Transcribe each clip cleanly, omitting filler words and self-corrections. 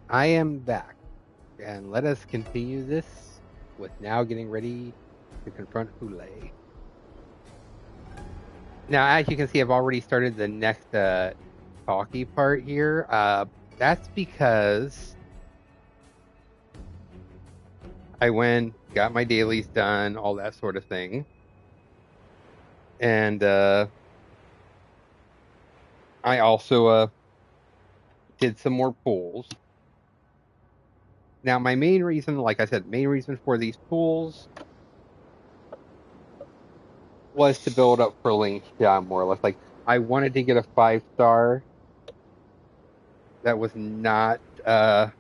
I am back, and let us continue this with now getting ready to confront Hule. Now, as you can see, I've already started the next talky part here. That's because I went, got my dailies done, all that sort of thing, and I also did some more pulls. Now, my main reason, like I said, main reason for these pulls was to build up for Link, yeah, more or less. Like, I wanted to get a 5-star that was not the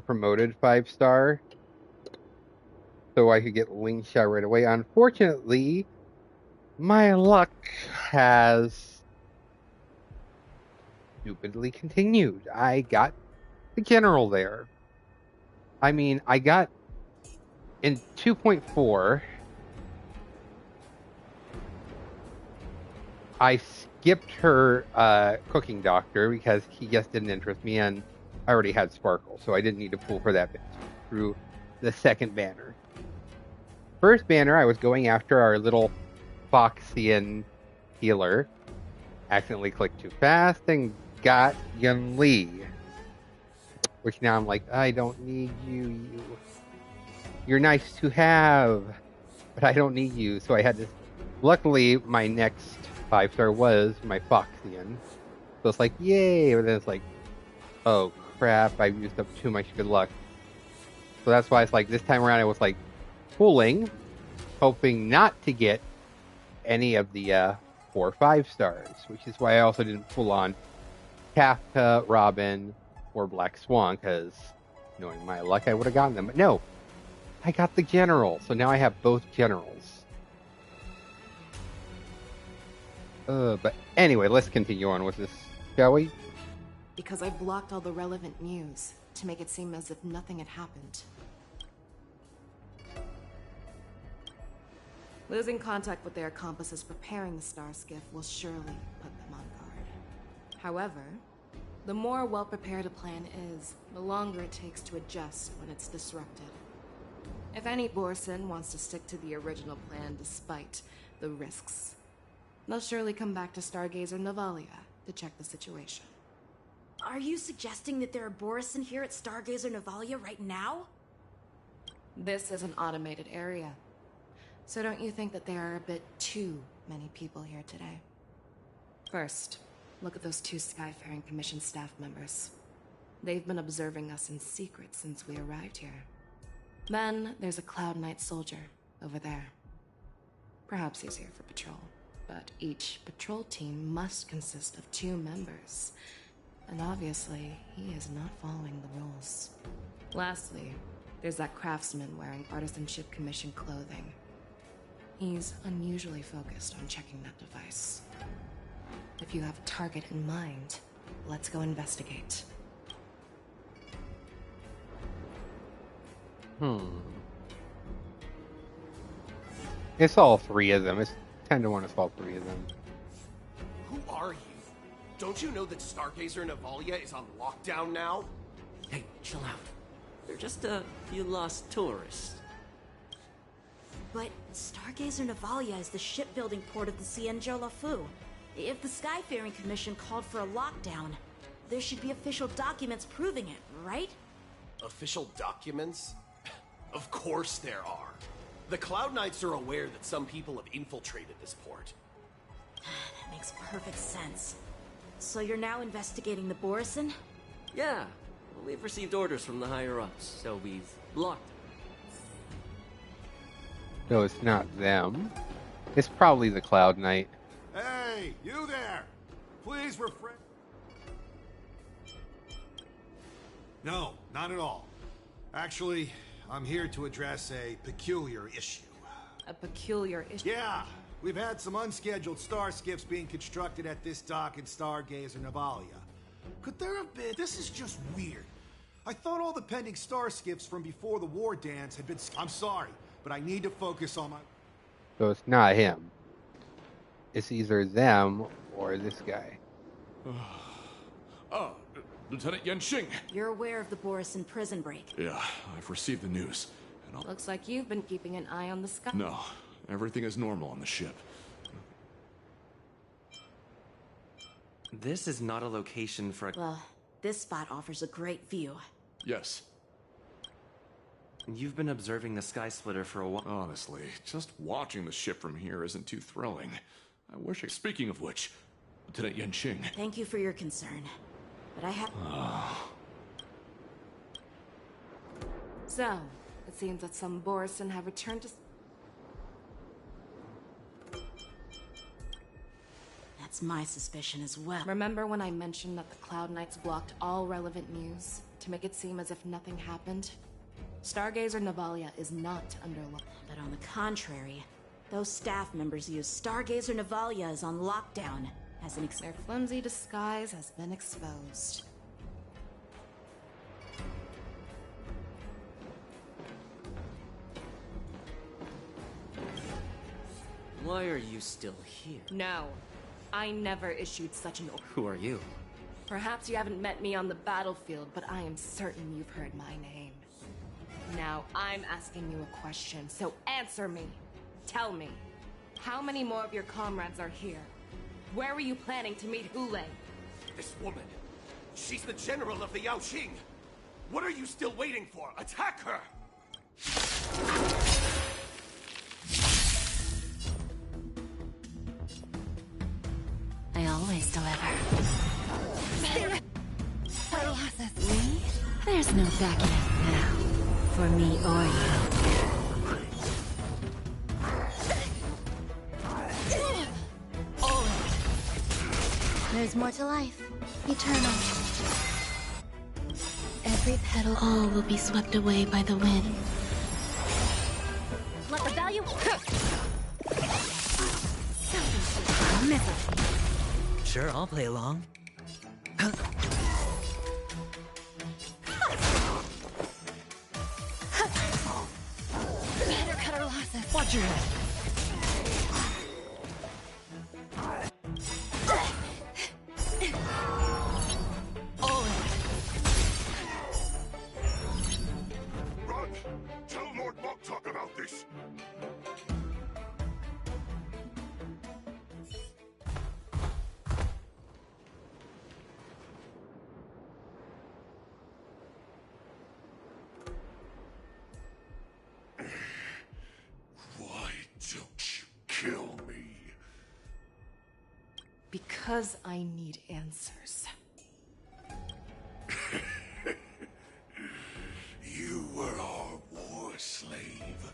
promoted 5-star, so I could get Link shot right away. Unfortunately, my luck has stupidly continued. I got the general there. I mean, I got in 2.4. I skipped her cooking doctor because he just didn't interest me, and I already had Sparkle, so I didn't need to pull for that through the second banner. First banner, I was going after our little Foxian healer. Accidentally clicked too fast and got Yun Li. Which now I'm like, I don't need you. You're nice to have, but I don't need you. So I had to. Luckily, my next 5-star was my Foxian. So it's like, yay. But then it's like, oh crap, I've used up too much good luck. So that's why it's like, this time around, I was like, pulling, hoping not to get any of the 4 5-stars, which is why I also didn't pull on Kafka, Robin, or Black Swan, because knowing my luck, I would have gotten them. But no, I got the general, so now I have both generals. But anyway, let's continue on with this, shall we? Because I blocked all the relevant news to make it seem as if nothing had happened. Losing contact with their accomplices preparing the Star Skiff will surely put them on guard. However, the more well-prepared a plan is, the longer it takes to adjust when it's disrupted. If any Borson wants to stick to the original plan despite the risks, they'll surely come back to Stargazer Navalia to check the situation. Are you suggesting that there are Borison here at Stargazer Navalia right now? This is an automated area. So don't you think that there are a bit too many people here today? First, look at those 2 Skyfaring Commission staff members. They've been observing us in secret since we arrived here. Then there's a Cloud Knight soldier over there. Perhaps he's here for patrol, but each patrol team must consist of 2 members. And obviously, he is not following the rules. Lastly, there's that craftsman wearing Artisanship Commission clothing. He's unusually focused on checking that device. If you have a target in mind, let's go investigate. It's all 3 of them. It's 10 to 1 it's all 3 of them. Who are you? Don't you know that Stargazer Navalia is on lockdown now? Hey, chill out. They're just a few lost tourists. But Stargazer Navalia is the shipbuilding port of the Cienjo Lafu. If the Skyfaring Commission called for a lockdown, there should be official documents proving it, right? Official documents? Of course there are. The Cloud Knights are aware that some people have infiltrated this port. That makes perfect sense. So you're now investigating the Borison? Yeah, we've received orders from the higher-ups, so we've blocked them. No, it's not them. It's probably the Cloud Knight. Hey, you there! Please refresh. No, not at all. Actually, I'm here to address a peculiar issue. A peculiar issue? Yeah, we've had some unscheduled star skiffs being constructed at this dock in Stargazer Navalia. Could there have been... This is just weird. I thought all the pending star skiffs from before the war dance had been... I'm sorry, but I need to focus on my... So it's not him. It's either them or this guy. Lieutenant Yenxing! You're aware of the Borison prison break. Yeah, I've received the news. And I'll... Looks like you've been keeping an eye on the sky. No, everything is normal on the ship. This is not a location for a... Well, this spot offers a great view. Yes. You've been observing the sky splitter for a while. Honestly, just watching the ship from here isn't too thrilling. I wish I... Speaking of which, Lieutenant Yenxing... Thank you for your concern. But I have... So, it seems that some Borison have returned to... That's my suspicion as well. Remember when I mentioned that the Cloud Knights blocked all relevant news to make it seem as if nothing happened? Stargazer Navalia is not under lock. But on the contrary, those staff members use Stargazer Navalia as on lockdown as an Their flimsy disguise has been exposed. Why are you still here? No, I never issued such an order. Who are you? Perhaps you haven't met me on the battlefield, but I am certain you've heard my name. Now, I'm asking you a question, so answer me. Tell me, how many more of your comrades are here? Where were you planning to meet Hule? This woman, she's the general of the Yaoqing. What are you still waiting for? Attack her! I always deliver. Me? There's no backing out now. For me or you. There's more to life. Eternal. Every petal, all will be swept away by the wind. Let the value... Sure, I'll play along. Better cut our losses. Watch your head. Run! Tell Lord Moktok about this! Why don't you kill me? Because I need answers. You were our war slave,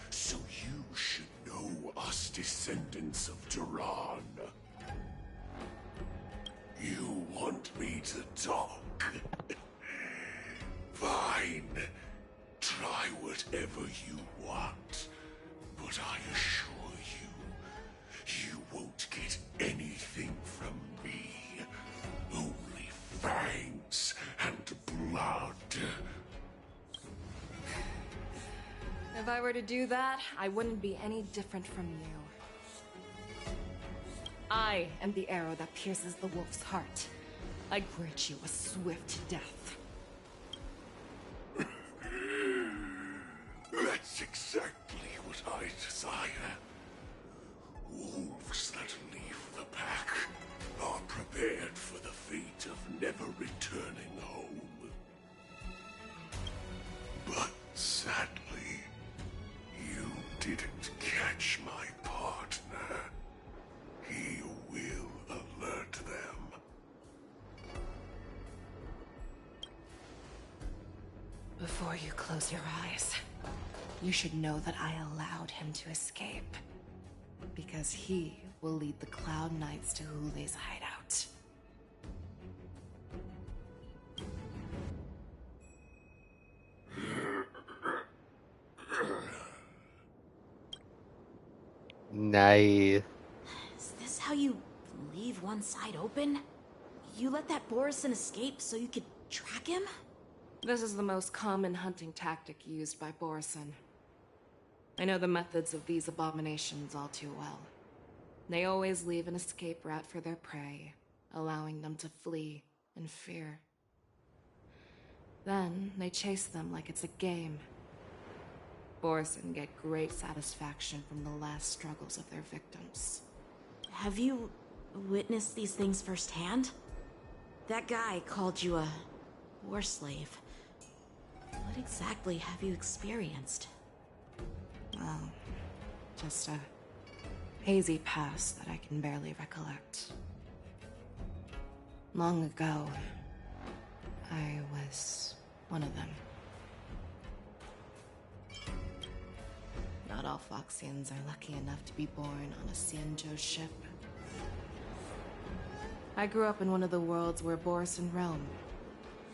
so you should know us descendants of Duran. You want me to talk? Fine. Try whatever you want, but I assure you, you won't get anything from me. Only fangs and blood. If I were to do that, I wouldn't be any different from you. I am the arrow that pierces the wolf's heart. I grant you a swift death. That's exactly what I desire. Wolves that leave the pack are prepared for the fate of never returning home. But sadly, you didn't catch my partner. He will alert them. Before you close your eyes, you should know that I allowed him to escape. Because he will lead the Cloud Knights to Hule's hideout. Nice. Is this how you leave one side open? You let that Borison escape so you could track him? This is the most common hunting tactic used by Borison. I know the methods of these abominations all too well. They always leave an escape route for their prey, allowing them to flee in fear. Then they chase them like it's a game. Borson get great satisfaction from the last struggles of their victims. Have you witnessed these things firsthand? That guy called you a war slave. What exactly have you experienced? Well, just a hazy past that I can barely recollect. Long ago, I was one of them. Not all Foxians are lucky enough to be born on a Xianzhou ship. I grew up in one of the worlds where Borson roam,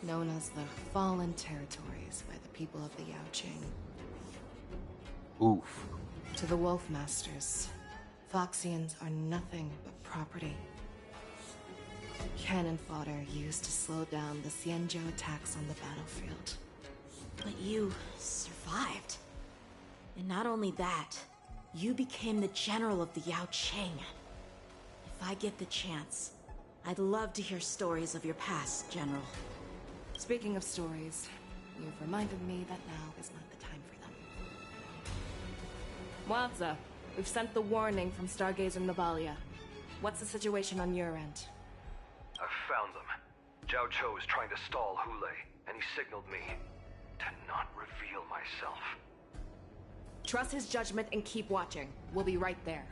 known as the Fallen Territories by the people of the Yaoqing. Oof. To the Wolf Masters, Foxians are nothing but property. Cannon fodder used to slow down the Xianzhou attacks on the battlefield. But you survived. And not only that, you became the general of the Yaoqing. If I get the chance, I'd love to hear stories of your past, General. Speaking of stories, you've reminded me that now is not the time for them. Wadza, we've sent the warning from Stargazer Navalia. What's the situation on your end? I've found them. Zhao Chou is trying to stall Hule, and he signaled me to not reveal myself. Trust his judgment and keep watching. We'll be right there.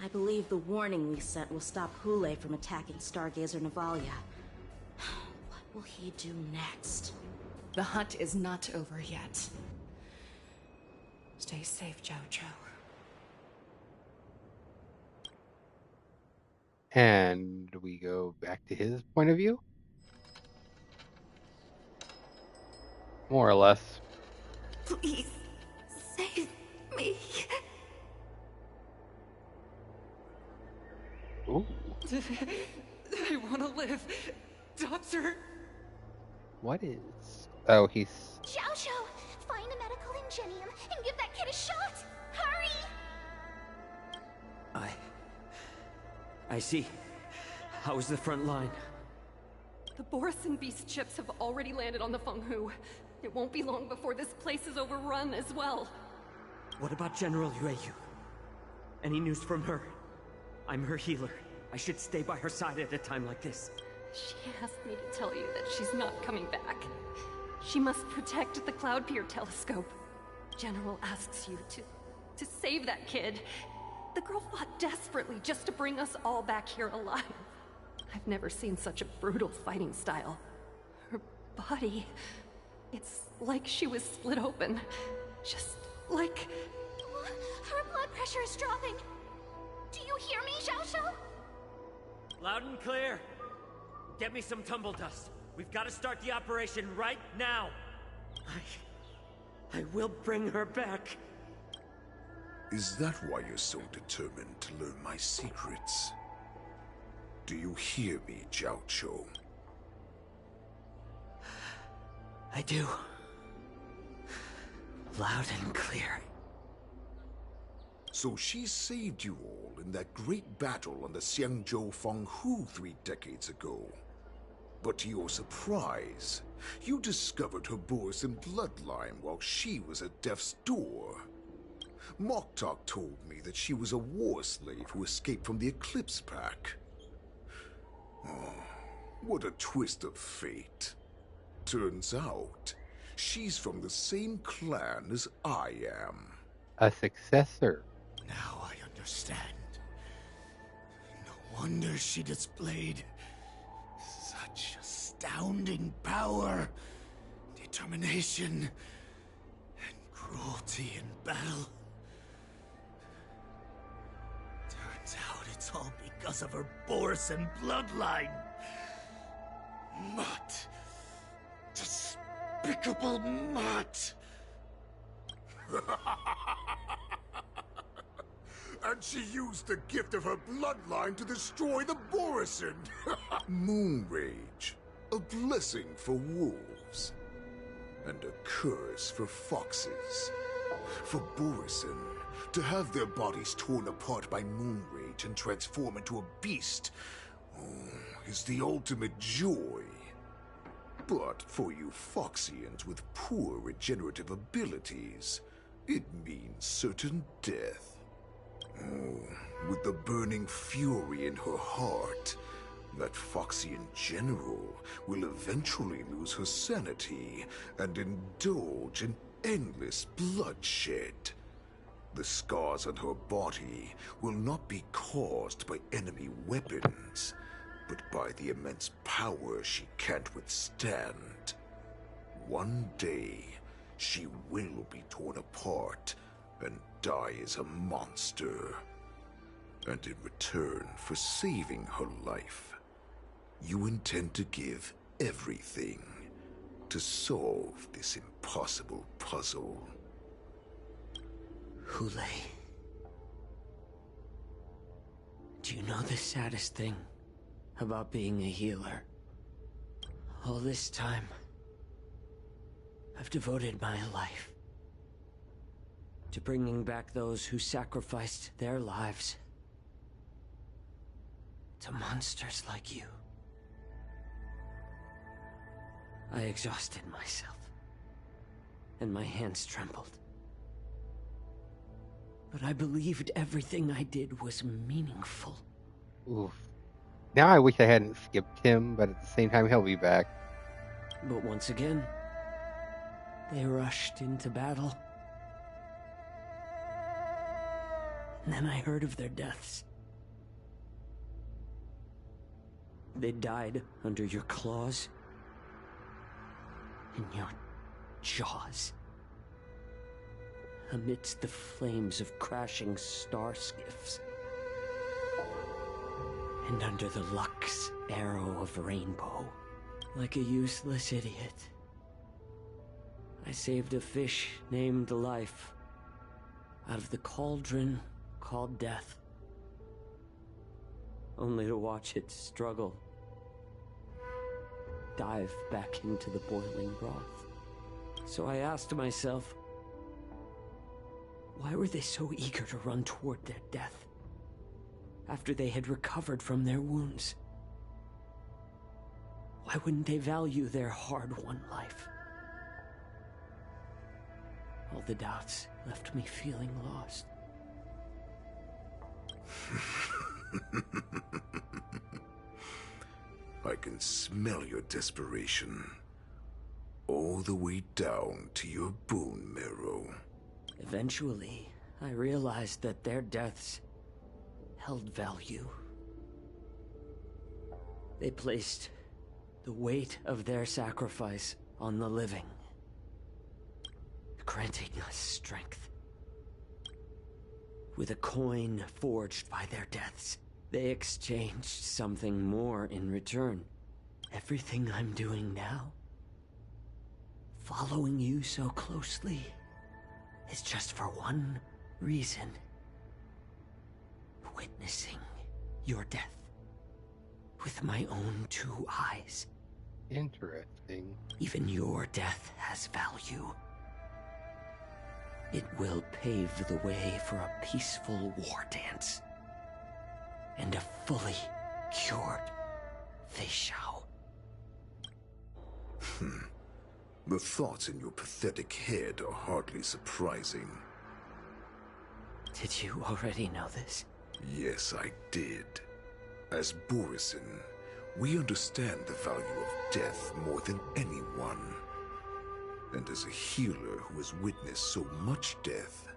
I believe the warning we sent will stop Hule from attacking Stargazer Navalia. What will he do next? The hunt is not over yet. Stay safe, Zhao Chou. And we go back to his point of view? More or less. Please, save me. Ooh. I want to live. Doctor. What is... Oh, he's... Zhao Chou, find a medical ingenium and give that kid a shot. Hurry! I see. How is the front line? The Borson Beast ships have already landed on the Fenghu. It won't be long before this place is overrun as well. What about General Yueyu? Any news from her? I'm her healer. I should stay by her side at a time like this. She asked me to tell you that she's not coming back. She must protect the Cloud Pier telescope. General asks you to save that kid. The girl fought desperately just to bring us all back here alive. I've never seen such a brutal fighting style. Her body... it's like she was split open. Just like... Her blood pressure is dropping. Do you hear me, Zhao Chou? Loud and clear. Get me some tumble dust. We've got to start the operation right now. I will bring her back. Is that why you're so determined to learn my secrets? Do you hear me, Zhao Chou? I do. Loud and clear. So she saved you all in that great battle on the Xianzhou Fenghu 3 decades ago. But to your surprise, you discovered her Borson bloodline while she was at death's door. Moktok told me that she was a war slave who escaped from the Eclipse Pack. Oh, what a twist of fate. Turns out, she's from the same clan as I am. A successor. Now I understand. No wonder she displayed such astounding power, determination, and cruelty in battle. Turns out it's all because of her Borson bloodline. Mutt. Despicable mutt. And she used the gift of her bloodline to destroy the Borson. Moon Rage, a blessing for wolves, and a curse for foxes. For Borson, to have their bodies torn apart by Moon Rage and transform into a beast, is the ultimate joy. But for you Foxians with poor regenerative abilities, it means certain death. Oh, with the burning fury in her heart, that Foxian general will eventually lose her sanity and indulge in endless bloodshed. The scars on her body will not be caused by enemy weapons, but by the immense power she can't withstand. One day, she will be torn apart and die as a monster. And in return for saving her life, you intend to give everything to solve this impossible puzzle. Hule. Do you know the saddest thing about being a healer? All this time, I've devoted my life to bringing back those who sacrificed their lives to monsters like you. I exhausted myself, and my hands trembled. But I believed everything I did was meaningful. Oof. Now I wish I hadn't skipped him, but at the same time, he'll be back. But once again, they rushed into battle. And then I heard of their deaths. They died under your claws, in your jaws, amidst the flames of crashing star skiffs, and under the Lux arrow of rainbow. Like a useless idiot, I saved a fish named Life out of the cauldron called Death, only to watch it struggle, dive back into the boiling broth. So I asked myself, why were they so eager to run toward their death after they had recovered from their wounds? Why wouldn't they value their hard-won life? All the doubts left me feeling lost. I can smell your desperation, all the way down to your bone marrow. Eventually, I realized that their deaths held value. They placed the weight of their sacrifice on the living, granting us strength. With a coin forged by their deaths, they exchanged something more in return. Everything I'm doing now, following you so closely, is just for one reason: witnessing your death with my own two eyes. Interesting. Even your death has value. It will pave the way for a peaceful war dance and a fully cured Feishao. The thoughts in your pathetic head are hardly surprising. Did you already know this? Yes, I did. As Borisin, we understand the value of death more than anyone. And as a healer who has witnessed so much death,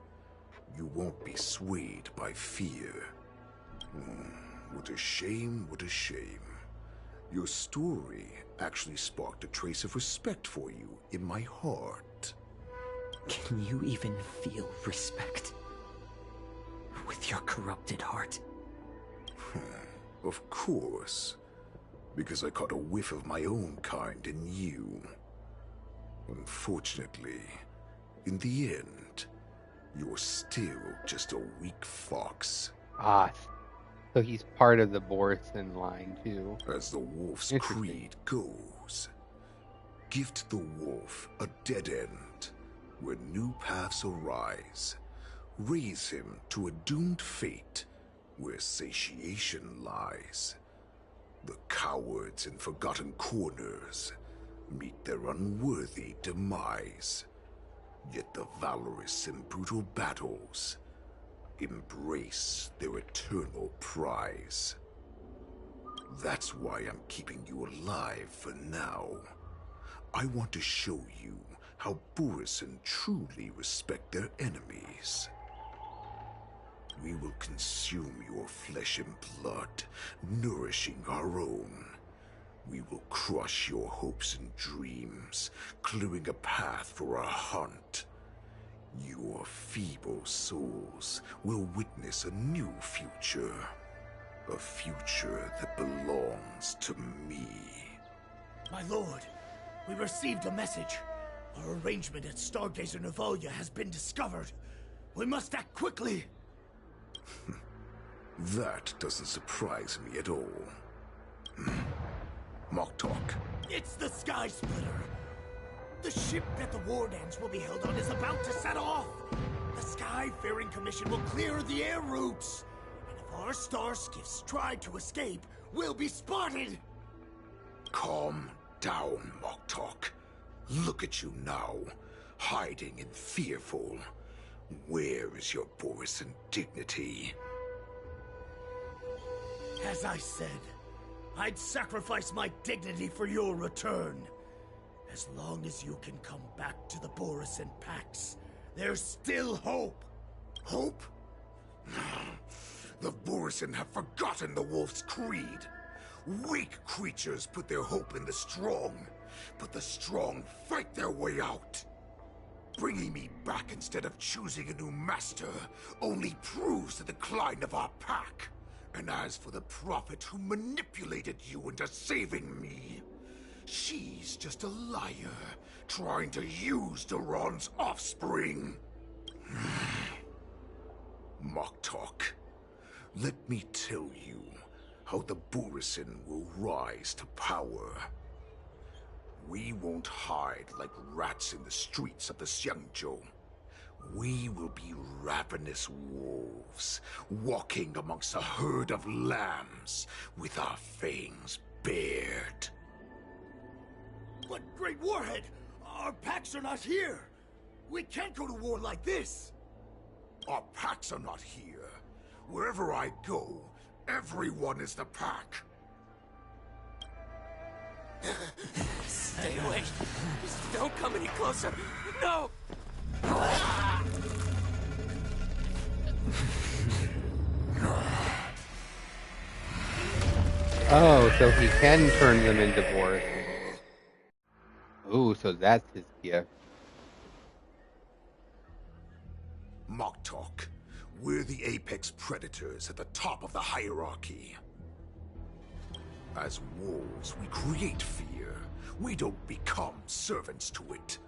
you won't be swayed by fear. What a shame, what a shame. Your story actually sparked a trace of respect for you in my heart. Can you even feel respect with your corrupted heart? Of course. Because I caught a whiff of my own kind in you. Unfortunately, in the end, you're still just a weak fox. Ah, so he's part of the Borison line, too. As the wolf's creed goes, gift the wolf a dead end where new paths arise. Raise him to a doomed fate where satiation lies. The cowards in forgotten corners meet their unworthy demise. Yet the valorous in brutal battles embrace their eternal prize. That's why I'm keeping you alive for now. I want to show you how Borisin truly respect their enemies. We will consume your flesh and blood, nourishing our own. We will crush your hopes and dreams, clearing a path for our hunt. Your feeble souls will witness a new future. A future that belongs to me. My lord, we received a message. Our arrangement at Stargazer Navalia has been discovered. We must act quickly. That doesn't surprise me at all. Mock talk. It's the Sky Splitter. The ship that the Wardens will be held on is about to set off. The Skyfaring Commission will clear the air routes. And if our star skiffs try to escape, we'll be spotted. Calm down, Mock talk. Look at you now, hiding and fearful. Where is your Borisin dignity? As I said, I'd sacrifice my dignity for your return. As long as you can come back to the Borisin Pax, there's still hope. Hope? The Borisin have forgotten the Wolf's creed. Weak creatures put their hope in the strong, but the strong fight their way out. Bringing me back instead of choosing a new master only proves the decline of our pack. And as for the prophet who manipulated you into saving me, she's just a liar, trying to use Duran's offspring. Mock talk. Let me tell you how the Borisin will rise to power. We won't hide like rats in the streets of the Xiangzhou. We will be ravenous wolves, walking amongst a herd of lambs, with our fangs bared. But Great Warhead, our packs are not here. We can't go to war like this. Our packs are not here. Wherever I go, everyone is the pack. Stay away. Just don't come any closer. No! Oh, so he can turn them into Boris. Oh, so that's his gift. Mock talk. We're the apex predators at the top of the hierarchy. As wolves, we create fear. We don't become servants to it.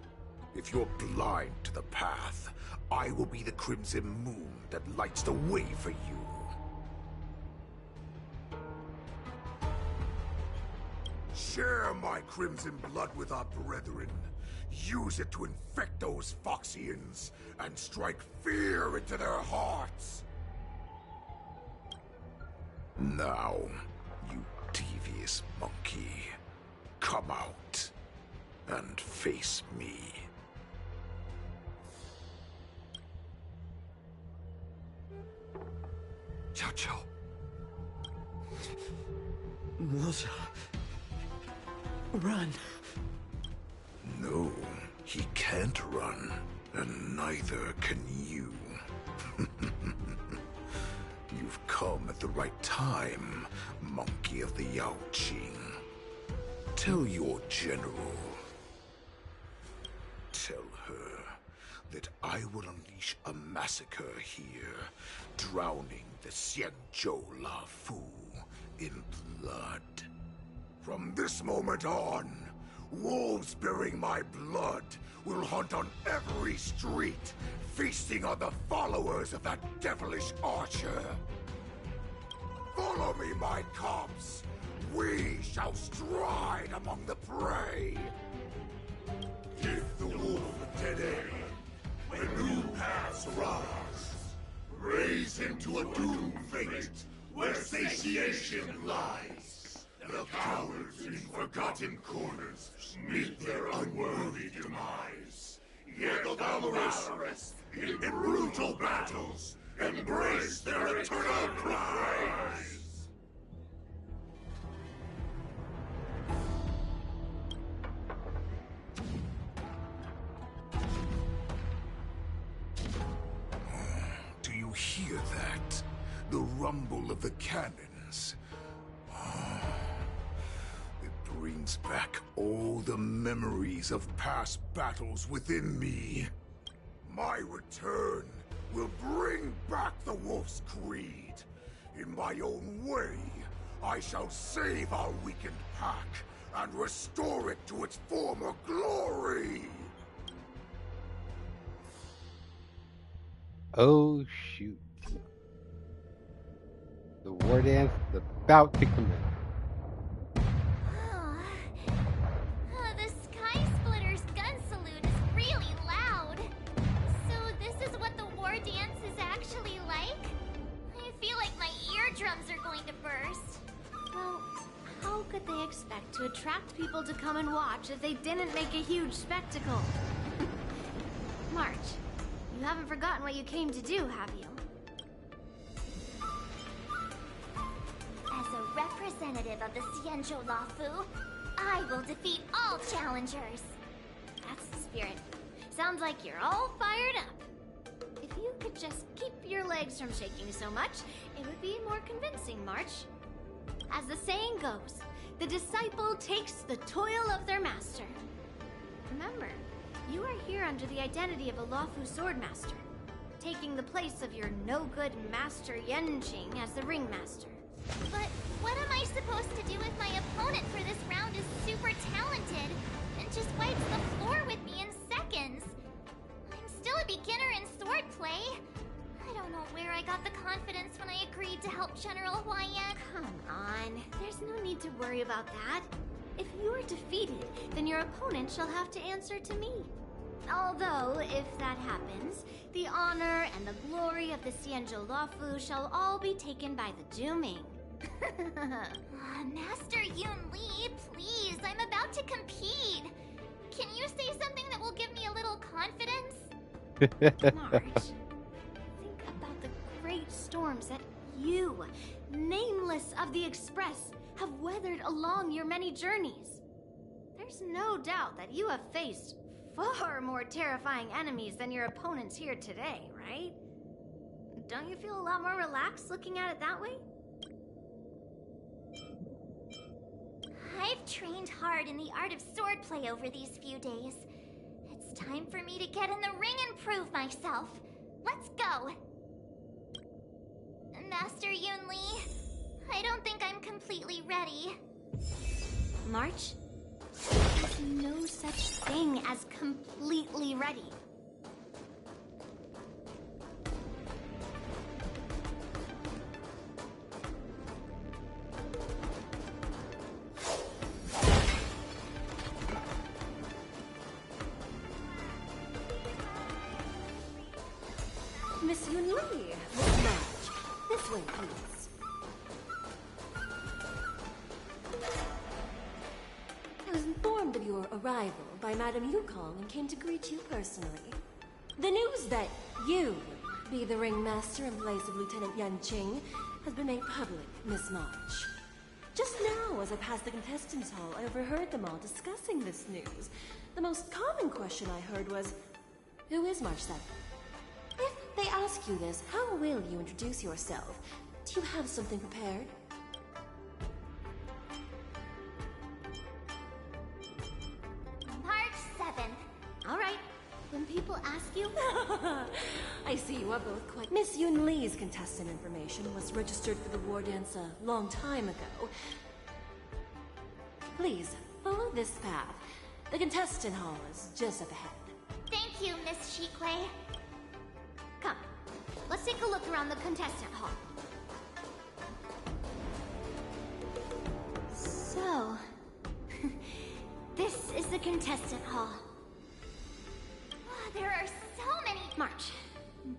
If you're blind to the path, I will be the crimson moon that lights the way for you. Share my crimson blood with our brethren. Use it to infect those Foxians and strike fear into their hearts. Now, you devious monkey, come out and face me. Chow Chow. Moza. Run. No, he can't run, and neither can you. You've come at the right time, monkey of the Yaoqing. Tell your general. Tell her that I will unleash a massacre here, drowning the Xiangzhou Lafu in blood. From this moment on, wolves bearing my blood will hunt on every street, feasting on the followers of that devilish archer. Follow me, my cubs. We shall stride among the prey. Give the wolf a dead end when new paths arise. Raise him to a doomed fate where satiation lies. They'll Cowards in forgotten corners meet their unworthy demise. Yet the valorous, in brutal battles, embrace their eternal prize. Do you hear that? The rumble of the cannons. It brings back all the memories of past battles within me. My return will bring back the Wolf's Creed. In my own way, I shall save our weakened pack and restore it to its former glory. Oh, shoot. The war dance is about to commence. The Sky Splitter's gun salute is really loud. So this is what the war dance is actually like? I feel like my eardrums are going to burst. Well, how could they expect to attract people to come and watch if they didn't make a huge spectacle? March, you haven't forgotten what you came to do, have you? As a representative of the Xianzhou Lafu, I will defeat all challengers. That's the spirit. Sounds like you're all fired up. If you could just keep your legs from shaking so much, it would be more convincing, March. As the saying goes, the disciple takes the toil of their master. Remember, you are here under the identity of a Lafu swordmaster, taking the place of your no-good master Yenqing as the ringmaster. But what am I supposed to do if my opponent for this round is super talented and just wipes the floor with me in seconds? I'm still a beginner in swordplay. I don't know where I got the confidence when I agreed to help General Huaiyan. Come on, there's no need to worry about that. If you are defeated, then your opponent shall have to answer to me. Although, if that happens, the honor and the glory of the Xianzhou Lafu shall all be taken by the Dooming. Master Yun Li, please, I'm about to compete. Can you say something that will give me a little confidence? March, think about the great storms that you, nameless of the Express, have weathered along your many journeys. There's no doubt that you have faced far more terrifying enemies than your opponents here today, right? Don't you feel a lot more relaxed looking at it that way? I've trained hard in the art of swordplay over these few days. It's time for me to get in the ring and prove myself. Let's go! Master Yun Li, I don't think I'm completely ready. March, there's no such thing as completely ready. Miss Yun Li, Miss March, this way, please. I was informed of your arrival by Madame Yukong and came to greet you personally. The news that you be the ringmaster in place of Lieutenant Yenqing has been made public, Miss March. Just now, as I passed the contestants' hall, I overheard them all discussing this news. The most common question I heard was, who is March 7th? If they ask you this, how will you introduce yourself? Do you have something prepared? March 7th. All right. When people ask you... I see you are both quite... Miss Yun Li's contestant information was registered for the war dance a long time ago. Please, follow this path. The contestant hall is just up ahead. Thank you, Miss Shikwe. Come, let's take a look around the contestant hall. So, this is the contestant hall. There are so many... March,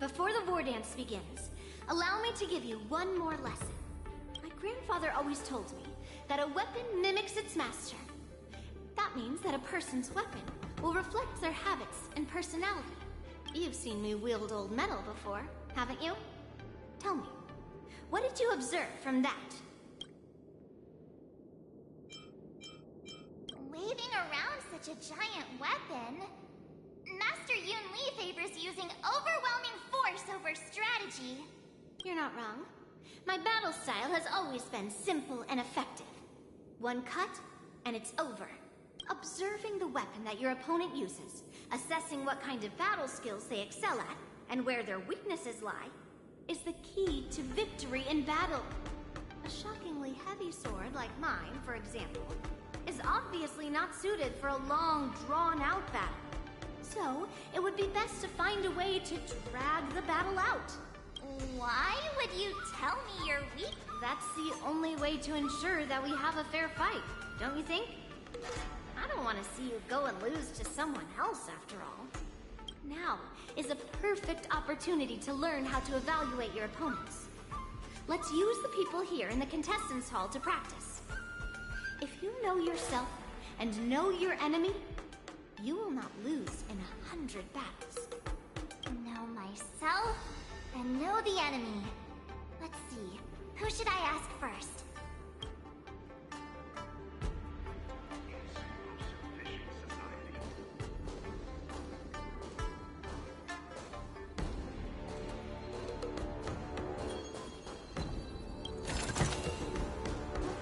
before the war dance begins, allow me to give you one more lesson. My grandfather always told me that a weapon mimics its master. That means that a person's weapon will reflect their habits and personality. You've seen me wield old metal before, haven't you? Tell me, what did you observe from that? Waving around such a giant weapon, Master Yun Li favors using overwhelming force over strategy. You're not wrong. My battle style has always been simple and effective. One cut, and it's over. Observing the weapon that your opponent uses, assessing what kind of battle skills they excel at, and where their weaknesses lie, is the key to victory in battle. A shockingly heavy sword like mine, for example, is obviously not suited for a long, drawn-out battle. So, it would be best to find a way to drag the battle out. Why would you tell me you're weak? That's the only way to ensure that we have a fair fight, don't you think? I don't want to see you go and lose to someone else, after all. Now is a perfect opportunity to learn how to evaluate your opponents. Let's use the people here in the contestants' hall to practice. If you know yourself and know your enemy, you will not lose in 100 battles. Know myself and know the enemy. Let's see, who should I ask first?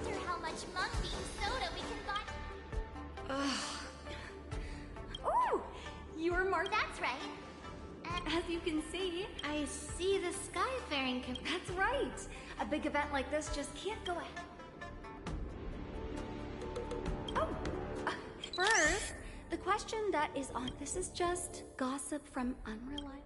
Wonder how much mung bean soda we can buy. Ooh! You're Mark. That's right. As you can see, I see the Skyfaring That's right! A big event like this just can't go ahead. Oh! First, the question that is on this is just gossip from unreliable.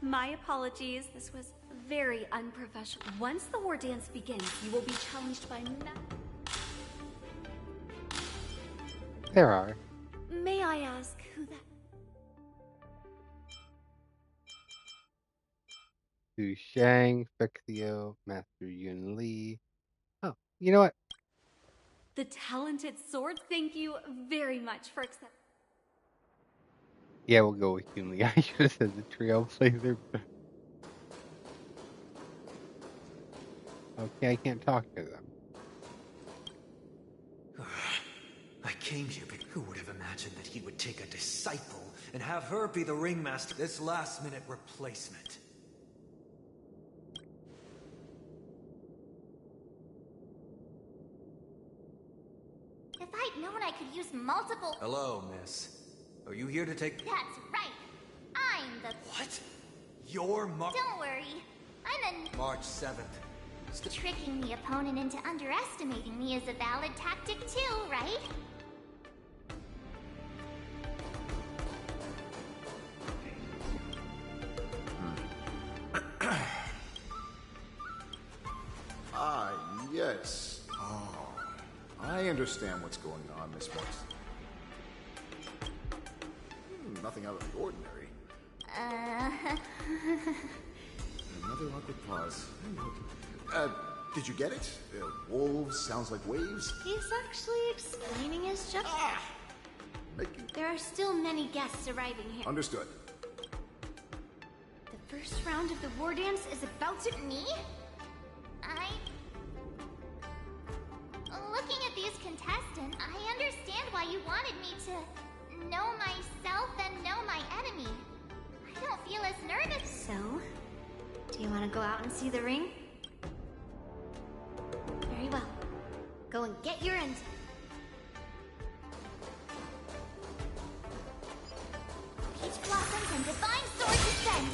My apologies. This was very unprofessional. Once the war dance begins, you will be challenged by There are. May I ask who that? Su Shang, Fixio, Master Yun Li. Oh, you know what? The talented sword. Thank you very much for accepting. Yeah, we'll go with Yun Li. I should have said the Trailblazer. Okay, I can't talk to them. I came here, but who would have imagined that he would take a disciple and have her be the ringmaster? This last-minute replacement. If I'd known I could use multiple... Hello, miss. Are you here to take... That's right. I'm the... What? You're Don't worry. I'm a... March 7th. Tricking the opponent into underestimating me is a valid tactic too, right? Ah, yes. Oh, I understand what's going on, Miss Marks. Nothing out of the ordinary. Another awkward pause. Did you get it? Wolves sounds like waves. He's actually explaining his job. There are still many guests arriving here. Understood. The first round of the war dance is about to... Me? Looking at these contestants, I understand why you wanted me to know myself and know my enemy. I don't feel as nervous. So, do you want to go out and see the ring? Very well. Go and get your end. Peach blossoms and divine swords ascend.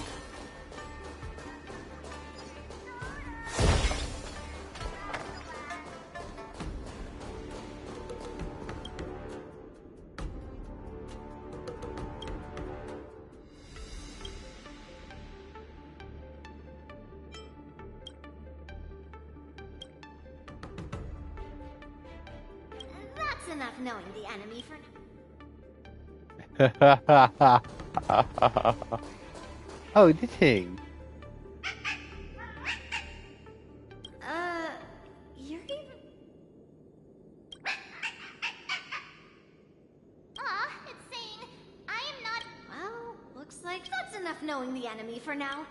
That's enough knowing the enemy for now. Oh, the thing. You're even... It's saying, I am not... Well, looks like that's enough knowing the enemy for now.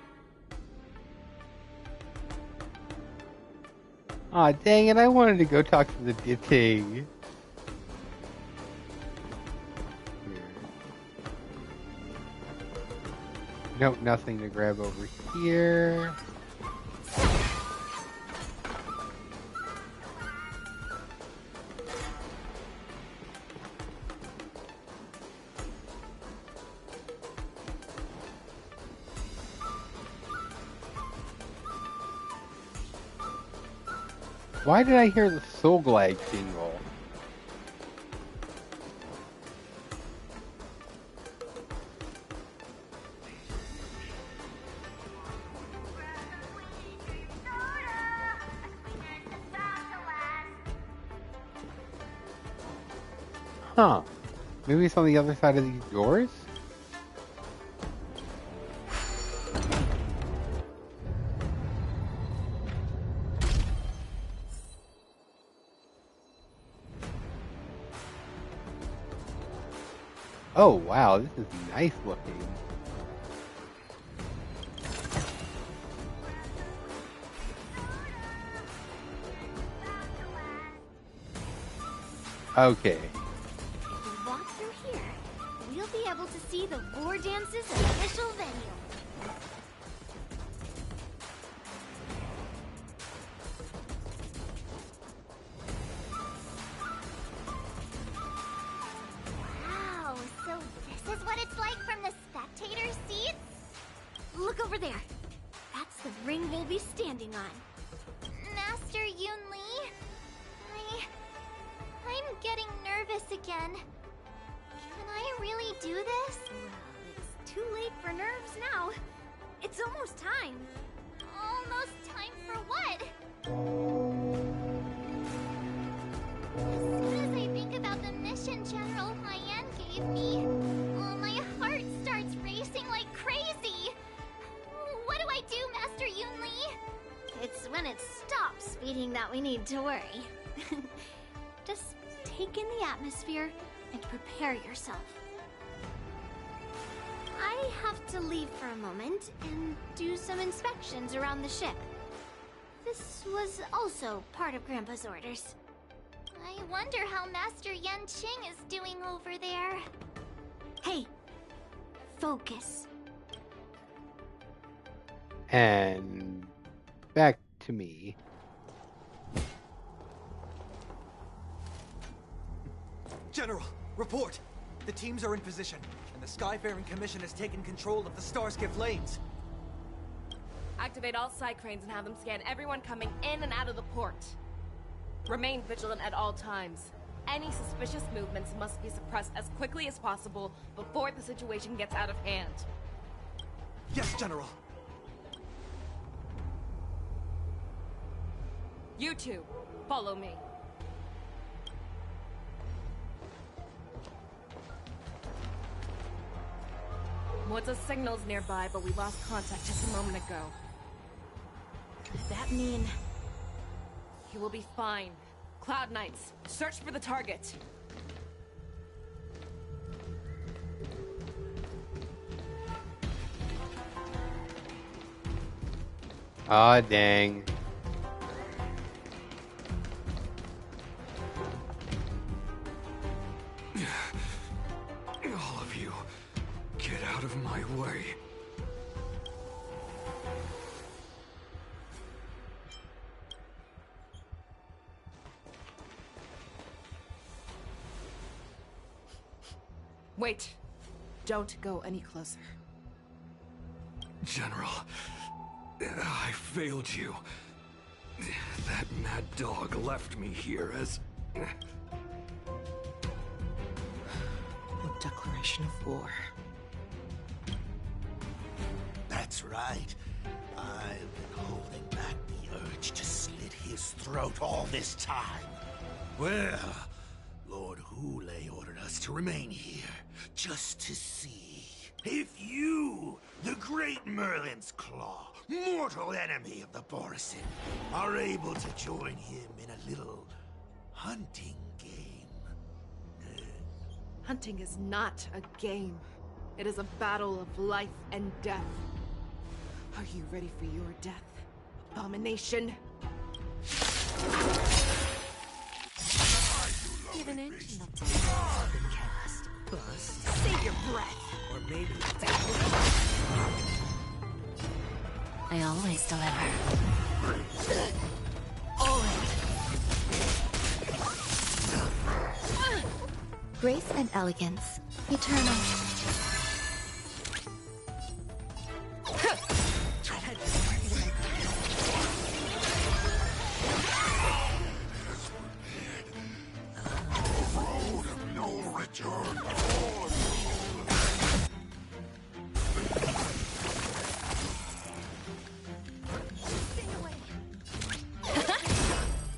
Aw, dang it, I wanted to go talk to the thing. Nope, nothing to grab over here. Why did I hear the soul glide jingle? Huh. Maybe it's on the other side of these doors? Oh wow, this is nice looking. Okay. Walk through here, we'll be able to see the War Dance's official venue. Wow, so this is what it's like from the spectator seats? Look over there. That's the ring we'll be standing on. Master Yun Li? I'm getting nervous again. Can I really do this? Well, it's too late for nerves now. It's almost time. Almost time for what? As soon as I think about the mission General Hyan gave me, my heart starts racing like crazy. What do I do, Master Yun Li? It's when it stops beating that we need to worry. Just take in the atmosphere and prepare yourself. I have to leave for a moment and do some inspections around the ship. This was also part of Grandpa's orders. I wonder how Master Yan Qing is doing over there. Hey, focus. And back to me. General, report! The teams are in position, and the Skyfaring Commission has taken control of the Starskiff lanes. Activate all side cranes and have them scan everyone coming in and out of the port. Remain vigilant at all times. Any suspicious movements must be suppressed as quickly as possible before the situation gets out of hand. Yes, General. You two, follow me. Moza's signal's nearby, but we lost contact just a moment ago. Could that mean... You will be fine. Cloud Knights, search for the target. Aw, dang. All of you, get out of my way. Wait. Don't go any closer. General, I failed you. That mad dog left me here as... A declaration of war. That's right. I've been holding back the urge to slit his throat all this time. Well, Lord Hule ordered us to remain here, just to see. If you, the great Merlin's Claw, mortal enemy of the Borisin, are able to join him in a little hunting game. Hunting is not a game. It is a battle of life and death. Are you ready for your death, abomination? Give an inch and the ball been cast. Bust. Save your breath. Or maybe I always deliver. Always. Grace and elegance. Eternal.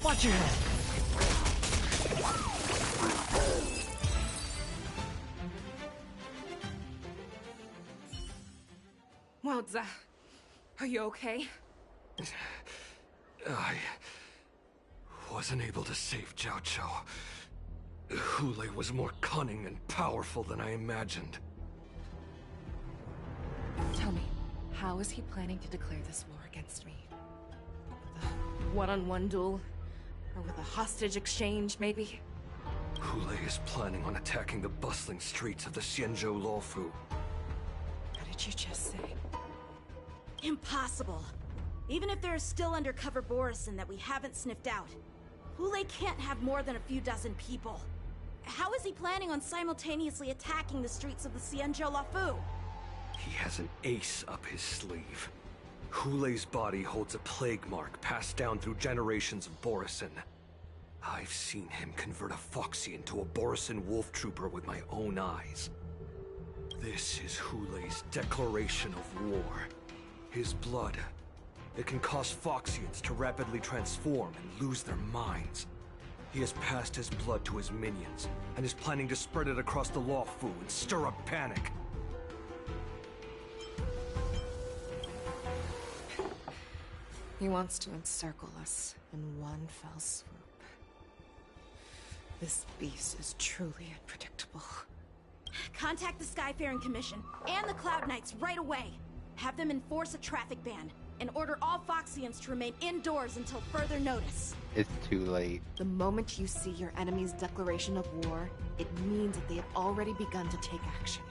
Watch your head. Wowza. Are you okay? I wasn't able to save Jiao Chou. Hule was more cunning and powerful than I imagined. Tell me, how is he planning to declare this war against me? With a one-on-one duel? Or with a hostage exchange, maybe? Hule is planning on attacking the bustling streets of the Xianzhou Luofu. What did you just say? Impossible. Even if there are still undercover Borisin that we haven't sniffed out, Hule can't have more than a few dozen people. How is he planning on simultaneously attacking the streets of the Xianzhou Luofu? He has an ace up his sleeve. Hule's body holds a plague mark passed down through generations of Borisin. I've seen him convert a Foxy into a Borisin wolf trooper with my own eyes. This is Hule's declaration of war. His blood. It can cause Foxians to rapidly transform and lose their minds. He has passed his blood to his minions, and is planning to spread it across the Luofu and stir up panic. He wants to encircle us in one fell swoop. This beast is truly unpredictable. Contact the Skyfaring Commission and the Cloud Knights right away. Have them enforce a traffic ban and order all Foxians to remain indoors until further notice. It's too late. The moment you see your enemy's declaration of war, it means that they have already begun to take action.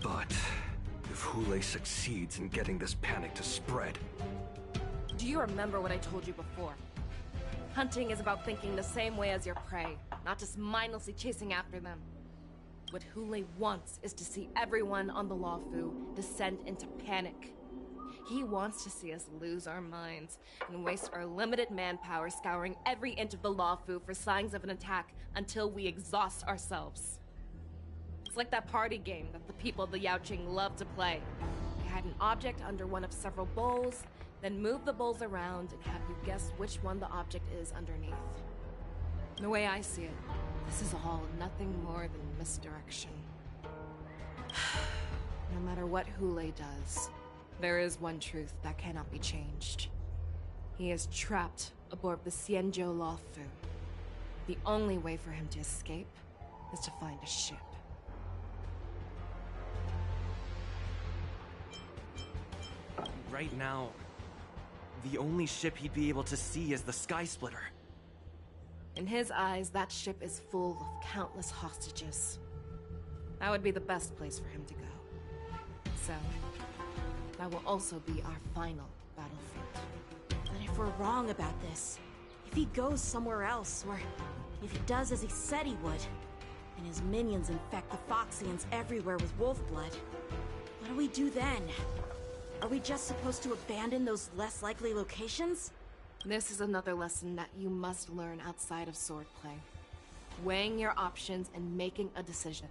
But if Hule succeeds in getting this panic to spread... Do you remember what I told you before? Hunting is about thinking the same way as your prey, not just mindlessly chasing after them. What Hule wants is to see everyone on the Luofu descend into panic. He wants to see us lose our minds and waste our limited manpower scouring every inch of the Luofu for signs of an attack until we exhaust ourselves. It's like that party game that the people of the Yaoqing love to play. They hide an object under one of several bowls, then move the bowls around and have you guess which one the object is underneath. The way I see it, this is all nothing more than misdirection. No matter what Hule does, there is one truth that cannot be changed. He is trapped aboard the Xianzhou Luofu. The only way for him to escape is to find a ship. Right now, the only ship he'd be able to see is the Sky Splitter. In his eyes, that ship is full of countless hostages. That would be the best place for him to go. So, that will also be our final battlefield. But if we're wrong about this, if he goes somewhere else, or if he does as he said he would, and his minions infect the Foxians everywhere with wolf blood, what do we do then? Are we just supposed to abandon those less likely locations? This is another lesson that you must learn outside of swordplay. Weighing your options and making a decision.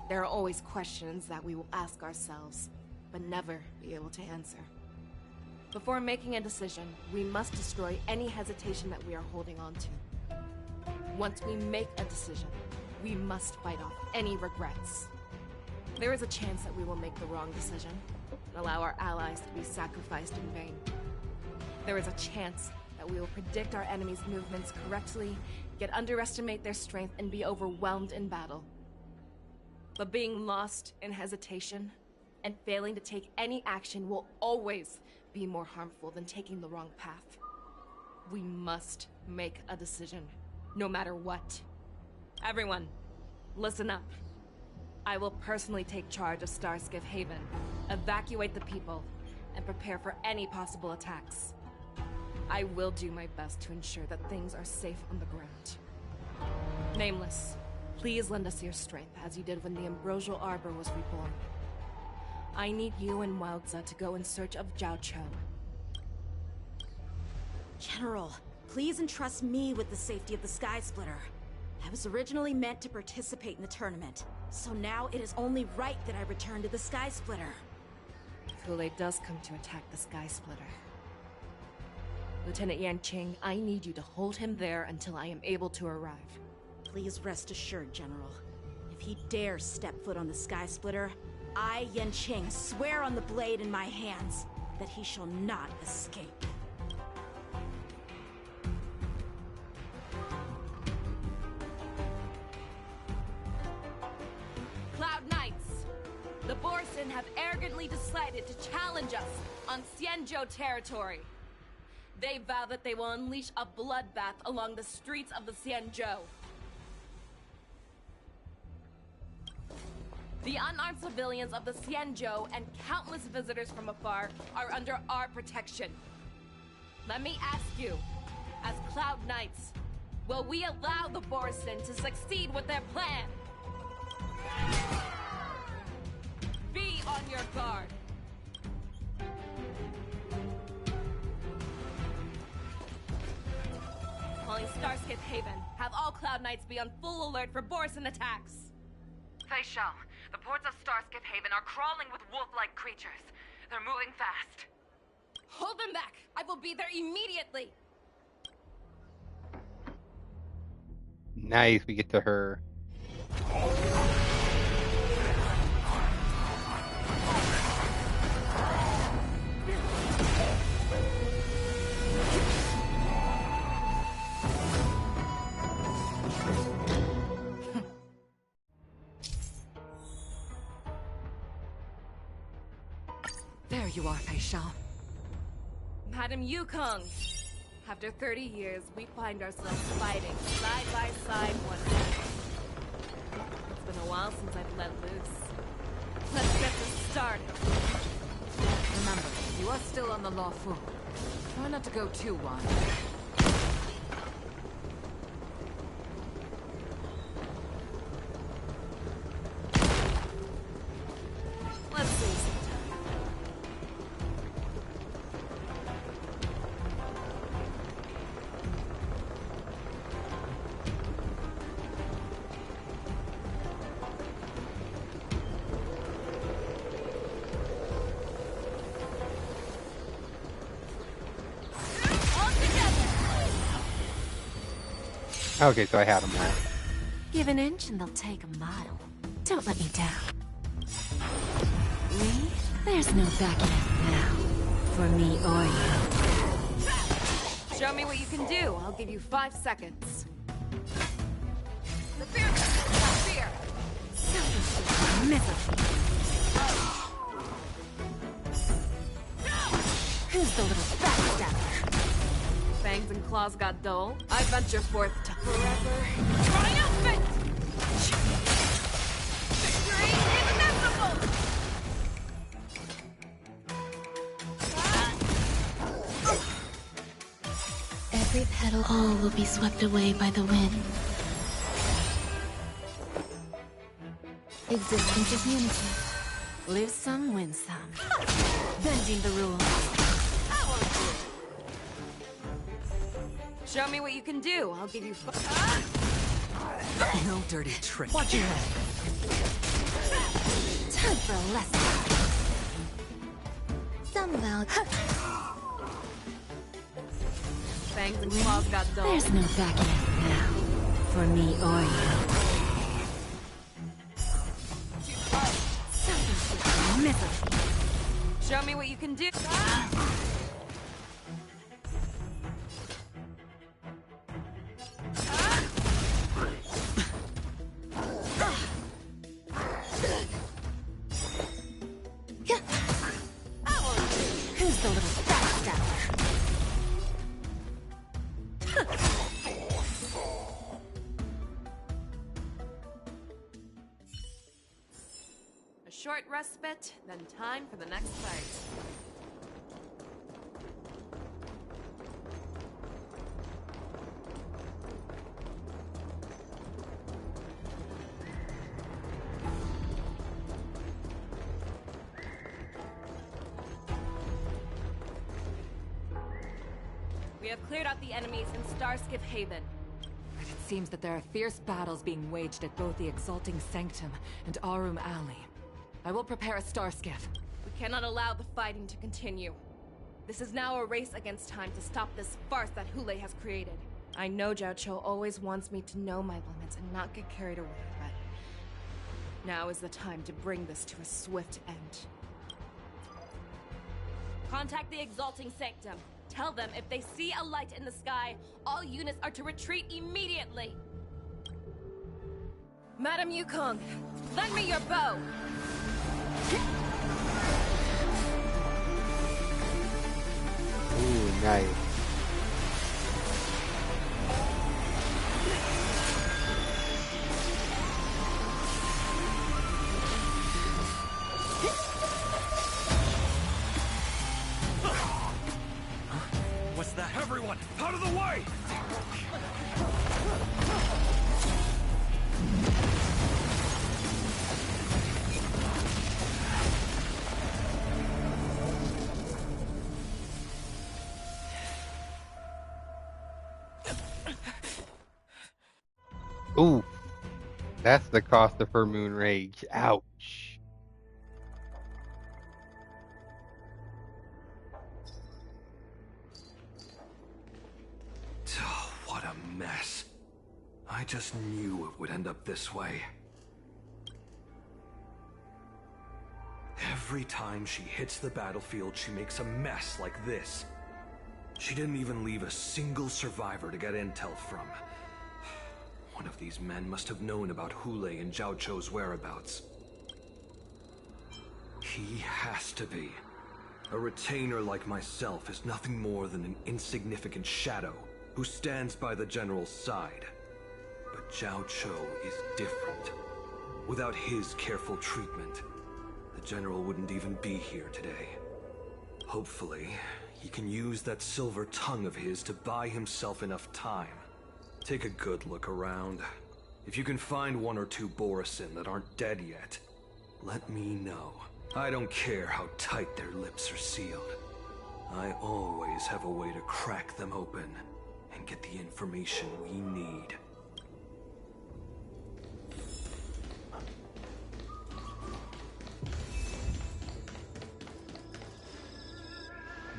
There are always questions that we will ask ourselves, but never be able to answer. Before making a decision, we must destroy any hesitation that we are holding on to. Once we make a decision, we must fight off any regrets. There is a chance that we will make the wrong decision and allow our allies to be sacrificed in vain. There is a chance that we will predict our enemy's movements correctly, yet underestimate their strength and be overwhelmed in battle. But being lost in hesitation and failing to take any action will always be more harmful than taking the wrong path. We must make a decision, no matter what. Everyone, listen up. I will personally take charge of Starskiff Haven, evacuate the people, and prepare for any possible attacks. I will do my best to ensure that things are safe on the ground. Nameless, please lend us your strength as you did when the Ambrosial Arbor was reborn. I need you and Wildza to go in search of Zhao Cho. General, please entrust me with the safety of the Sky Splitter. I was originally meant to participate in the tournament, so now it is only right that I return to the Sky Splitter. If Hulei does come to attack the Sky Splitter, Lieutenant Yanqing, I need you to hold him there until I am able to arrive. Please rest assured, General. If he dares step foot on the Sky Splitter, I, Yanqing, swear on the blade in my hands that he shall not escape. Cloud Knights! The Borson have arrogantly decided to challenge us on Xianzhou territory. They vow that they will unleash a bloodbath along the streets of the Xianzhou. The unarmed civilians of the Xianzhou and countless visitors from afar are under our protection. Let me ask you, as Cloud Knights, will we allow the Borson to succeed with their plan? Be on your guard. Calling Starskiff Haven, have all Cloud Knights be on full alert for Borson attacks. Fei Shao, the ports of Starskiff Haven are crawling with wolf-like creatures. They're moving fast. Hold them back! I will be there immediately! Nice, we get to her. There you are, Fei Shao. Madam Yukong, after 30 years, we find ourselves fighting side by side once again. It's been a while since I've let loose. Let's get this started. Remember, you are still on the Law Fu. Try not to go too wide. Let's see some time. Okay, so I had him all. Give an inch and they'll take a mile. Don't let me down. Me? There's no backing out now. For me or you. Show me what you can do. I'll give you 5 seconds. The fear! Fear! Selfishness, misery. Who's the little backstabber? Fangs and claws got dull. I venture forth to forever triumphant! Victory is inevitable! Every petal, all will be swept away by the wind. Existence is unity. Live some, win some. Bending the rules. Show me what you can do. I'll give you No dirty trick. Watch your head. Time for a lesson. Some value. Fangs and claws got dull. There's no backing out now. For me or you. this'll Show me what you can do. Who's the little backstabber? A short respite, then time for the next fight. We have cleared out the enemies in Starskip Haven. But it seems that there are fierce battles being waged at both the Exalting Sanctum and Aurum Alley. I will prepare a star skiff. We cannot allow the fighting to continue. This is now a race against time to stop this farce that Hule has created. I know Zhao Cho always wants me to know my limits and not get carried away, but now is the time to bring this to a swift end. Contact the Exalting Sanctum. Tell them if they see a light in the sky, all units are to retreat immediately. Madam Yukong, lend me your bow. Ooh, nice. What's that? Everyone, out of the way! Ooh, that's the cost of her moon rage. Ouch. Oh, what a mess. I just knew it would end up this way. Every time she hits the battlefield, she makes a mess like this. She didn't even leave a single survivor to get intel from. One of these men must have known about Hule and Zhao Cho's whereabouts. He has to be. A retainer like myself is nothing more than an insignificant shadow who stands by the general's side. But Zhao Cho is different. Without his careful treatment, the general wouldn't even be here today. Hopefully, he can use that silver tongue of his to buy himself enough time. Take a good look around. If you can find one or two Borisin that aren't dead yet, let me know. I don't care how tight their lips are sealed. I always have a way to crack them open and get the information we need.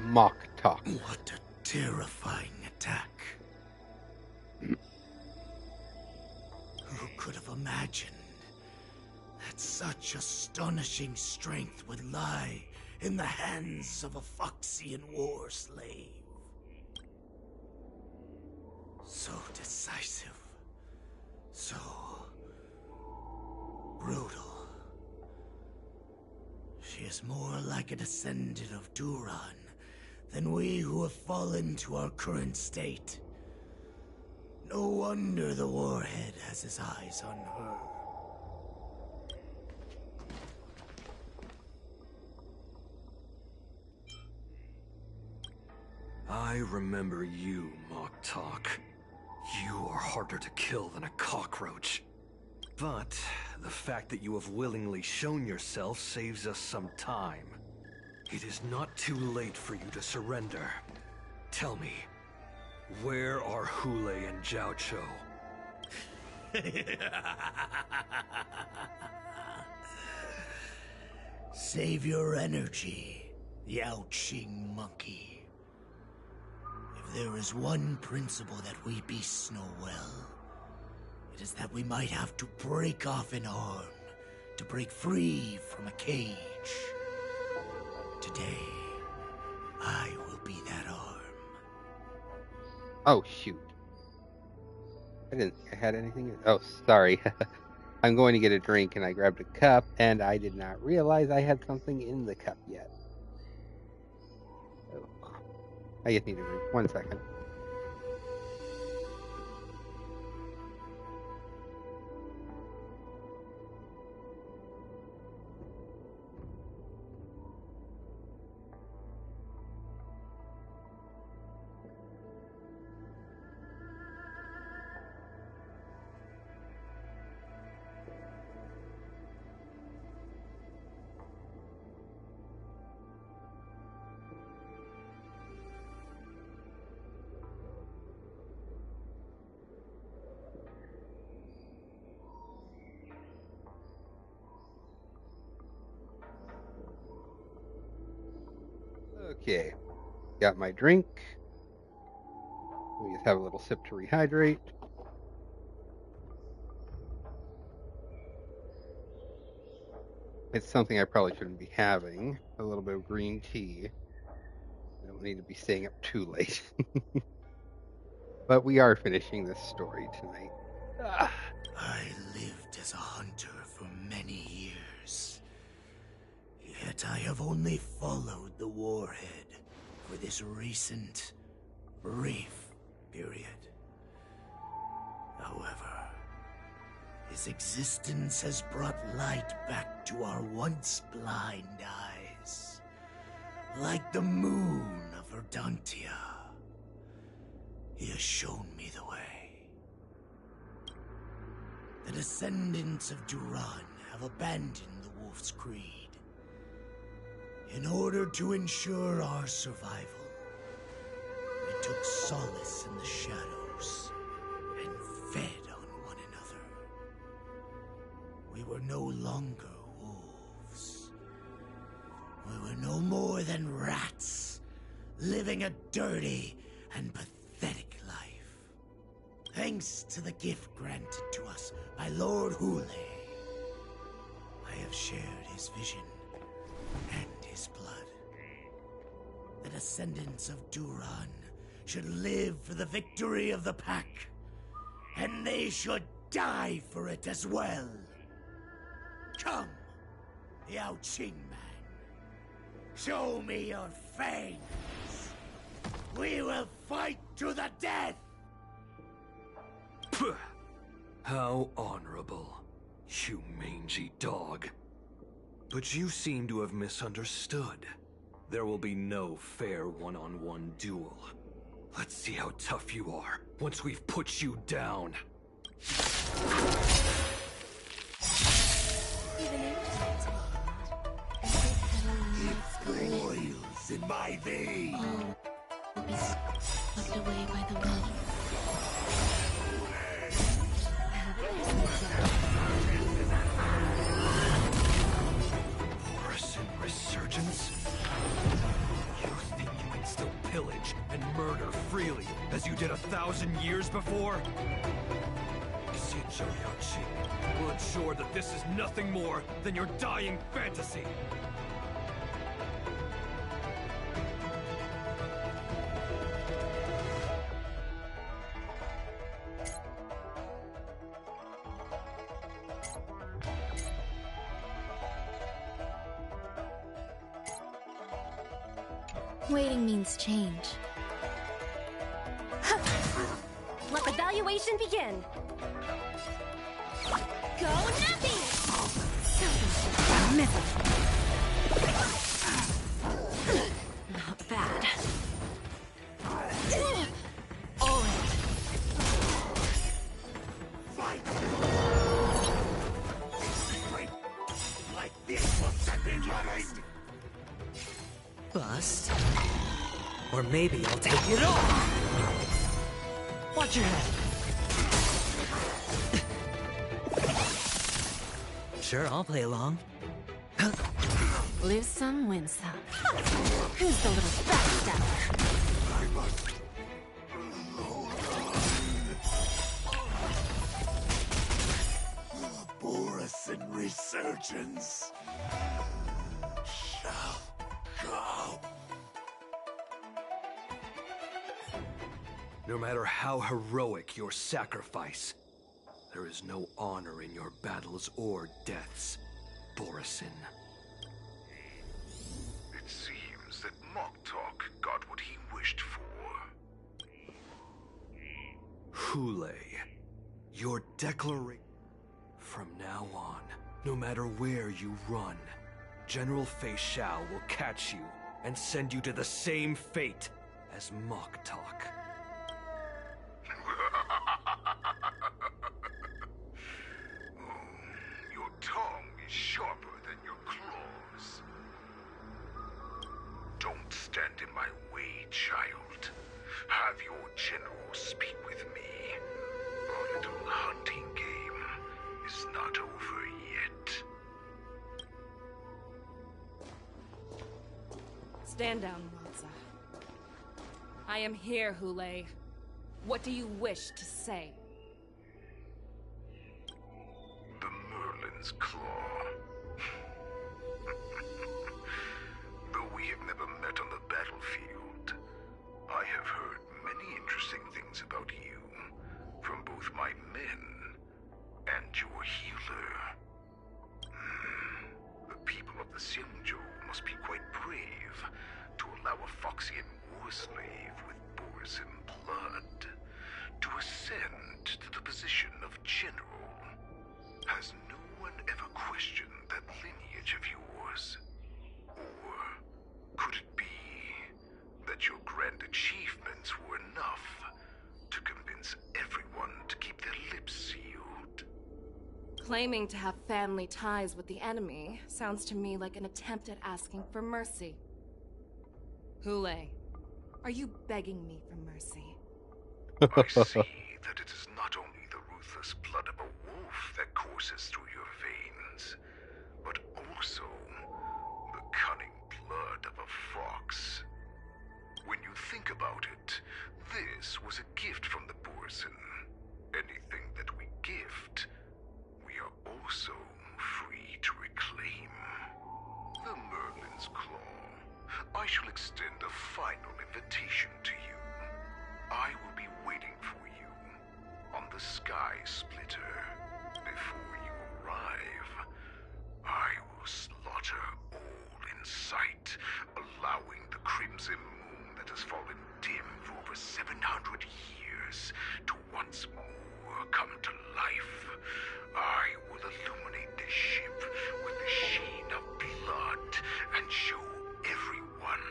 Mock talk. What a terrifying attack. Who could have imagined that such astonishing strength would lie in the hands of a Foxian war slave? So decisive. So brutal. She is more like a descendant of Duran than we who have fallen to our current state. No wonder the Warhead has his eyes on her. I remember you, Mock Talk. You are harder to kill than a cockroach. But the fact that you have willingly shown yourself saves us some time. It is not too late for you to surrender. Tell me, where are Hule and Zhao Cho? Save your energy, Yaoqing monkey. If there is one principle that we beasts know well, it is that we might have to break off an arm to break free from a cage. Today, I will be that arm. Oh, shoot. I didn't think I had anything. Oh, sorry. I'm going to get a drink, and I grabbed a cup, and I did not realize I had something in the cup yet. Oh. I just need a drink. 1 second. Okay, got my drink. Let me just have a little sip to rehydrate. It's something I probably shouldn't be having. A little bit of green tea. I don't need to be staying up too late. But we are finishing this story tonight. I lived as a hunter for many years. Yet I have only followed the warhead for this recent, brief period. However, his existence has brought light back to our once blind eyes. Like the moon of Verdantia. He has shown me the way. The descendants of Duran have abandoned the Wolf's Creed. In order to ensure our survival, we took solace in the shadows and fed on one another. We were no longer wolves. We were no more than rats, living a dirty and pathetic life. Thanks to the gift granted to us by Lord Hule, I have shared his vision and his blood. The descendants of Duran should live for the victory of the Pack, and they should die for it as well. Come, Yao Qing man. Show me your fangs. We will fight to the death! How honorable, you mangy dog. But you seem to have misunderstood. There will be no fair one-on-one duel. Let's see how tough you are once we've put you down. It boils in my veins. Will be swept away by the wind. Boris Resurgence? You think you can still pillage and murder freely as you did 1,000 years before? Xinzhou Yaoqing will ensure that this is nothing more than your dying fantasy. Waiting means change. Let the valuation begin. Go nothing! Not bad. Like this will set me right. Bust. Or maybe I'll take it off. Watch your head. Sure, I'll play along. Lose some, win some. Who's the little backstabber? I must hold on. Boris and Resurgence shall come. No matter how heroic your sacrifice, there is no honor in your battles or deaths, Borisin. It seems that Moktok got what he wished for. Hule, your declaration. From now on, no matter where you run, General Fei Shao will catch you and send you to the same fate as Moktok. Your tongue is sharper than your claws. Don't stand in my way, child. Have your general speak with me. Our little hunting game is not over yet. Stand down, Walza. I am here, Hule. What do you wish to say? The Merlin's Claw. Though we have never met on the battlefield, I have heard many interesting things about you from both my men and your healer. The people of the Xianzhou must be quite brave to allow a Foxian war slave with Borisin blood to ascend to the position of general. Has no one ever questioned that lineage of yours? Or could it be that your grand achievements were enough to convince everyone to keep their lips sealed? Claiming to have family ties with the enemy sounds to me like an attempt at asking for mercy. Hule, are you begging me for mercy? I see that it is not only the ruthless blood of a wolf that courses through your veins, but also the cunning blood of a fox. When you think about it, this was a gift from the Borisin. Anything that we gift, we are also free to reclaim. The Merlin's Claw. I shall extend a final invitation to you. I will be waiting for you on the Sky Splitter. Before you arrive, I will slaughter all in sight, allowing the crimson moon that has fallen dim for over 700 years to once more come to life. I will illuminate this ship with the sheen of blood and show everyone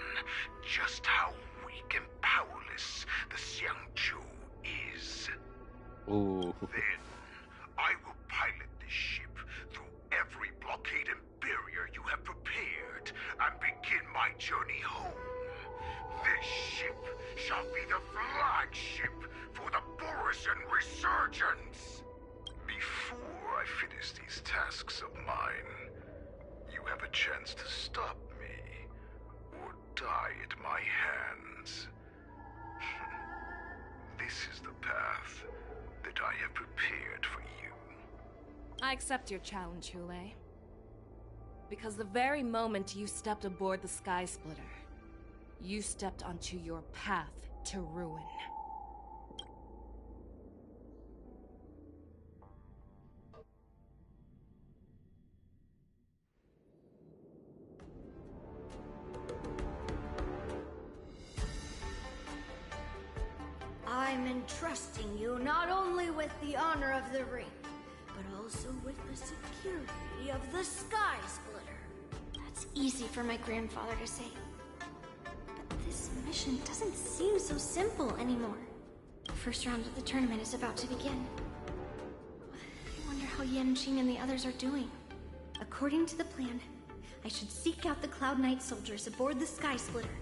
just how weak and powerless the Xianzhou is. Ooh. Then, I will pilot this ship through every blockade and barrier you have prepared and begin my journey home. This ship shall be the flagship for the Borisin Resurgence. Before I finish these tasks of mine, you have a chance to stop me or die at my hands. This is the path that I have prepared for you. I accept your challenge, Hule. Because the very moment you stepped aboard the Sky Splitter, you stepped onto your path to ruin. I'm entrusting you not only with the honor of the ring, but also with the security of the Sky Splitter. That's easy for my grandfather to say. But this mission doesn't seem so simple anymore. The first round of the tournament is about to begin. I wonder how Yanqing and the others are doing. According to the plan, I should seek out the Cloud Knight soldiers aboard the Sky Splitter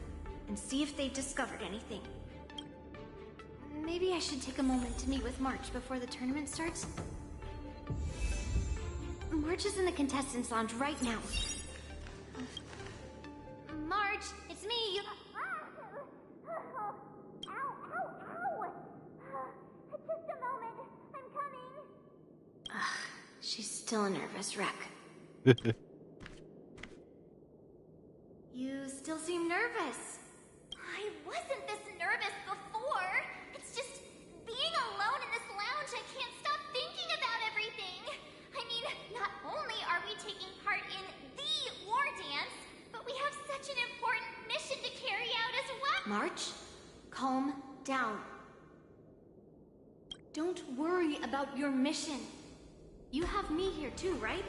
and see if they've discovered anything. Maybe I should take a moment to meet with March before the tournament starts. March is in the contestants' lounge right now. March, it's me. You... Ow, ow, ow! Just a moment. I'm coming. She's still a nervous wreck. You still seem nervous. I wasn't this nervous before. It's just down. Don't worry about your mission. You have me here too, right?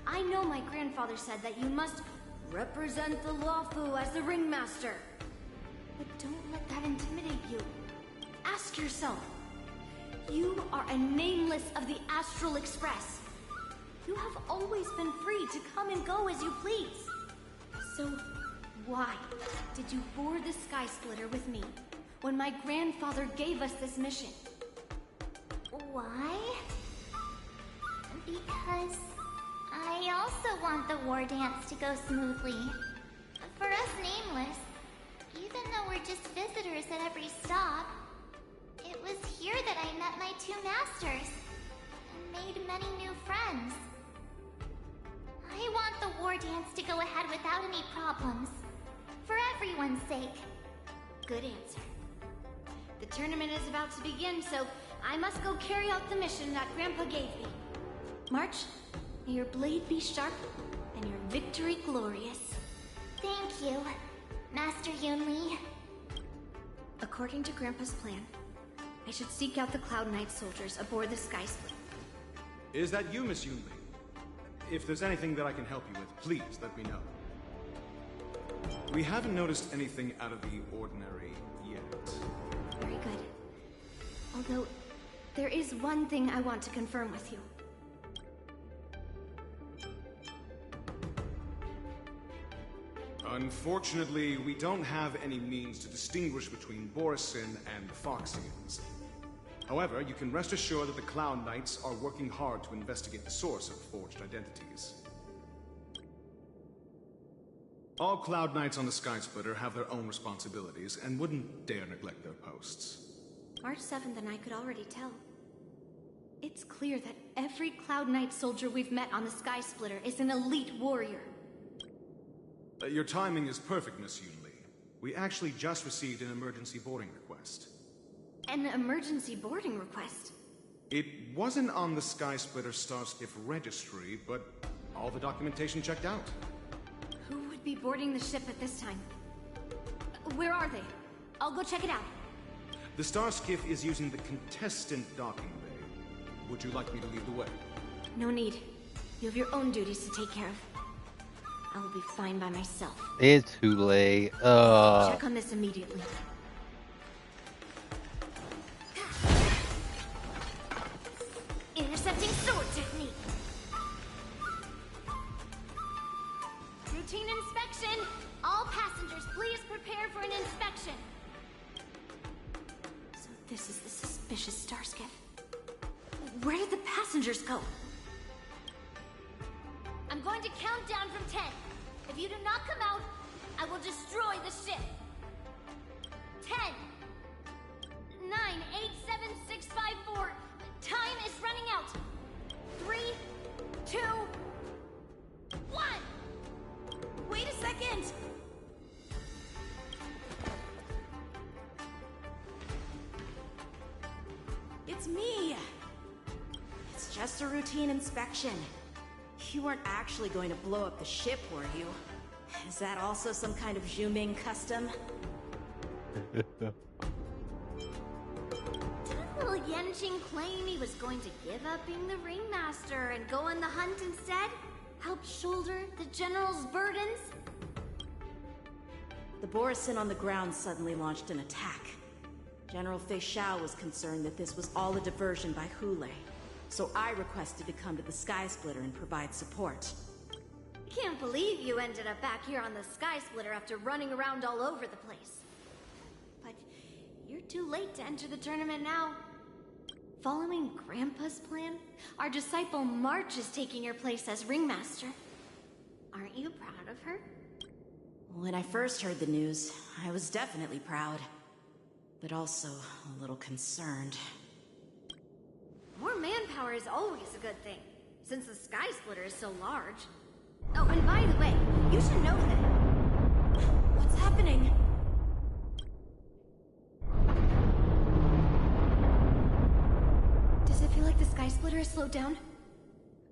I know my grandfather said that you must represent the Lawfu as the ringmaster. But don't let that intimidate you. Ask yourself. You are a nameless of the Astral Express. You have always been free to come and go as you please. So, why did you board the Sky Splitter with me when my grandfather gave us this mission? Why? Because I also want the war dance to go smoothly. For us Nameless, even though we're just visitors at every stop, it was here that I met my two masters and made many new friends. I want the war dance to go ahead without any problems. For everyone's sake. Good answer. The tournament is about to begin, so I must go carry out the mission that Grandpa gave me. March, may your blade be sharp and your victory glorious. Thank you, Master Yunli. According to Grandpa's plan, I should seek out the Cloud Knight soldiers aboard the Sky Split. Is that you, Miss Yunli? If there's anything that I can help you with, please let me know. We haven't noticed anything out of the ordinary yet. Very good. Although, there is one thing I want to confirm with you. Unfortunately, we don't have any means to distinguish between Borisin and Foxians. However, you can rest assured that the Cloud Knights are working hard to investigate the source of forged identities. All Cloud Knights on the Sky Splitter have their own responsibilities and wouldn't dare neglect their posts. March 7th and I could already tell. It's clear that every Cloud Knight soldier we've met on the Sky Splitter is an elite warrior. Your timing is perfect, Miss Yunli. We actually just received an emergency boarding request. An emergency boarding request? It wasn't on the Sky Splitter Starskiff registry, but all the documentation checked out. Who would be boarding the ship at this time? Where are they? I'll go check it out. The Starskiff is using the contestant docking bay. Would you like me to lead the way? No need. You have your own duties to take care of. I will be fine by myself. It's too late. Check on this immediately. Intercepting sword technique. Routine inspection. All passengers, please prepare for an inspection. So this is the suspicious Starskiff. Where did the passengers go? I'm going to count down from 10. If you do not come out, I will destroy the ship. 10, 9, 8, 7, 6, 5, 4. Time is running out. 3, 2, 1. Wait a second. It's me. It's just a routine inspection. You weren't actually going to blow up the ship, were you? Is that also some kind of Zhuming custom? Didn't little Yenjing claim he was going to give up being the ringmaster and go on the hunt instead? Help shoulder the general's burdens? The Borisin on the ground suddenly launched an attack. General Fei Xiao was concerned that this was all a diversion by Hule. So I requested to come to the Sky Splitter and provide support. Can't believe you ended up back here on the Sky Splitter after running around all over the place. But you're too late to enter the tournament now. Following Grandpa's plan, our disciple March is taking your place as ringmaster. Aren't you proud of her? When I first heard the news, I was definitely proud. But also a little concerned. More manpower is always a good thing, since the Sky Splitter is so large. Oh, and by the way, you should know that... What's happening? Does it feel like the Sky Splitter is slowed down?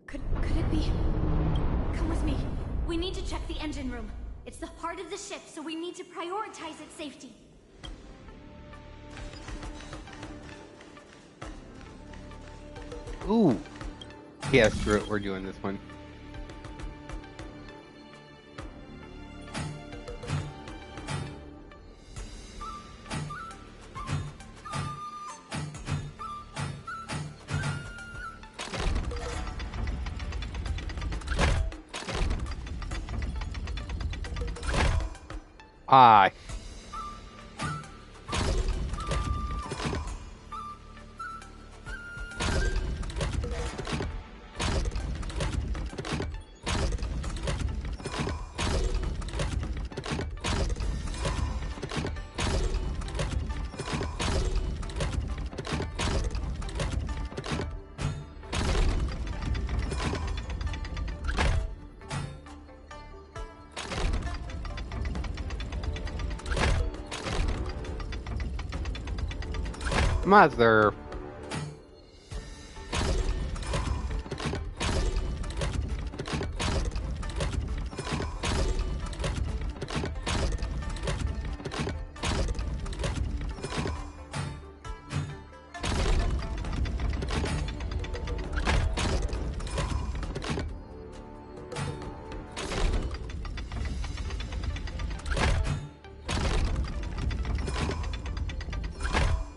Could it be... Come with me. We need to check the engine room. It's the heart of the ship, so we need to prioritize its safety. Ooh. Yeah, screw it. We're doing this one. Ah. Mother.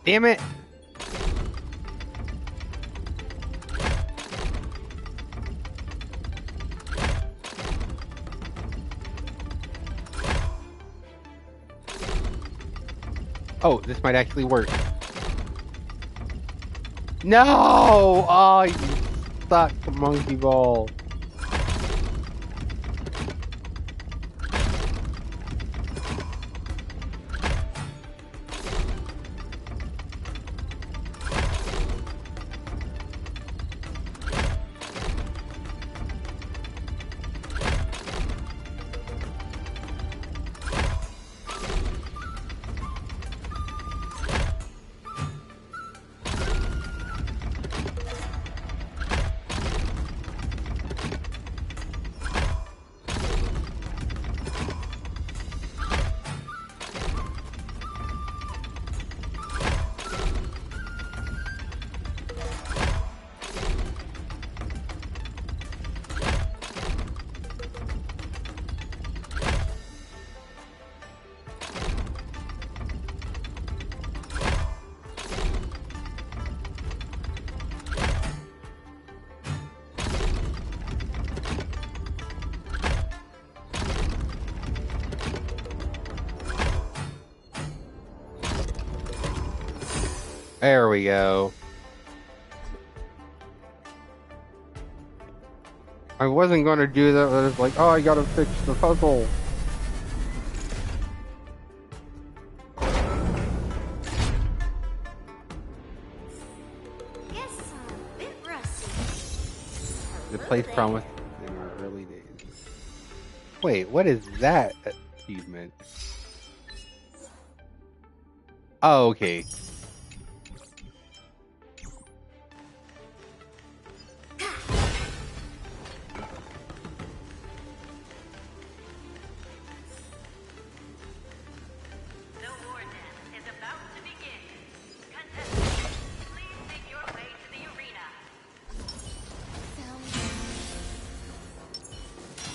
Damn it. Oh, this might actually work. No! Oh, you suck, monkey ball. There we go. I wasn't going to do that, but it's like, oh, I gotta fix the puzzle. Guess I'm a bit rusty. The place promised in our early days. Wait, what is that achievement? Oh, okay.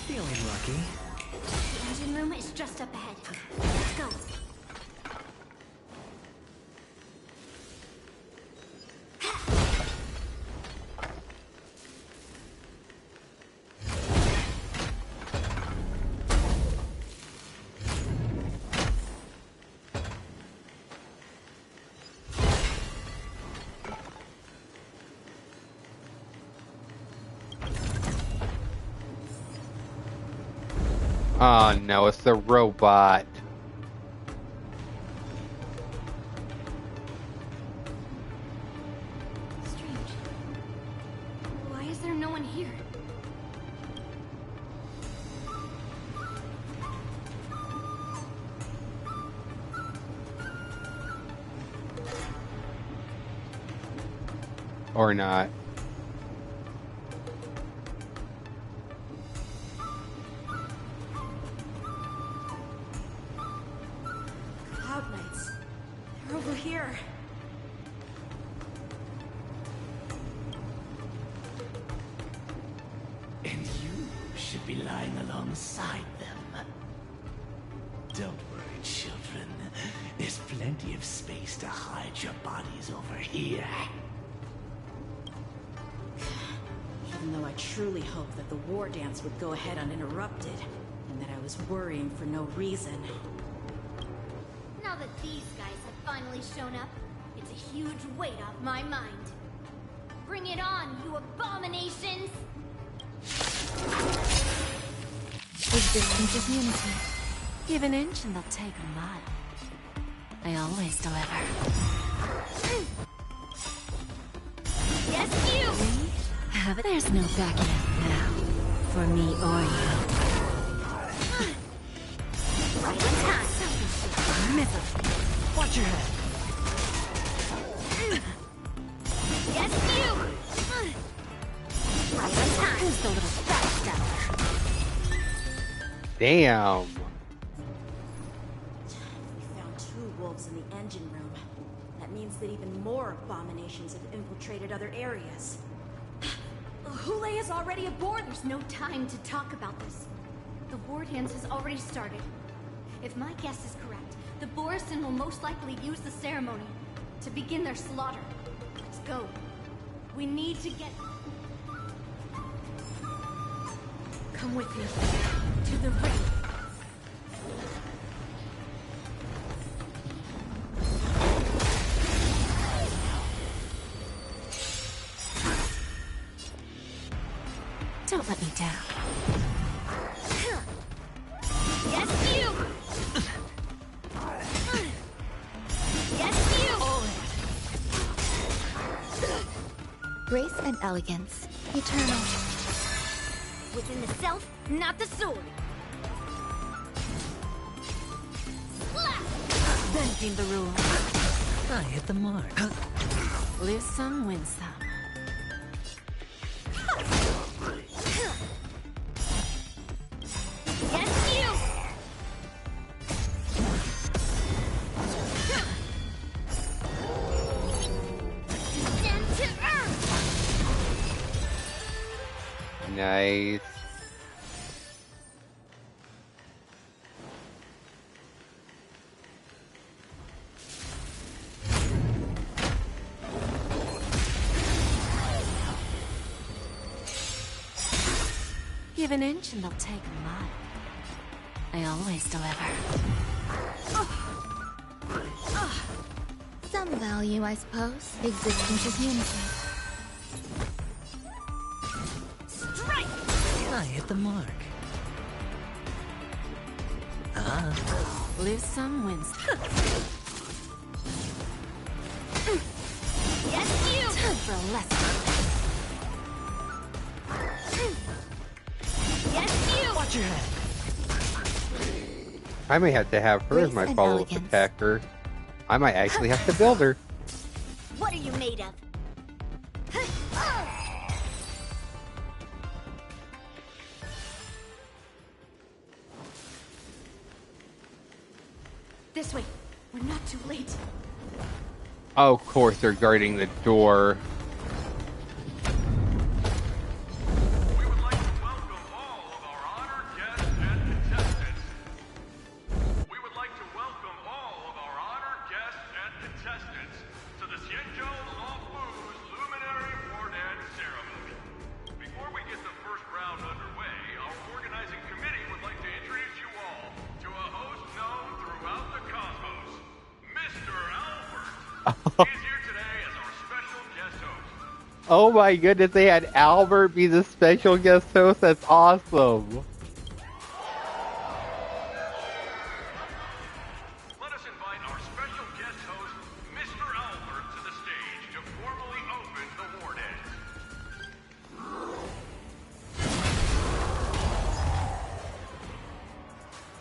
Feeling lucky. The engine room is just up ahead. Let's go. Oh no, it's the robot. Strange. Why is there no one here? Or not. Cloud Knights. They're over here. should be lying alongside them. Don't worry, children. There's plenty of space to hide your bodies over here. Even though I truly hoped that the war dance would go ahead uninterrupted, and that I was worrying for no reason. Now that these guys have finally shown up, it's a huge weight off my mind. Bring it on, you abominations! Existence is unity. Give an inch and they'll take a mile. I always deliver. Yes, you! Have it. There's no backing out now. For me or you. Right on time. Miss it. Watch your head. Yes, you! Right on time. Who's the little backstabber? Damn. We found 2 wolves in the engine room. That means that even more abominations have infiltrated other areas. Hule is already aboard. There's no time to talk about this. The war dance has already started. If my guess is correct, the Borisin will most likely use the ceremony to begin their slaughter. Let's go. We need to get... Come with me. To the ring. Don't let me down. Yes, you! Yes, you! Grace and elegance. Eternal. Within the self, not the sword. Slap! Bending the rules. I hit the mark. Lose some, win some. Yes, you! Descend to earth! Nice. Give an inch and they'll take a mile. I always deliver. Some value, I suppose. Existence is unity. Strike! I hit the mark. Lose some, win some. Yes, you! Time for a lesson. Yes, you! Watch your head. I may have to have her as my Grace and follow-up elegance. attacker. I might actually have to build her. What are you made of? This way. We're not too late. Oh, of course, they're guarding the door. We would like to welcome all of our honored guests and contestants. We would like to welcome all of our honored guests and contestants to the Xianzhou Laofu's Luminary War Dance Ceremony. Before we get the first round underway, our organizing committee would like to introduce you all to a host known throughout the cosmos, Mr. Albert. He's here today as our special guest host. Oh my goodness, they had Albert be the special guest host. That's awesome. Let us invite our special guest host, Mr. Albert, to the stage to formally open the war dance.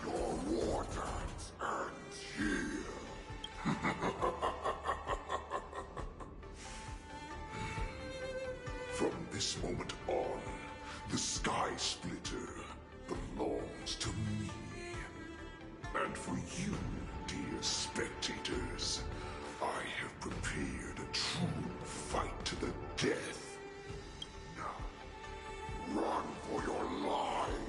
Your war dance ends here. From this moment on, the Sky Splitter belongs to me. And for you, dear spectators, I have prepared a true fight to the death. Now, run for your lives.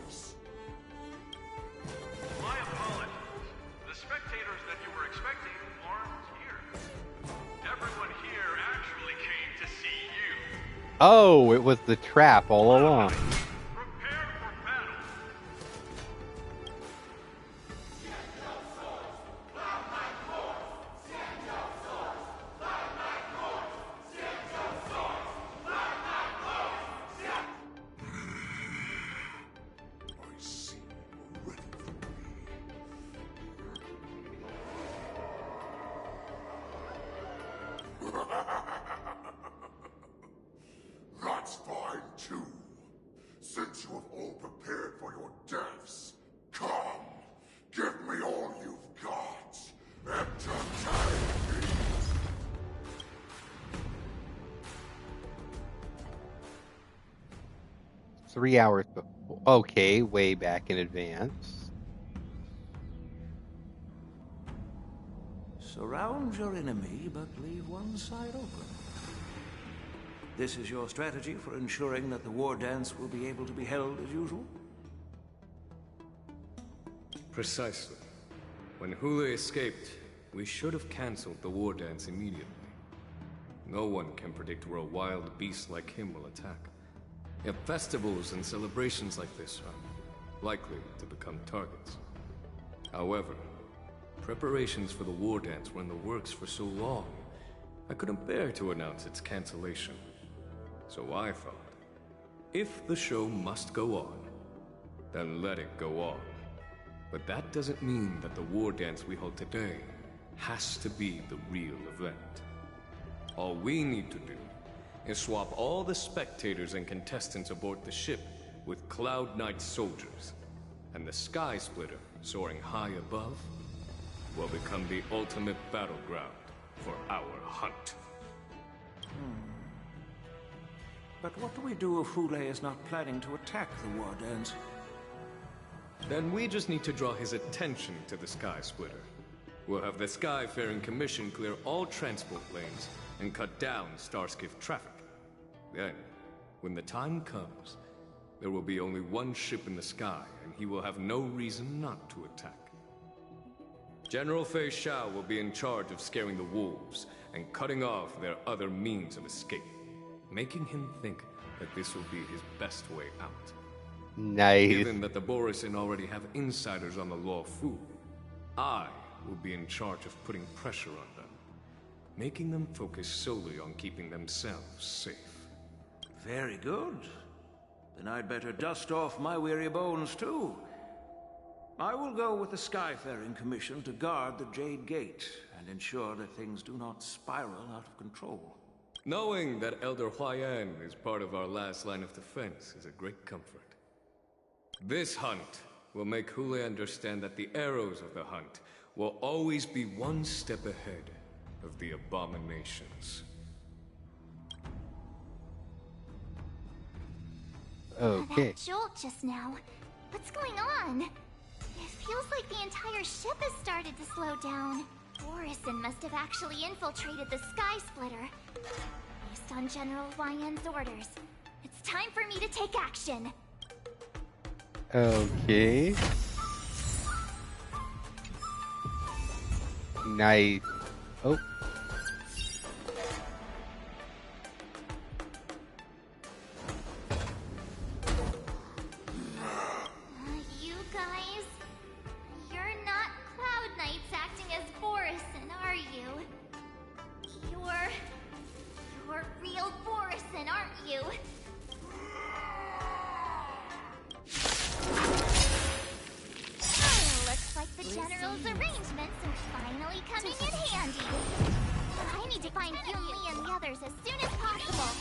Oh, it was the trap all along. That's fine too. Since you have all prepared for your deaths, come, give me all you've got. Entertain me. 3 hours before. Okay, way back in advance. Surround your enemy, but leave one side open. This is your strategy for ensuring that the war dance will be able to be held as usual? Precisely. When Hule escaped, we should have cancelled the war dance immediately. No one can predict where a wild beast like him will attack. Yet festivals and celebrations like this are likely to become targets. However, preparations for the war dance were in the works for so long, I couldn't bear to announce its cancellation. So I thought, if the show must go on, then let it go on. But that doesn't mean that the war dance we hold today has to be the real event. All we need to do is swap all the spectators and contestants aboard the ship with Cloud Knight soldiers, and the Sky Splitter, soaring high above, will become the ultimate battleground for our hunt. But what do we do if Hule is not planning to attack the war dance? Then we just need to draw his attention to the Sky Splitter. We'll have the Skyfaring Commission clear all transport lanes and cut down Starskiff traffic. Then, when the time comes, there will be only one ship in the sky, and he will have no reason not to attack. General Fei Xiao will be in charge of scaring the wolves and cutting off their other means of escape, making him think that this will be his best way out. Nice. Given that the Borisin already have insiders on the Law Fu, I will be in charge of putting pressure on them, making them focus solely on keeping themselves safe. Very good. Then I'd better dust off my weary bones too. I will go with the Skyfaring Commission to guard the Jade Gate and ensure that things do not spiral out of control. Knowing that Elder Huayan is part of our last line of defense is a great comfort. This hunt will make Hule understand that the arrows of the hunt will always be one step ahead of the abominations. Okay. That jolt just now. What's going on? It feels like the entire ship has started to slow down. Borisin must have actually infiltrated the Sky Splitter. Based on General Huayan's orders, it's time for me to take action. Okay. Nice. Oh. You guys, you're not Cloud Knights acting as Borisin, are you? You're real Borisin, aren't you? Looks like the General's arrangements are finally coming in handy. I need to find Yunli and the others as soon as possible.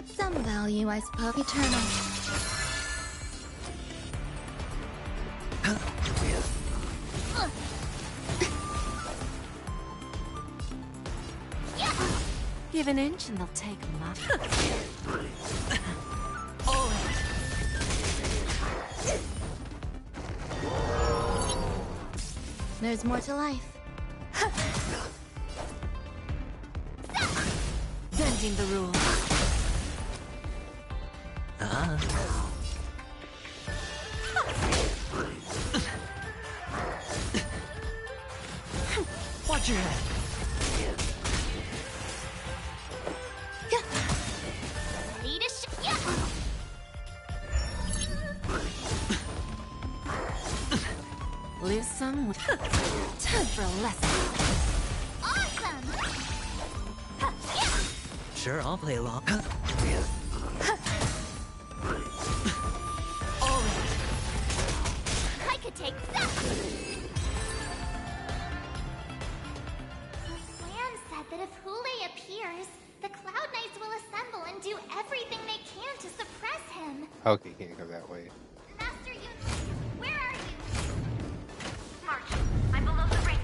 Some value, I suppose. Eternal. Give an inch and they'll take a mile. There's more to life. Bending the rules. Watch your head. Come with time for a lesson. Awesome! Sure, I'll play along. I could take that! The plan said that if Hule appears, the Cloud Knights will assemble and do everything they can to suppress him. Okay, can't go that way. Master Yun, where are you? March, I'm below the ring.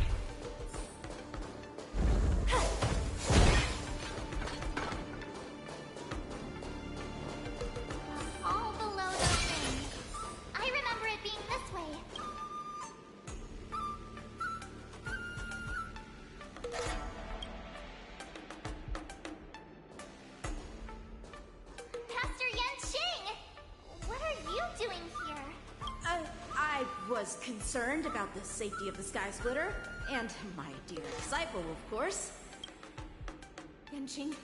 All below the ring. I remember it being this way. Pastor Yanqing! What are you doing here? I was concerned about the safety of the Sky Splitter, and my dear disciple, of course. Yanqing,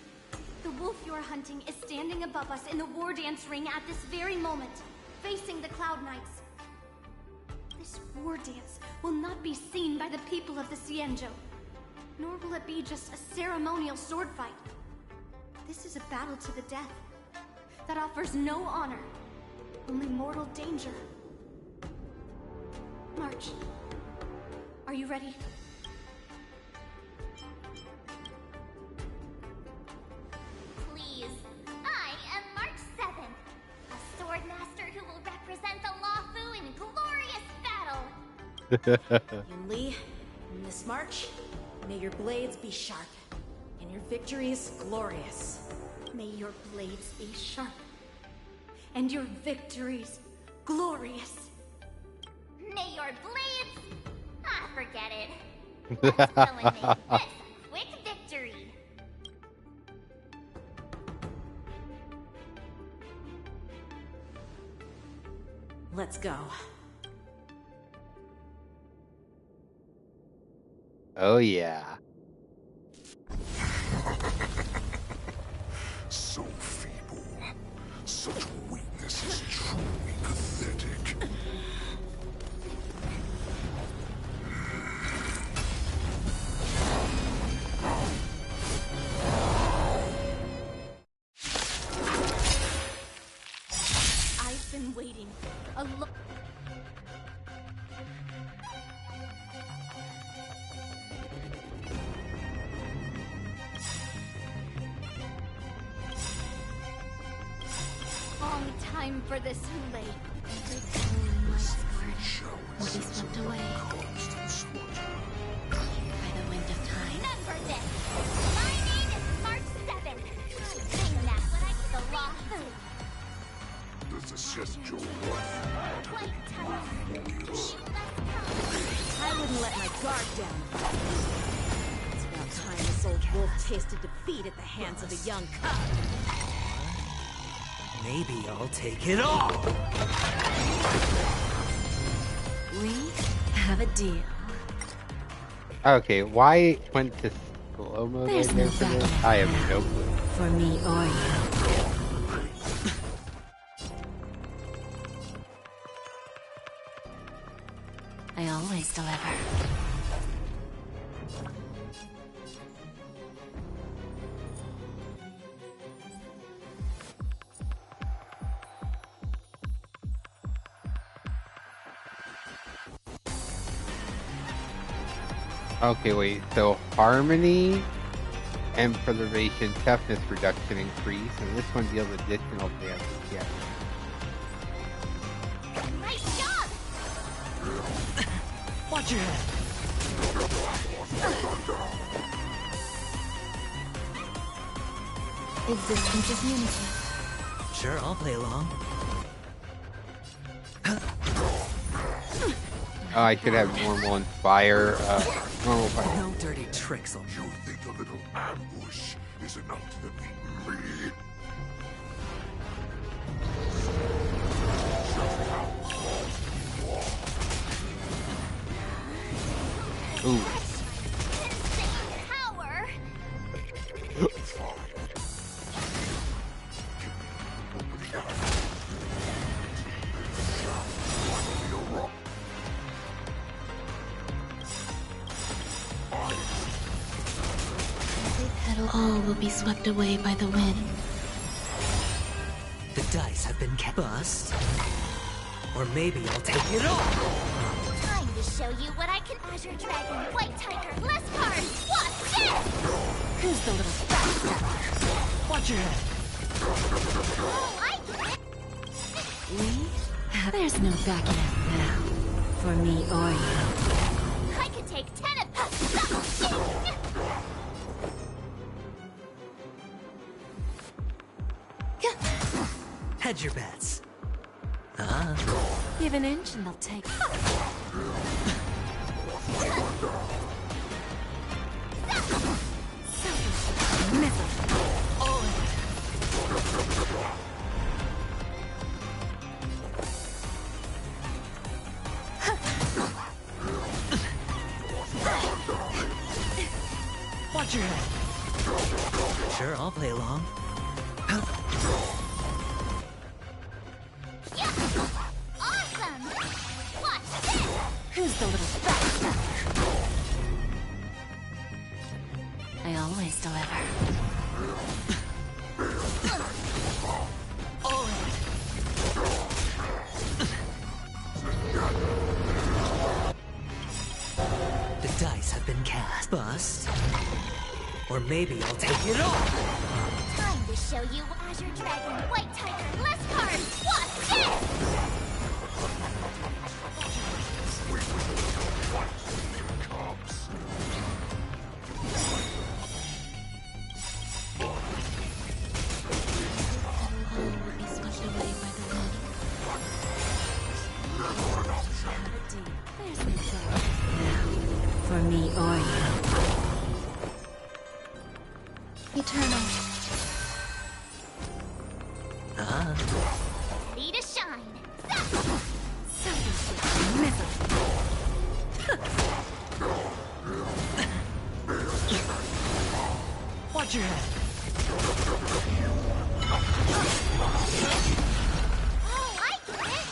the wolf you're hunting is standing above us in the war dance ring at this very moment, facing the Cloud Knights. This war dance will not be seen by the people of the Xianzhou, nor will it be just a ceremonial sword fight. This is a battle to the death that offers no honor, only mortal danger. March, are you ready? Please. I am March 7th, a sword master who will represent the Luofu in glorious battle. Yunli, in this march, may your blades be sharp, and your victories glorious. May your blades be sharp, and your victories glorious. May your blades... Ah, forget it. Let's go and make this a quick victory. Let's go. Oh yeah. So feeble. Such weakness is truly pathetic. I've been waiting a lo- long time for this, Hule. Will be swept away by the wind of time. Remember this. My name is March 7th. Name that when I the Luofu. Does the Xianzhou Quite tough. I wouldn't let my guard down. It's about time this old wolf tasted defeat at the hands of a young cub. Maybe I'll take it all! We have a deal. Okay, why went to slow mode There's right there no for this? battle I have no clue. for me or you. I always deliver. Okay, wait. So harmony and preservation, toughness reduction increase, and this one deals additional damage. Yeah. Nice job! Watch your head! Existence is unity. Sure, I'll play along. Oh, I should have normal and fire. Normal fire. No dirty tricks. You think a little ambush is enough to defeat me? Ooh. Power! petal, all will be swept away by the wind. The dice have been bust. Or maybe I'll take it all. Time to show you what I can. Azure Dragon, White Tiger, less cards. Watch this! Who's the little bastard? Watch your head. Oh, I get it. There's no backing out now. For me or you. I could take 10 of them. Hedge your bets. Give an inch and they'll take. Watch your head. Sure, I'll play along. Awesome! Watch this! Who's the little bastard? I always deliver. The dice have been cast. Bust. Or maybe I'll take it all. Time to show you Azure Dragon, White Tiger, less cards. Watch this! For me or you. Eternal. Ready to shine. Watch your head. Oh, I get it!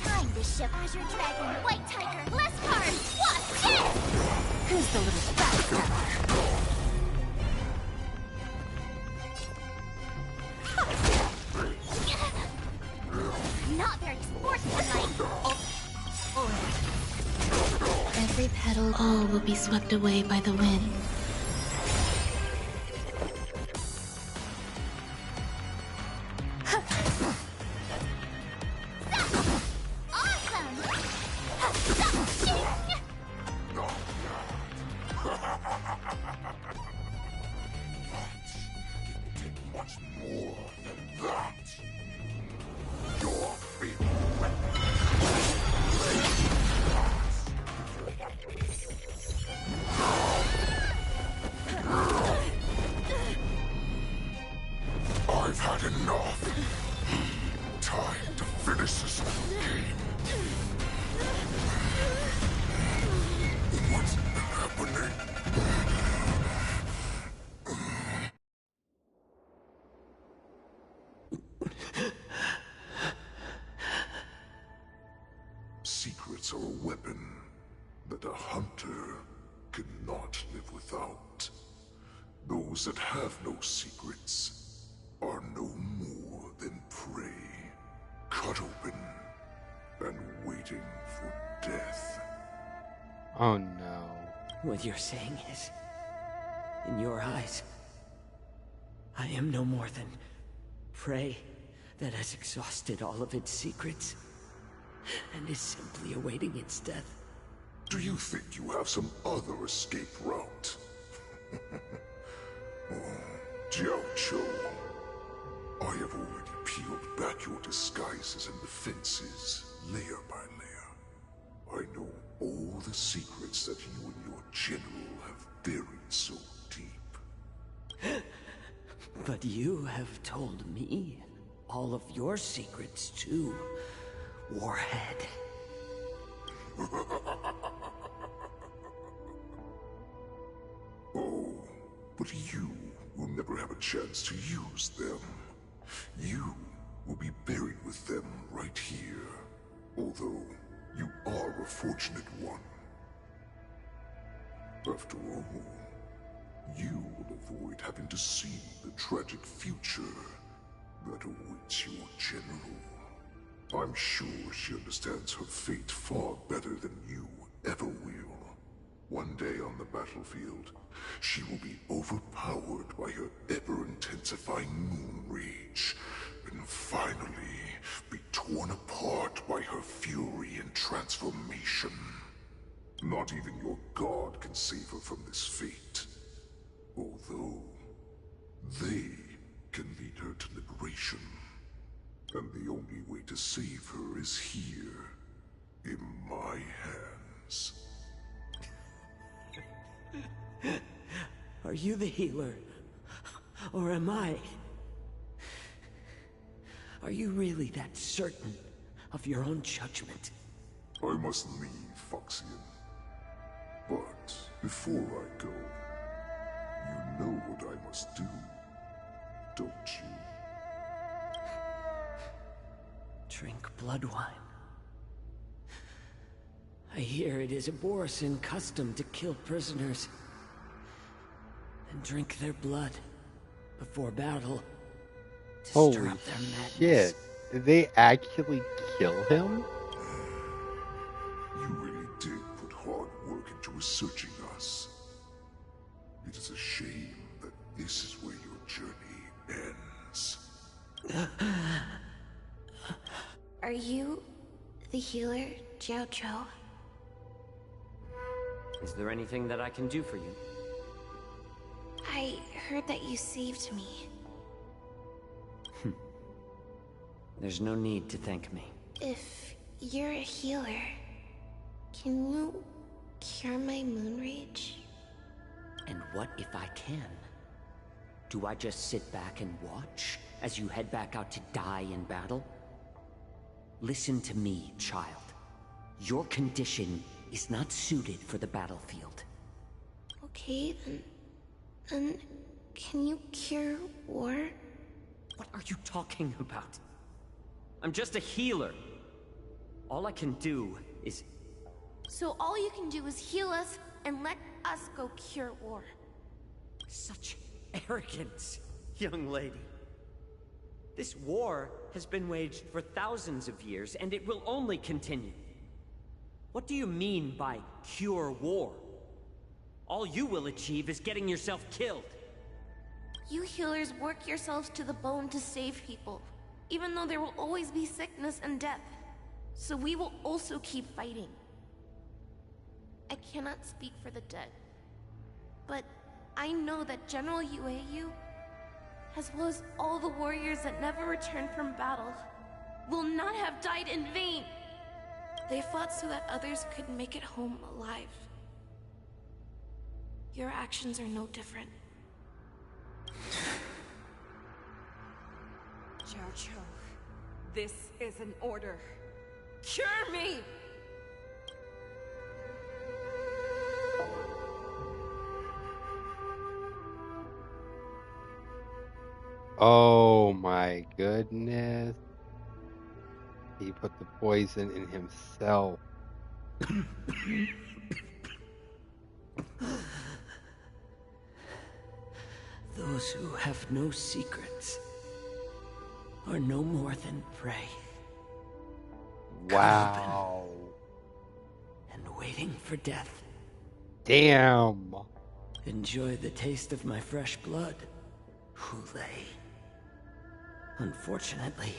Time to ship Azure Dragon, White Tiger, less cards. Watch this! Who's the little bastard? Not very sportsmanlike. Every petal, all will be swept away by the wind. Much more than that. Your feeble I've had enough. Time to finish this game. What's happening? Secrets are a weapon that a hunter cannot live without. Those that have no secrets are no more than prey, cut open and waiting for death. Oh no. What you're saying is, in your eyes, I am no more than prey that has exhausted all of its secrets and is simply awaiting its death. Do you think you have some other escape route? Jiao Cho, I have already peeled back your disguises and defenses, layer by layer. I know all the secrets that you and your general have buried so deep. But you have told me all of your secrets too, Warhead. Oh, but you will never have a chance to use them. You will be buried with them right here. Although, you are a fortunate one. After all, you will avoid having to see the tragic future that awaits your general. I'm sure she understands her fate far better than you ever will. One day on the battlefield, she will be overpowered by her ever-intensifying moon rage, and finally be torn apart by her fury and transformation. Not even your god can save her from this fate. Although, they can lead her to liberation. And the only way to save her is here, in my hands. Are you the healer? Or am I? Are you really that certain of your own judgment? I must leave, Foxian. But before I go, you know what I must do, don't you? Drink blood wine. I hear it is a Borisin custom to kill prisoners and drink their blood before battle to stir Holy up their madness. shit. Did they actually kill him? You really did put hard work into researching us. It is a shame that this is where your journey ends. Are you the healer, Jiao Zhou? Is there anything that I can do for you? I heard that you saved me. There's no need to thank me. If you're a healer, can you cure my moon rage? And what if I can? Do I just sit back and watch as you head back out to die in battle? Listen to me, child. Your condition is not suited for the battlefield. Okay, then can you cure war? What are you talking about? I'm just a healer. All I can do is... So all you can do is heal us and let us go cure war. Such arrogance, young lady. This war has been waged for thousands of years, and it will only continue. What do you mean by cure war? All you will achieve is getting yourself killed. You healers work yourselves to the bone to save people, even though there will always be sickness and death. So we will also keep fighting. I cannot speak for the dead, but I know that General Yueyu, as well as all the warriors that never returned from battle, will not have died in vain. They fought so that others could make it home alive. Your actions are no different. Jiao Zhou, this is an order. Cure me! Oh my goodness. He put the poison in himself. Those who have no secrets are no more than prey. Wow. And waiting for death. Damn. Enjoy the taste of my fresh blood, Hulei. Unfortunately,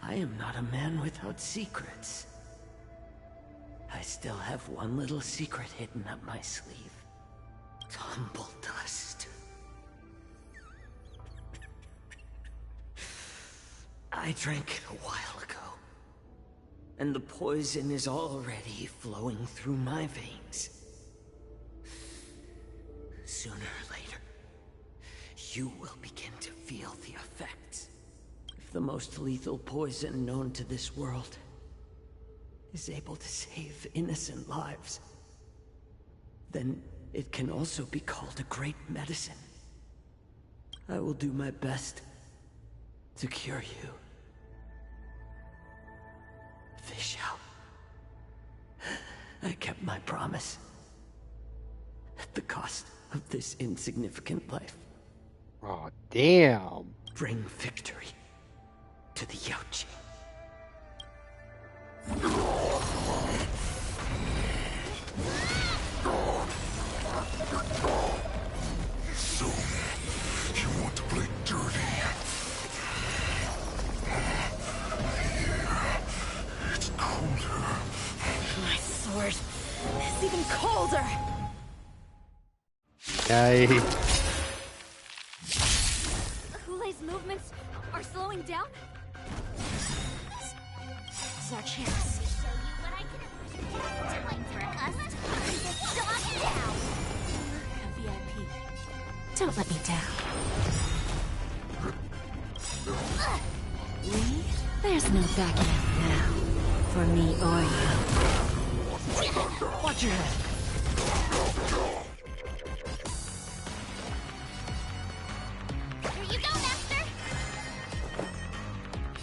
I am not a man without secrets. I still have one little secret hidden up my sleeve. Tumble dust. I drank it a while ago, and the poison is already flowing through my veins. Sooner or later, you will begin to feel the effects. If the most lethal poison known to this world is able to save innocent lives, then it can also be called a great medicine. I will do my best to cure you. Fish out. I kept my promise. At the cost of this insignificant life. Oh, damn. Bring victory to the Yaoji. So, you want to play dirty? Yeah, it's colder. My sword is even colder! Nice. Hule's movements are slowing down? This is our chance. Show you what I can like for us. Stop now! A VIP. Don't let me down. Lee, there's no backing out now. For me or you. Watch your head. Here you go, Master!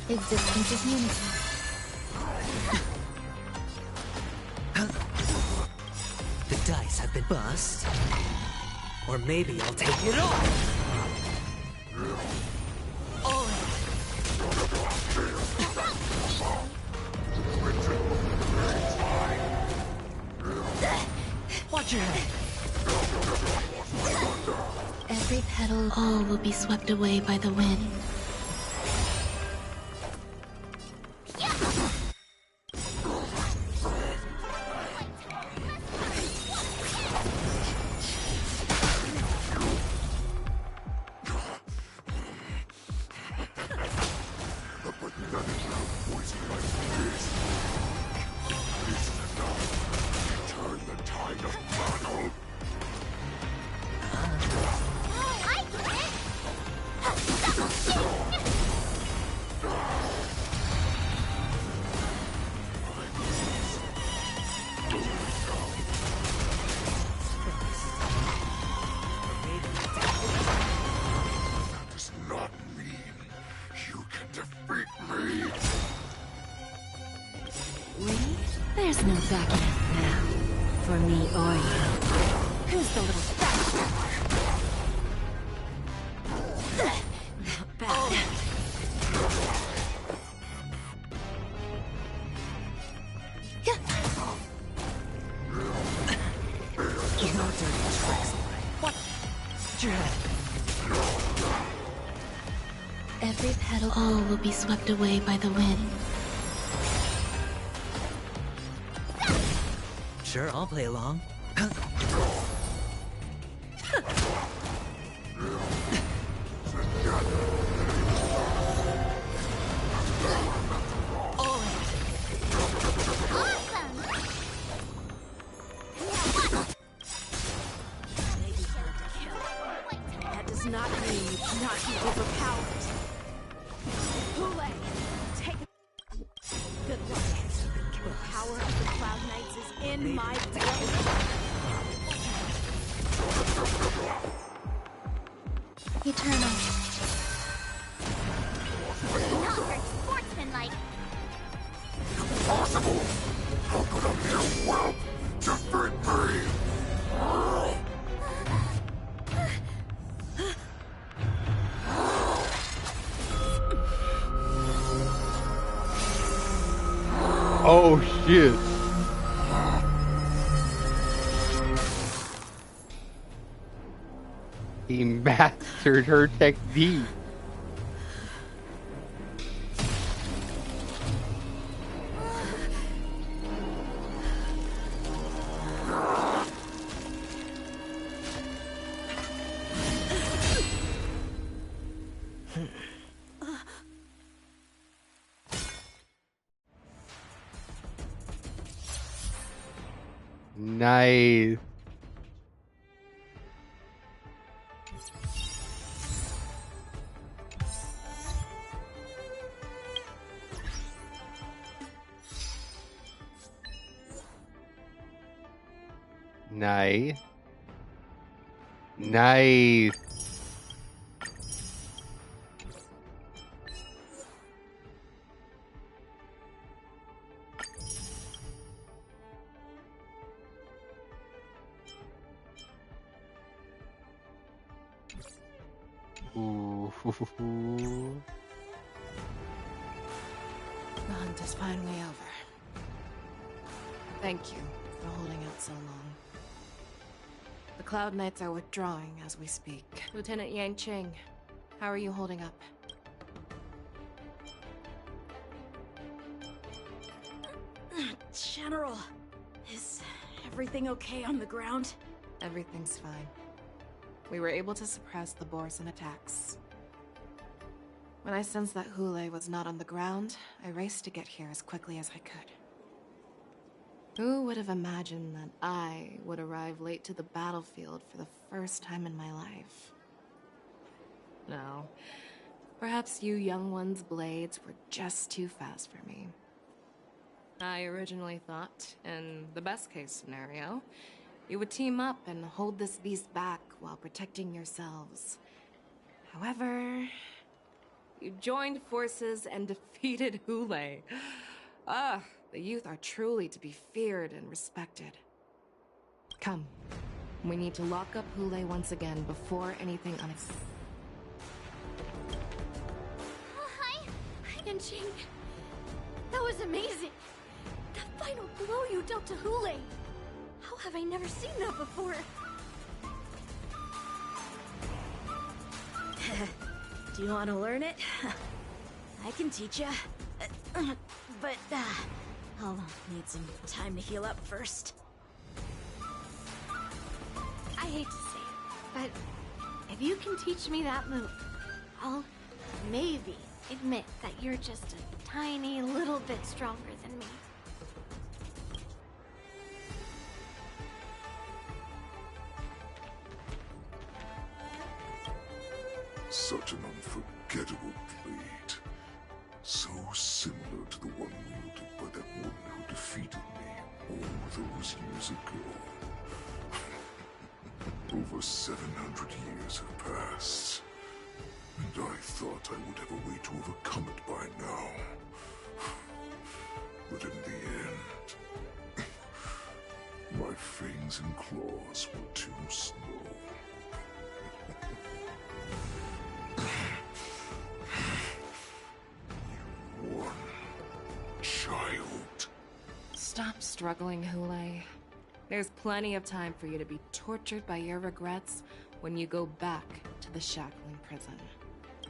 Existence is unity. The dice have been bust. Or maybe I'll take it all. Watch your head. Every petal, all will be swept away by the wind. There's no backing out now. For me or you. Who's the little bastard? Not bad. No dirty tricks. What? Your head. Every petal, all will be swept away by the wind. Sure, I'll play along. That does not mean you cannot be overpowered. Hule, take a good luck. The power of the Cloud Knights is in my blood. Eternal. Not very sportsmanlike. Impossible! How could a mere whelp defeat me? Oh shit. He mastered her technique. Nice. Nice. Nice. Ooh. The hunt is finally over. Thank you for holding out so long. The Cloud Knights are withdrawing as we speak. Lieutenant Yang Ching, how are you holding up? General, is everything okay on the ground? Everything's fine. We were able to suppress the Borson attacks. When I sensed that Hule was not on the ground, I raced to get here as quickly as I could. Who would have imagined that I would arrive late to the battlefield for the first time in my life? No. Perhaps you young ones' blades were just too fast for me. I originally thought, in the best-case scenario, you would team up and hold this beast back while protecting yourselves. However, you joined forces and defeated Hule. Ah, the youth are truly to be feared and respected. Come, we need to lock up Hule once again before anything unexpected. Oh, hi, Yanqing. That was amazing. That final blow you dealt to Hule. How have I never seen that before? Do you want to learn it? I can teach ya. But I'll need some time to heal up first. I hate to say it, but if you can teach me that move, I'll maybe admit that you're just a tiny little bit stronger than me. Such an unforgettable blade. So similar to the one wielded by that woman who defeated me all those years ago. Over 700 years have passed, and I thought I would have a way to overcome it by now. But in the end, my fangs and claws were too slow. Child. Stop struggling, Hule. There's plenty of time for you to be tortured by your regrets when you go back to the shackling prison.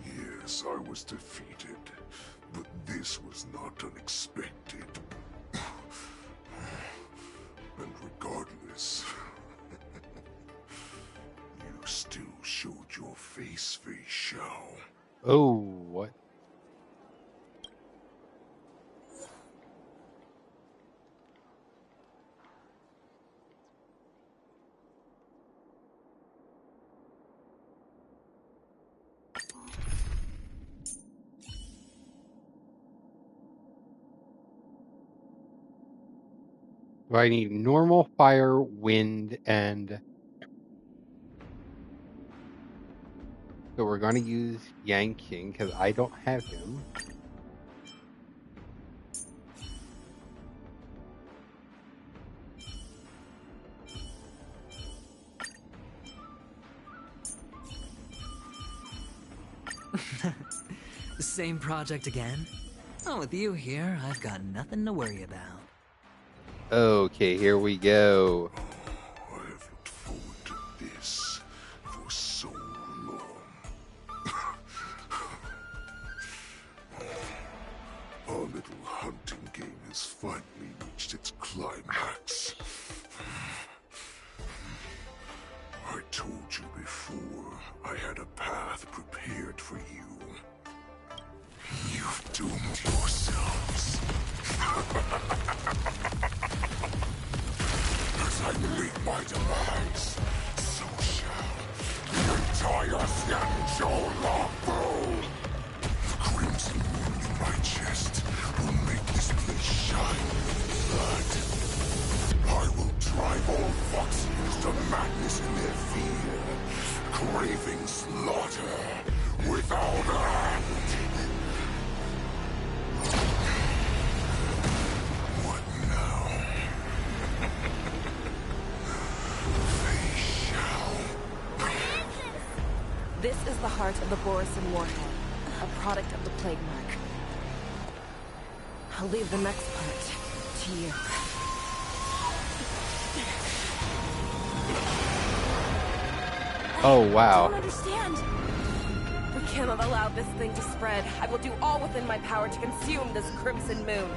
Yes, I was defeated, but this was not unexpected. And regardless, you still showed your face, Fei Shao. Oh, what? Do I need normal, fire, wind, and... So we're going to use Yang King, because I don't have him. Same project again? Oh, with you here, I've got nothing to worry about. Okay, here we go. I have looked forward to this for so long. Our little hunting game has finally reached its climax. I told you before, I had a path prepared for you. You've doomed yourselves. As I meet my demise, so shall the entire Xianzhou Lafu. The crimson wound in my chest will make this place shine with blood. I will drive all Foxians This is the heart of the Borisin warhead, a product of the plague mark. I'll leave the next part to you. Oh, wow. I don't understand. We cannot allow this thing to spread. I will do all within my power to consume this Crimson Moon.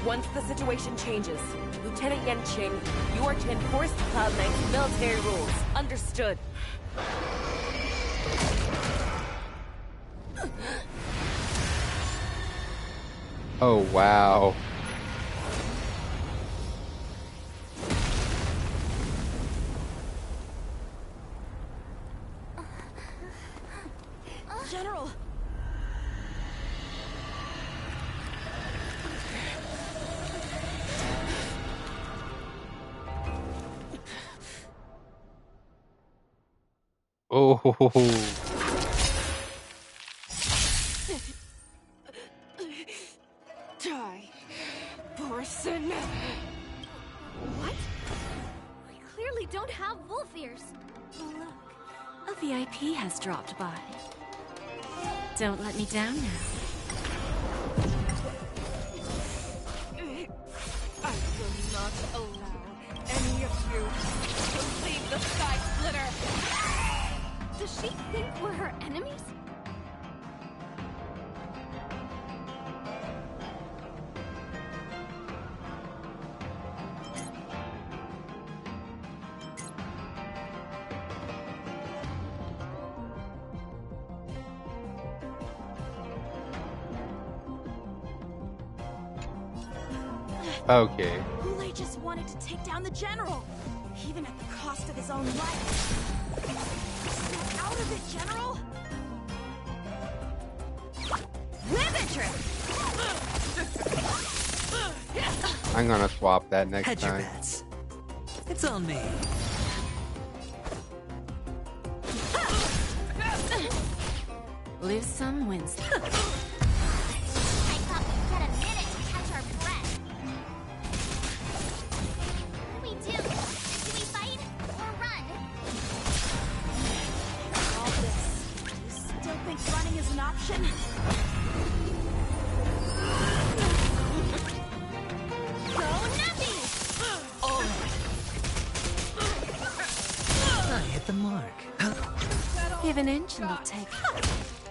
Once the situation changes, Lieutenant Yenqing, you are to enforce Cloud9's military rules. Understood. Oh, wow. General! Oh. Die, Borisin. What? We clearly don't have wolf ears. Look, a VIP has dropped by. Don't let me down now. I will not allow any of you to leave the Sky Splitter. Does she think we're her enemies? Okay. Goulet just wanted to take down the general, even at the cost of his own life. Snap out of it, General! Riveter! I'm gonna swap that next Hedge your time. bets. It's on me. Lose some, win some. I thought we'd get a minute to catch our breath. What do we do? Do we fight or run? All this. Do you still think running is an option? Go nothing! I hit the mark. Give an inch and they'll take.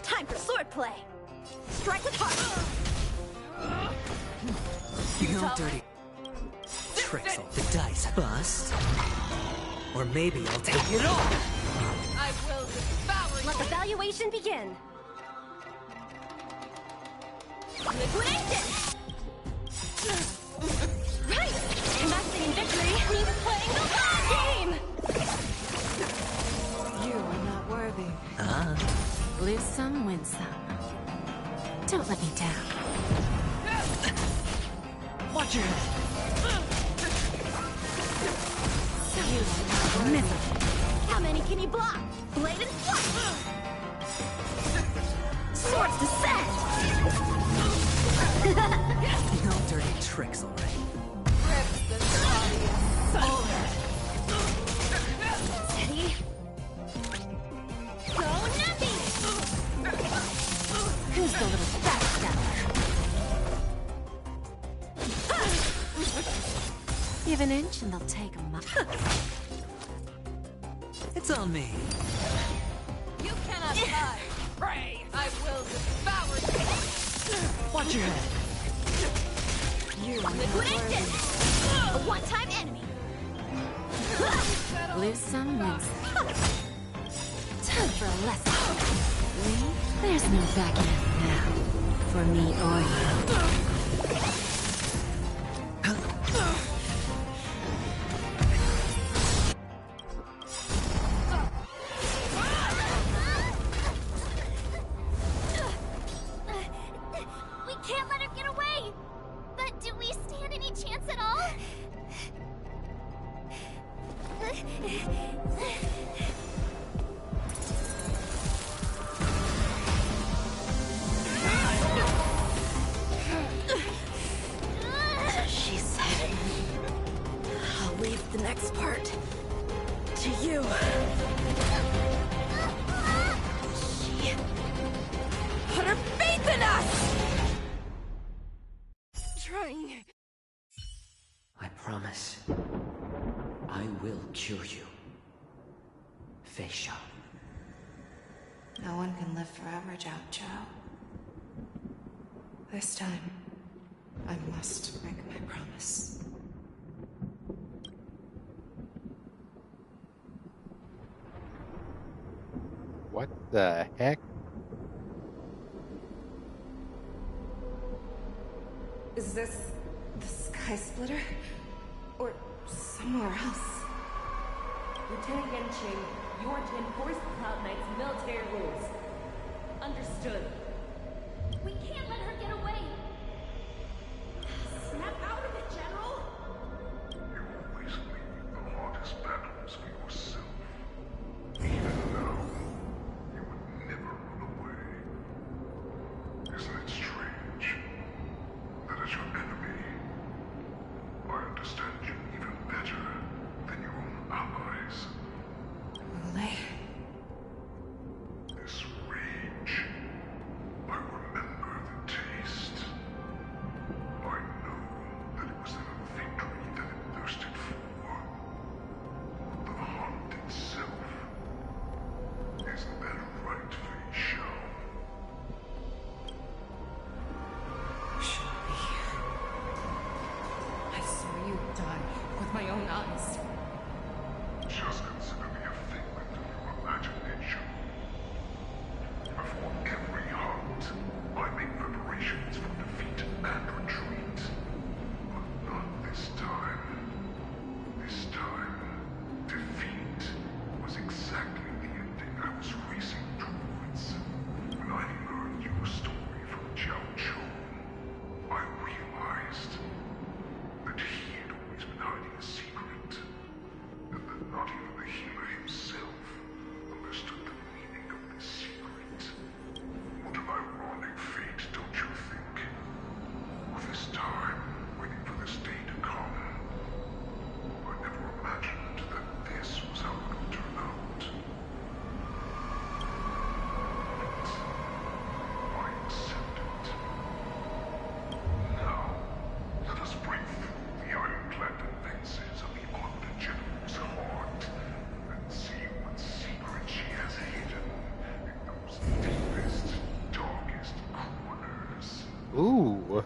Time for swordplay. Strike with heart. No dirty tricks off the dice, bust. Or maybe I'll take it all. I will devour you. Let the valuation begin. Liquidation! Right! Investing in victory means playing the long game! You are not worthy. Lose some, win some. Don't let me down. Watch your head. Miss it. How many can you block? Blade and flush! Swords descend! No dirty tricks, alright. Rip this body asunder. Steady. Go nothing! Who's the little backstabber? Give an inch and they'll take a mile. It's on me. You cannot hide. Pray. I will devour you. Watch your head. You are not Liquidation! worthy. A one-time enemy! Lose some, win some. Time for a lesson. Lee, there's no backing out now. For me or you. We can't let her get away! But do we stand any chance at all? cure you. Fei Shao. No one can live forever, Jiao Zhao. This time, I must break my promise. What the heck? Is this the Sky Splitter? Or somewhere else? Lieutenant Yanqing, you are to enforce the Cloud Knight's military rules. Understood. We can't let her get away! Snap out of it, General! You always leave the hardest battles for yourself. Even now, you would never run away. Isn't it strange that as your enemy, I understand you even better than your own allies? Lei. This rage, I remember the taste. I know that it was the victory that it thirsted for. The hunt itself. Isn't that right, Fei Shao? Shouldn't be here. I saw you die with my own eyes. Just consider me a figment of your imagination. Before every hunt, I make preparations for defeat and retreat. But not this time. This time, defeat was exactly the ending I was racing towards. When I learned your story from Jiao Chou, I realized that he had always been hiding a secret, and that not even the healer himself understood the meaning of this secret. What an ironic fate, don't you think? This time, waiting for this day to come, I never imagined that this was how it would turn out. I accept it. Now, let us break through the ironclad defenses of the Octa General's heart and see what secret she has hidden in those deepest, darkest corners. Ooh.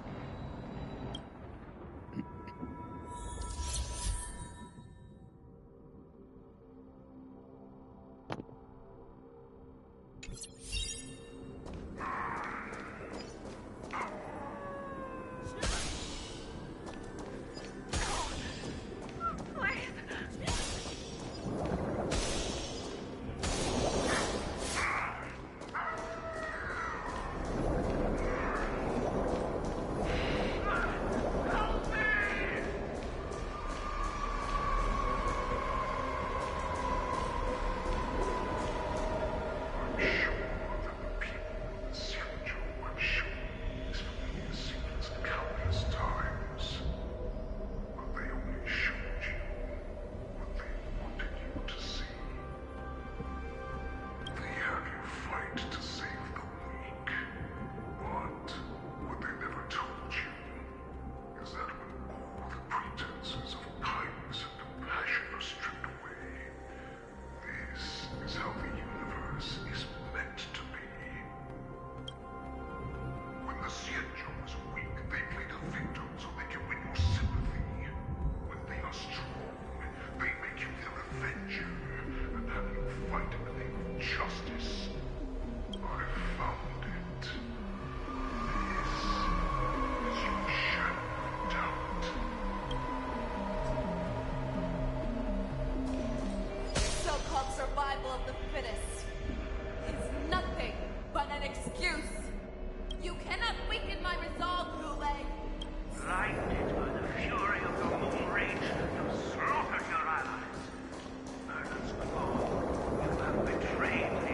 Betrayed the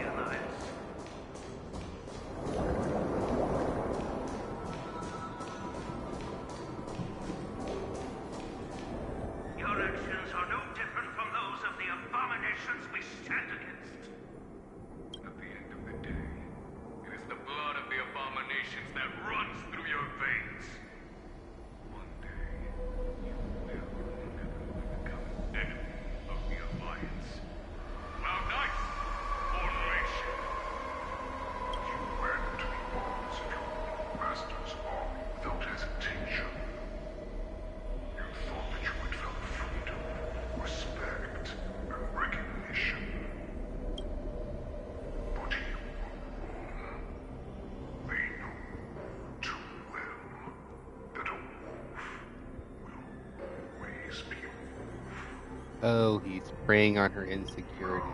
Oh, he's preying on her insecurities.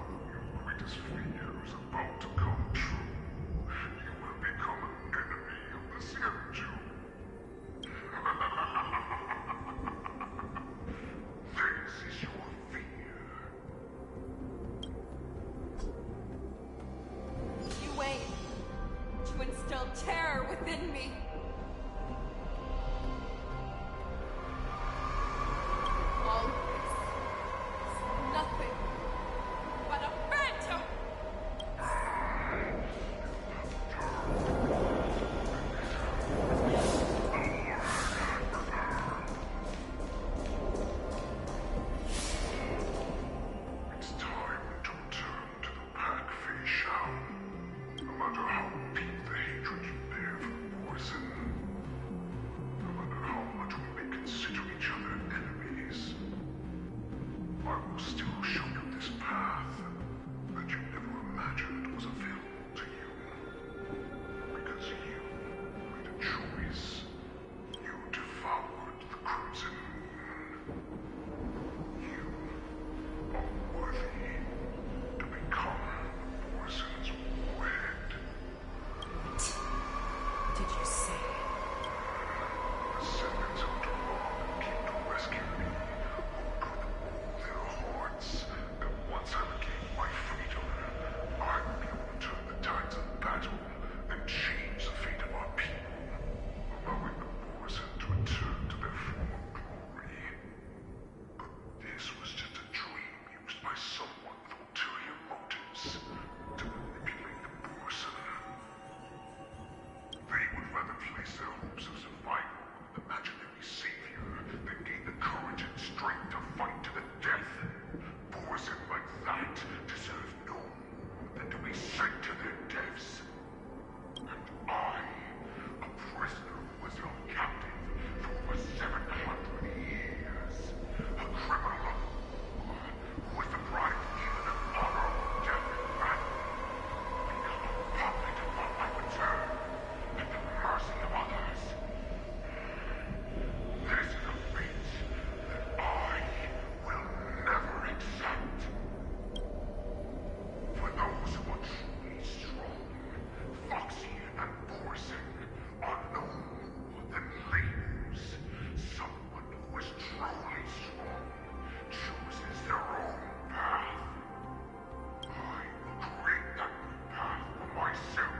Greatest fear is about to come true. You will become an enemy of the Xianzhou. This is your fear. You aim to instill terror within me. All this is nothing but a phantom! It's time to return to the pack, Fei Shao. No matter how deep the hatred you bear for Borson, no matter how much we may consider each other enemies, I will still show you this path that you never imagined was available to you. Because you made a choice. You devoured the Crimson Moon. You are worthy to become Borson's warhead. What did you say? Descendants of Duran came to rescue me, who could rule their hearts. And once I regained my freedom, I would be able to turn the tides of battle and change the fate of our people, allowing the Borson to return to their former glory. But this was just a dream used by someone with ulterior motives to manipulate the Borson. They would rather place their hopes of survival with an imaginary savior than gain the courage and strength to fight to the death. Borson like that deserve no more than to be sent to their deaths. And I, a prisoner who was held captive for over 700 years, a criminal of war, who was deprived even of honorable death in battle, become a puppet upon my return, at the mercy of others. This is a fate that I will never accept. For those who are truly strong, Foxy and Borson are no more than labels. Someone who is truly strong chooses their own path. I will create that new path for myself.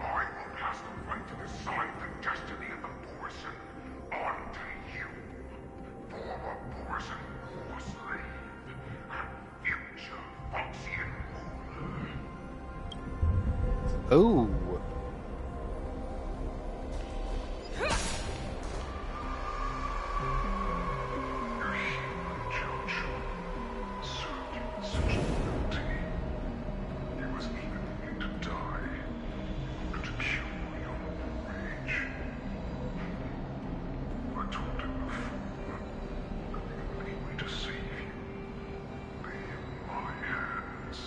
I will pass the right to decide the destiny of the Borson on to you, former Borson war slave, and future Foxian ruler. Oh. Your human children served you with such loyalty. It was even willing to die in order to cure your rage. I told him before that the only way to save you lay in my hands.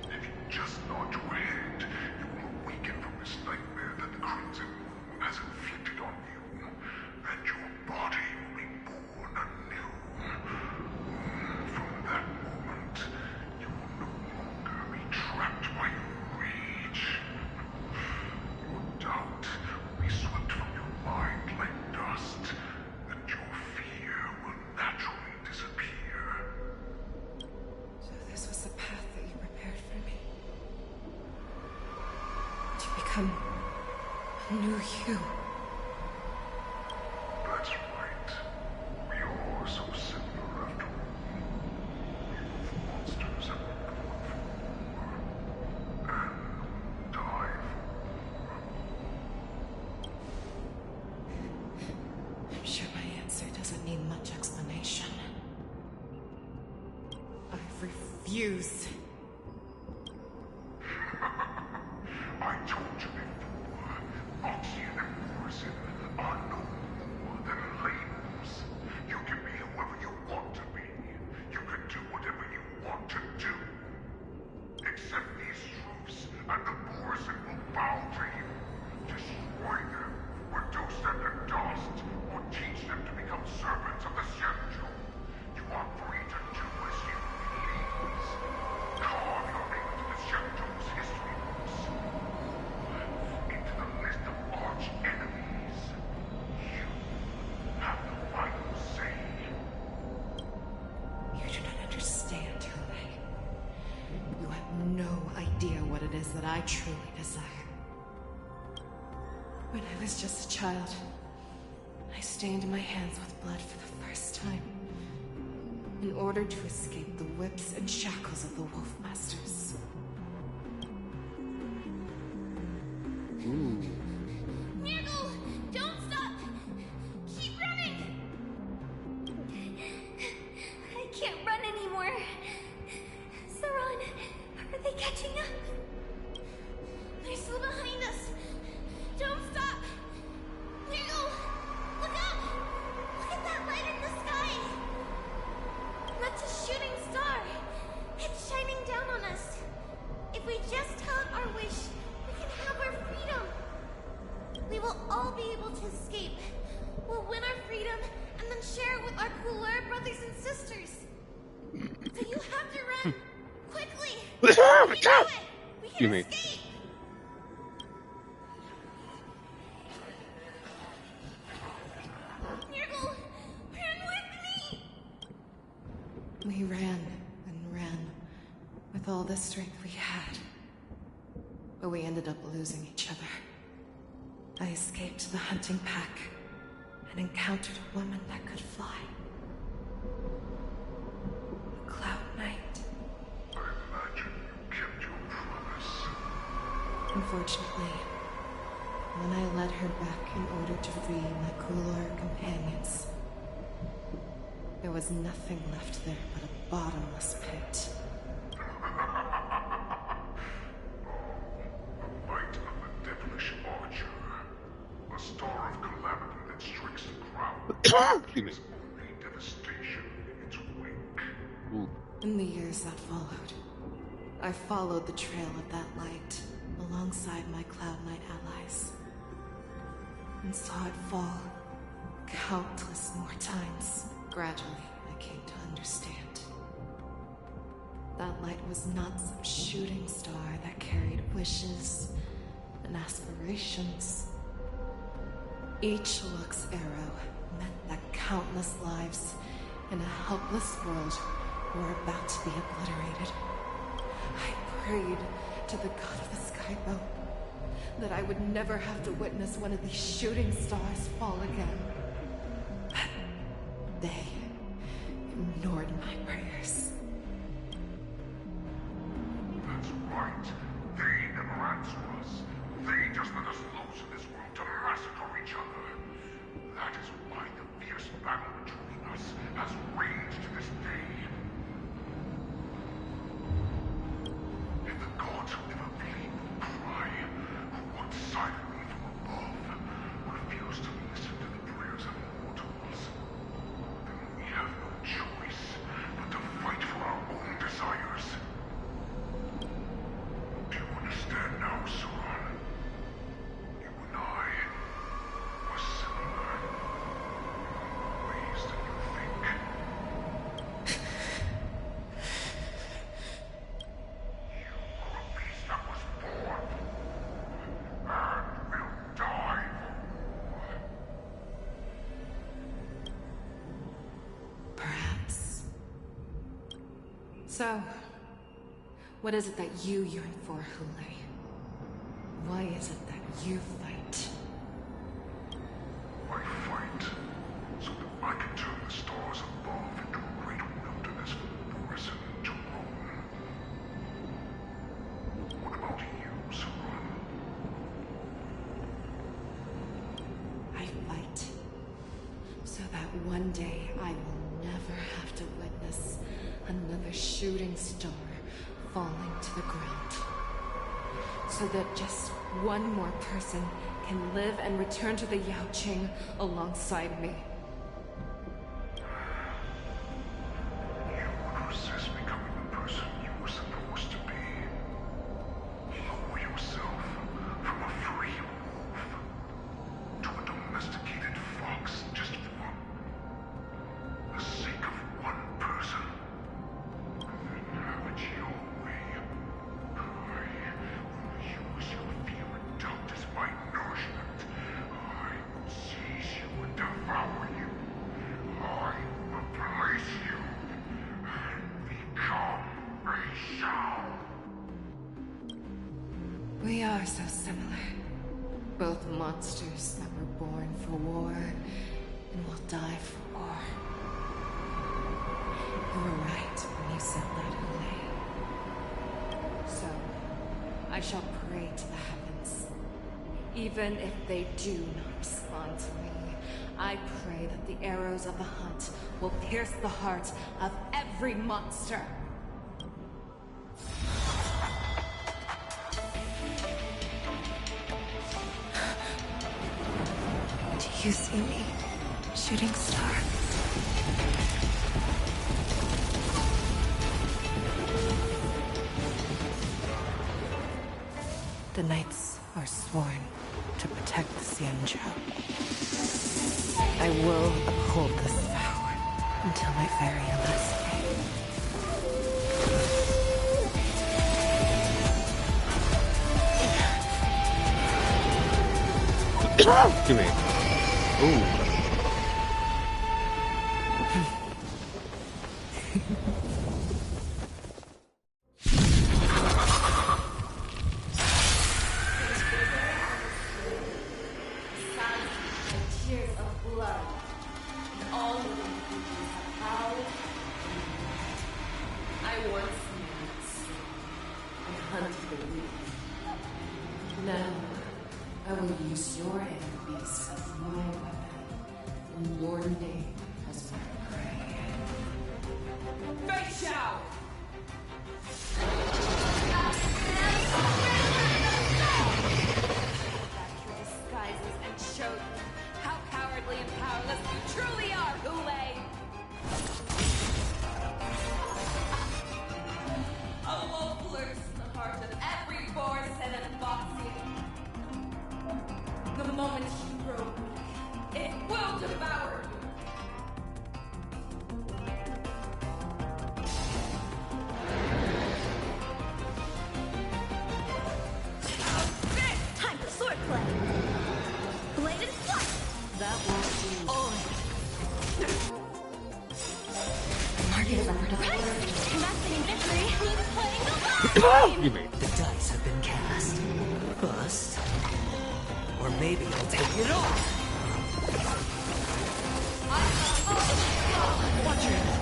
If you just nod your head, you will awaken from this nightmare that the Crimson Moon has inflicted on you, and your body will be born anew. From that moment, you will no longer be trapped by your rage. Your doubt will be swept from your mind like dust, and your fear will naturally disappear. So this was the path that you prepared for me. To become a new you. That's right. We are so similar after all. We both monsters have been born for war, and will die for war. I'm sure my answer doesn't need much explanation. I refuse. I told you before, Foxy and Borson are no more than labels. You can be whoever you want to be. You can do whatever you want to do. Accept these truths, and the Borson will bow to you. Destroy them, reduce them to dust, or teach them to become servants of the Xianzhou. You are free to do it is that I truly desire. When I was just a child, I stained my hands with blood for the first time, in order to escape the whips and shackles of the Wolf Masters. Niggle, don't stop! Keep running! I can't run anymore. Saran, are they catching up? They're still behind us. Don't stop! Niggle, look up! Look at that light in the sky! That's a shooting star. It's shining down on us. If we just tell it our wish, we can have our freedom. We will all be able to escape. We'll win our freedom and then share it with our cooler brothers and sisters. So you have to run quickly. We can do it. We can escape. Nurgle, run with me. We ran and ran with all the strength we had. But we ended up losing each other. I escaped the hunting pack and encountered a woman that could fly. A Cloud Knight. I imagine you kept your promise. Unfortunately, when I led her back in order to free my cooler companions, there was nothing left there but a bottomless pit. Light of the devilish archer. A star of calamity that strikes the ground. Leaves only devastation in its wake. In the years that followed, I followed the trail of that light alongside my Cloud Knight allies, and saw it fall countless more times. Gradually, I came to understand. That light was not some shooting star that carried wishes and aspirations. Each Luck's arrow meant that countless lives in a helpless world were about to be obliterated. I prayed to the god of the Skybow that I would never have to witness one of these shooting stars fall again. But they ignored my prayers. That's right. They never answer us. They just let us loose in this world to massacre each other. That is why the fierce battle between us has raged to this day. And the gods who never believe will cry, who walk silently from above, refuse to listen to the prayers of mortals. Then we have no choice but to fight for our own desires. Do you understand now, Saran? You and I are similar in ways that you think. You are a beast that was born and will die for war. Perhaps. So, what is it that you yearn for, Hule? Why is it that you fight? I fight so that I can turn the stars above into a great wilderness for Boris to roam. What about you, Saran? I fight so that one day I will never have to witness another shooting star falling to the ground. So that just one more person can live and return to the Yaoqing alongside me. You would resist becoming the person you were supposed to be. Lower yourself from a free wolf to a domesticated fox just for the sake of one person. And then have it your way. I will use your fear and doubt as my nourishment. I will seize you and devour We are so similar. Both monsters that were born for war and will die for war. You were right when you said that, Ule. So, I shall pray to the heavens. Even if they do not respond to me, I pray that the arrows of the hunt will pierce the heart of every monster. Do you see me, shooting star? The knights are sworn to protect the Xianzhou. I will uphold this vow until my very last day. Excuse me. Ooh. You made the dice have been cast. Bust. Or maybe I'll take it off. Watch your head.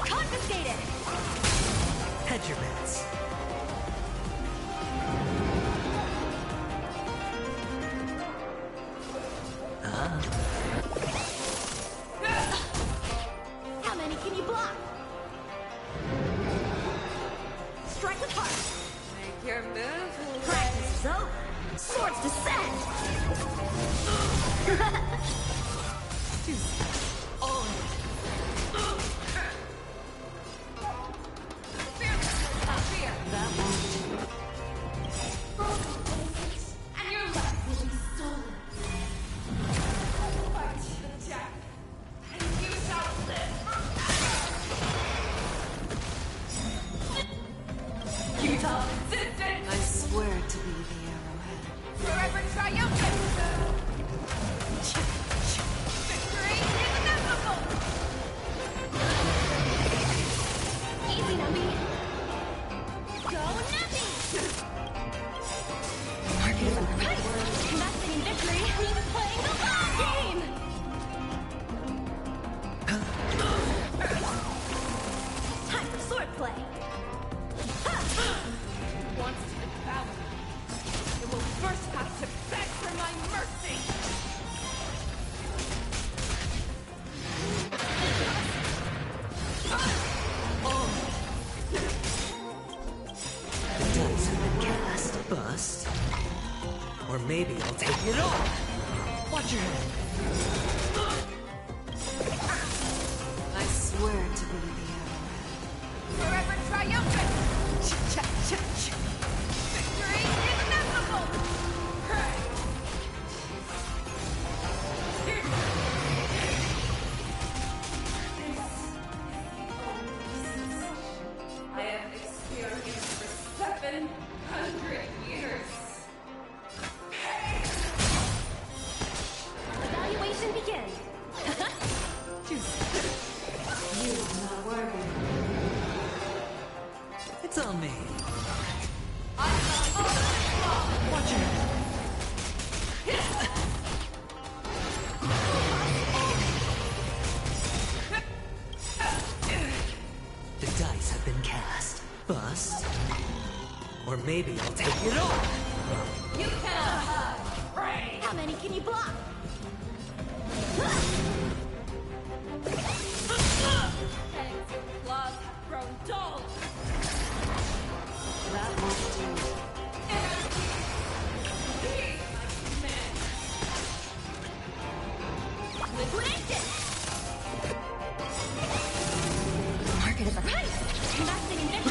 Confiscated! Hedge your bets. How many can you block? Strike with heart. Make your move. Practice is over. Swords descend. And your life will be stolen. Fight to the death, and you shall live. Utah resistance! I swear to be the arrowhead. Forever triumphant! Victory is inevitable! Easy, Nummy. Go Nummy! Investing in victory means playing the long game! Time for swordplay! Wants to devour me. It will first have to beg for my mercy! The dice have been cast. Bust. Or maybe I'll take it off. Watch your head. I swear to be the arrowhead. Forever triumphant! Victory is inevitable! I have experienced for 700 years. Evaluation begins! You are not worthy. It's It's on me. Watch your head. The dice have been cast. Bust. Or maybe I'll take it all. You cannot hide. Pray. How many can you block? Fangs and claws have grown dull. That won't do. Liquidation! Market of a Investing in this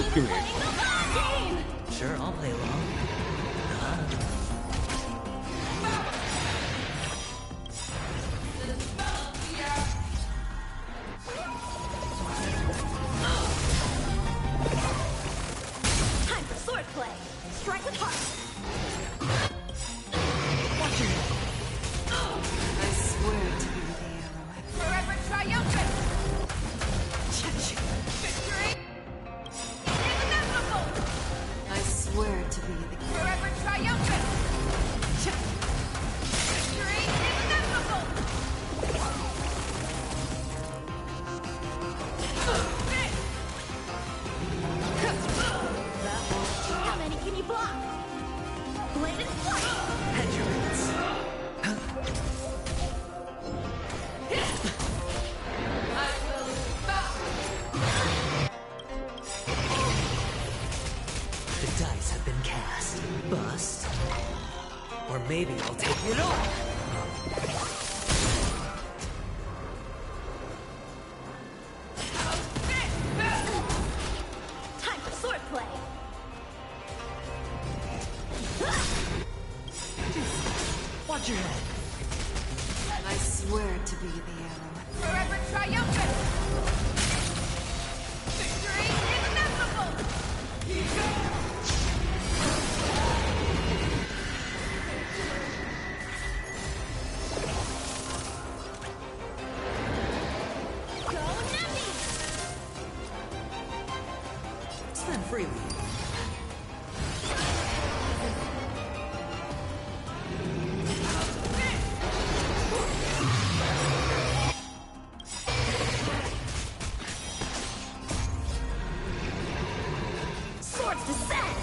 Excuse me. playing the long game! Sure, I'll play along. Time for swordplay. Strike with heart. Watch your head. I swear to be the arrowhead. Forever triumphant. Victory is inevitable. I swear to be the Forever triumphant. Victory is inevitable. How many can you block? Blade and flight! Hedgerons. The dice have been cast. Bust. Or maybe I'll take it all. Time for swordplay. Watch your head. I swear to be the arrowhead. Forever triumphant. Victory is inevitable. Go Nappy! Spend freely. Swords descend!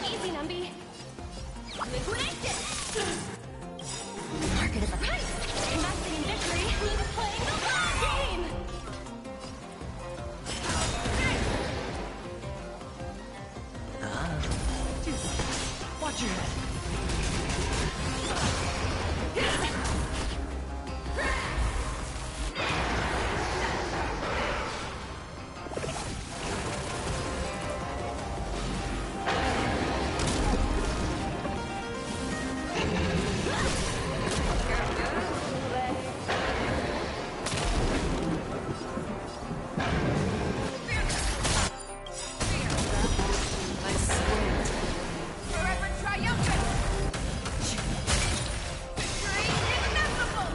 Easy, Numby. Liquidation! market of a Investing in victory means playing the long game! Watch your head. I swear to Forever triumphant. Victory is inevitable.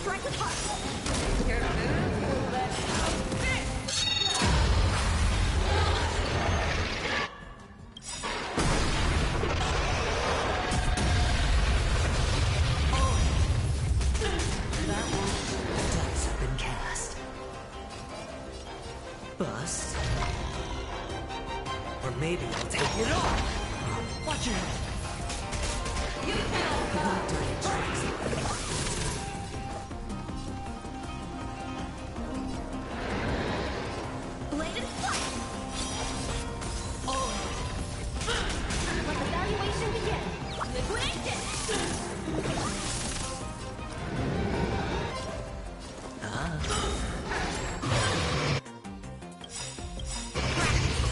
Strike with heart! The dice have been cast. Bust. Or maybe I'll take it all. Watch your head. No dirty tricks. Blade and flight! Let the valuation begin! Liquidation!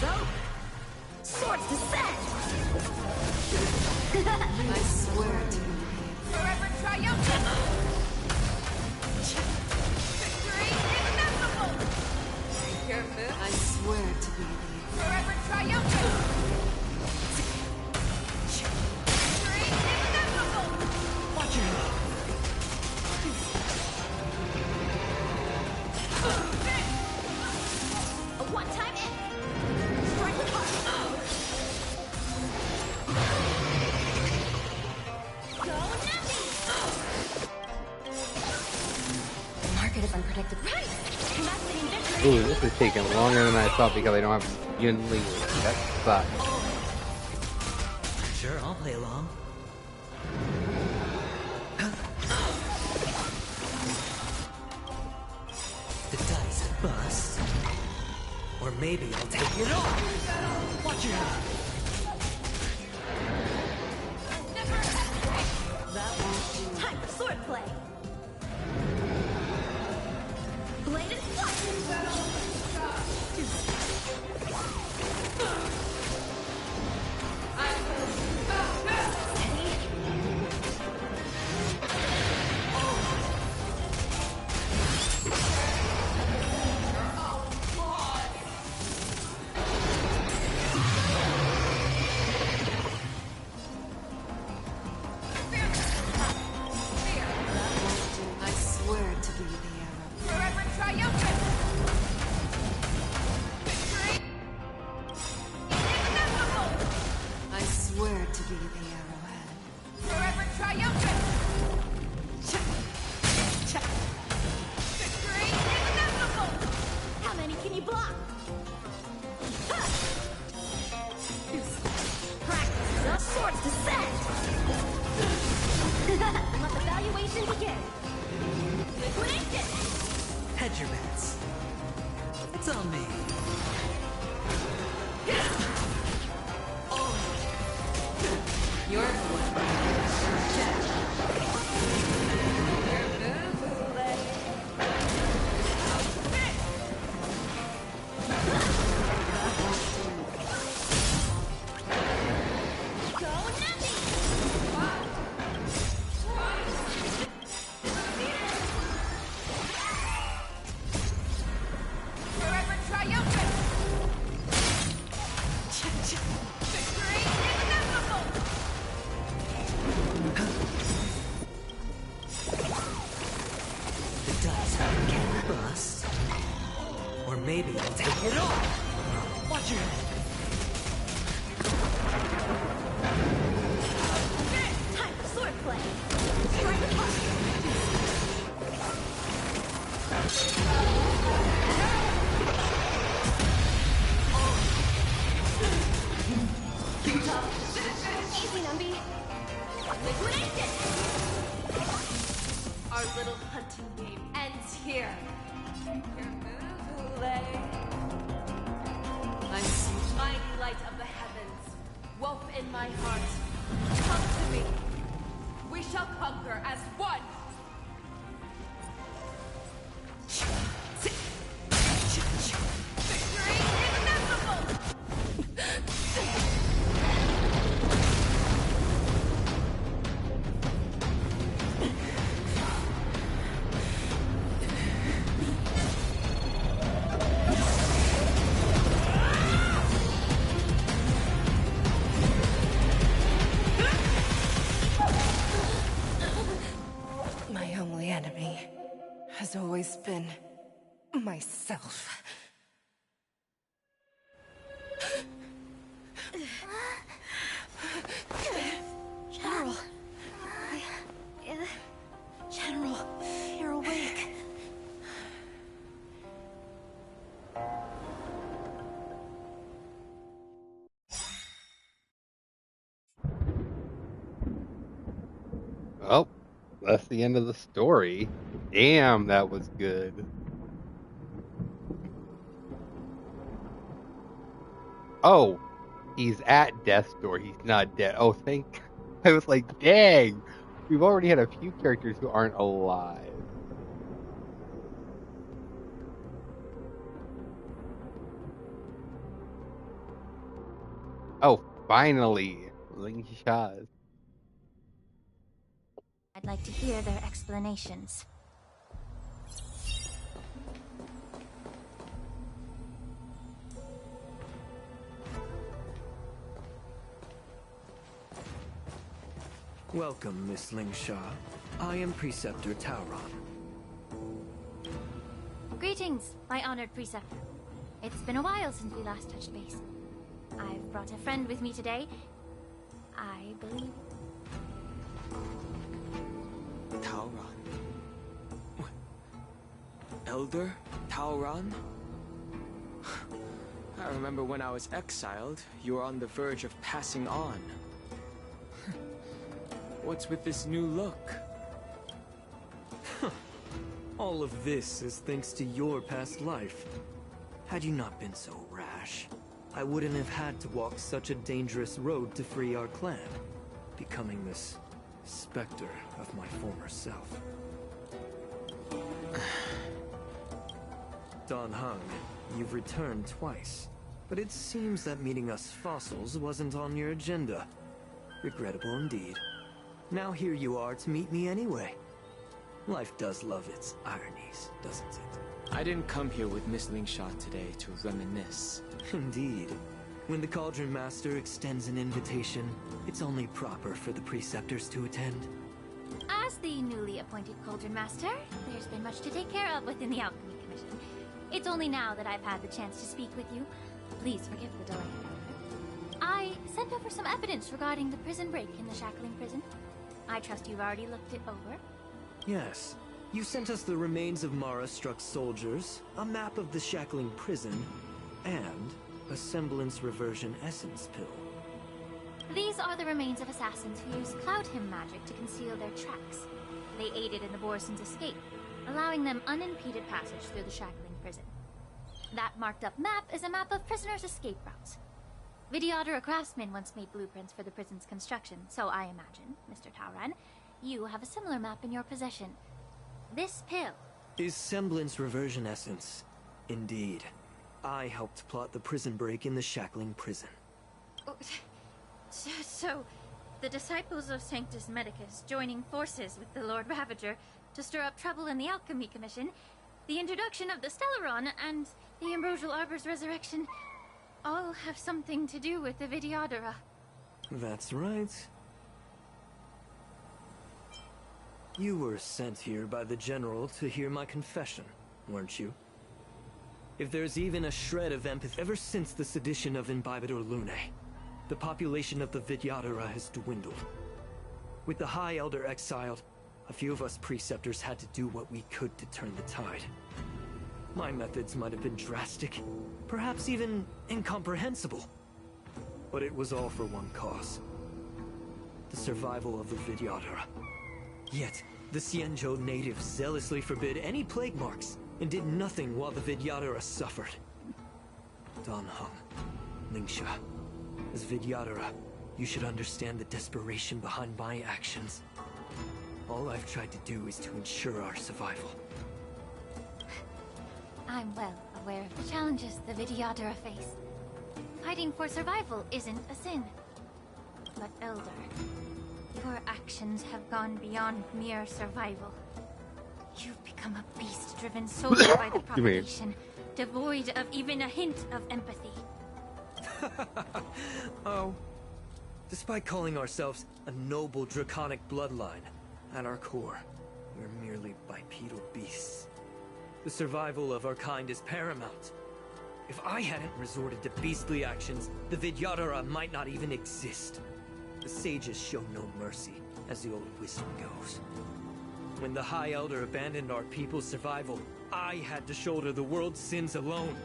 So, swords descend! I swear to be Forever triumphant. market is unpredictable. Right! Investing in victory! Ooh, this is taking longer than I thought because I don't have Yun Ling. That sucks. Sure, I'll play along. The dice bust. Or maybe I'll take it all. Watch your hand. That won't do. Time for swordplay. Blade and flight. I swear to be the arrow. Forever triumphant! I swear to be the arrowhead. Forever triumphant! How many can you block? Practice the swords to set. Let the valuation begin. Liquidation. Hedge your bets. It's on me. You're the one. Forever triumphant! The dice can bust. Or maybe I'll take it all. Watch your hand. Time for swordplay. Strike hard. Easy, Numby. Liquidation. Our little hunting game ends here. I see. Mighty light of the heavens, wolf in my heart, come to me. We shall conquer as one. Victory inevitable! My only enemy has always been myself. General. General, you're awake. Oh, that's the end of the story. Damn, that was good. Oh, he's at death's door. He's not dead. Oh, thank. I was like, dang. We've already had a few characters who aren't alive. Oh, finally, Ling Sha's. I'd like to hear their explanations. Welcome, Miss Lingsha. I am Preceptor Tauron. Greetings, my honored preceptor. It's been a while since we last touched base. I've brought a friend with me today. I believe... Tauron. Elder Tauran? I remember when I was exiled, you were on the verge of passing on. What's with this new look? All of this is thanks to your past life. Had you not been so rash, I wouldn't have had to walk such a dangerous road to free our clan, becoming this specter of my former self. Don Hung, you've returned twice, but it seems that meeting us fossils wasn't on your agenda. Regrettable indeed. Now here you are to meet me anyway. Life does love its ironies, doesn't it? I didn't come here with Miss Lingsha today to reminisce. Indeed. When the Cauldron Master extends an invitation, it's only proper for the Preceptors to attend. As the newly appointed Cauldron Master, there's been much to take care of within the Alchemy Commission. It's only now that I've had the chance to speak with you. Please forgive the delay. I sent over some evidence regarding the prison break in the Shackling prison. I trust you've already looked it over. Yes. You sent us the remains of Mara-struck soldiers, a map of the Shackling prison, and a semblance reversion essence pill. These are the remains of assassins who used Cloud Hymn magic to conceal their tracks. They aided in the Borisons' escape, allowing them unimpeded passage through the Shackling prison. That marked-up map is a map of prisoners' escape routes. Vidyadhara craftsmen once made blueprints for the prison's construction, so I imagine, Mr. Tauran, you have a similar map in your possession. This pill is semblance reversion essence. Indeed. I helped plot the prison break in the Shackling prison. So, the disciples of Sanctus Medicus joining forces with the Lord Ravager to stir up trouble in the Alchemy Commission, the introduction of the Stellaron, and the Ambrosial Arbor's resurrection all have something to do with the Vidyadhara. That's right. You were sent here by the General to hear my confession, weren't you? If there's even a shred of empathy, ever since the sedition of Imbibitor Lunae, the population of the Vidyadhara has dwindled. With the High Elder exiled, a few of us Preceptors had to do what we could to turn the tide. My methods might have been drastic, perhaps even incomprehensible. But it was all for one cause. The survival of the Vidyadhara. Yet, the Xianzhou natives zealously forbid any plague marks, and did nothing while the Vidyadhara suffered. Don Hung, Lingsha, as Vidyadhara, you should understand the desperation behind my actions. All I've tried to do is to ensure our survival. I'm well aware of the challenges the Vidyadhara face. Fighting for survival isn't a sin. But Elder, your actions have gone beyond mere survival. You've become a beast driven solely by the propagation, devoid of even a hint of empathy. Oh. Despite calling ourselves a noble draconic bloodline, at our core, we're merely bipedal beasts. The survival of our kind is paramount. If I hadn't resorted to beastly actions, the Vidyadhara might not even exist. The sages show no mercy, as the old wisdom goes. When the High Elder abandoned our people's survival, I had to shoulder the world's sins alone.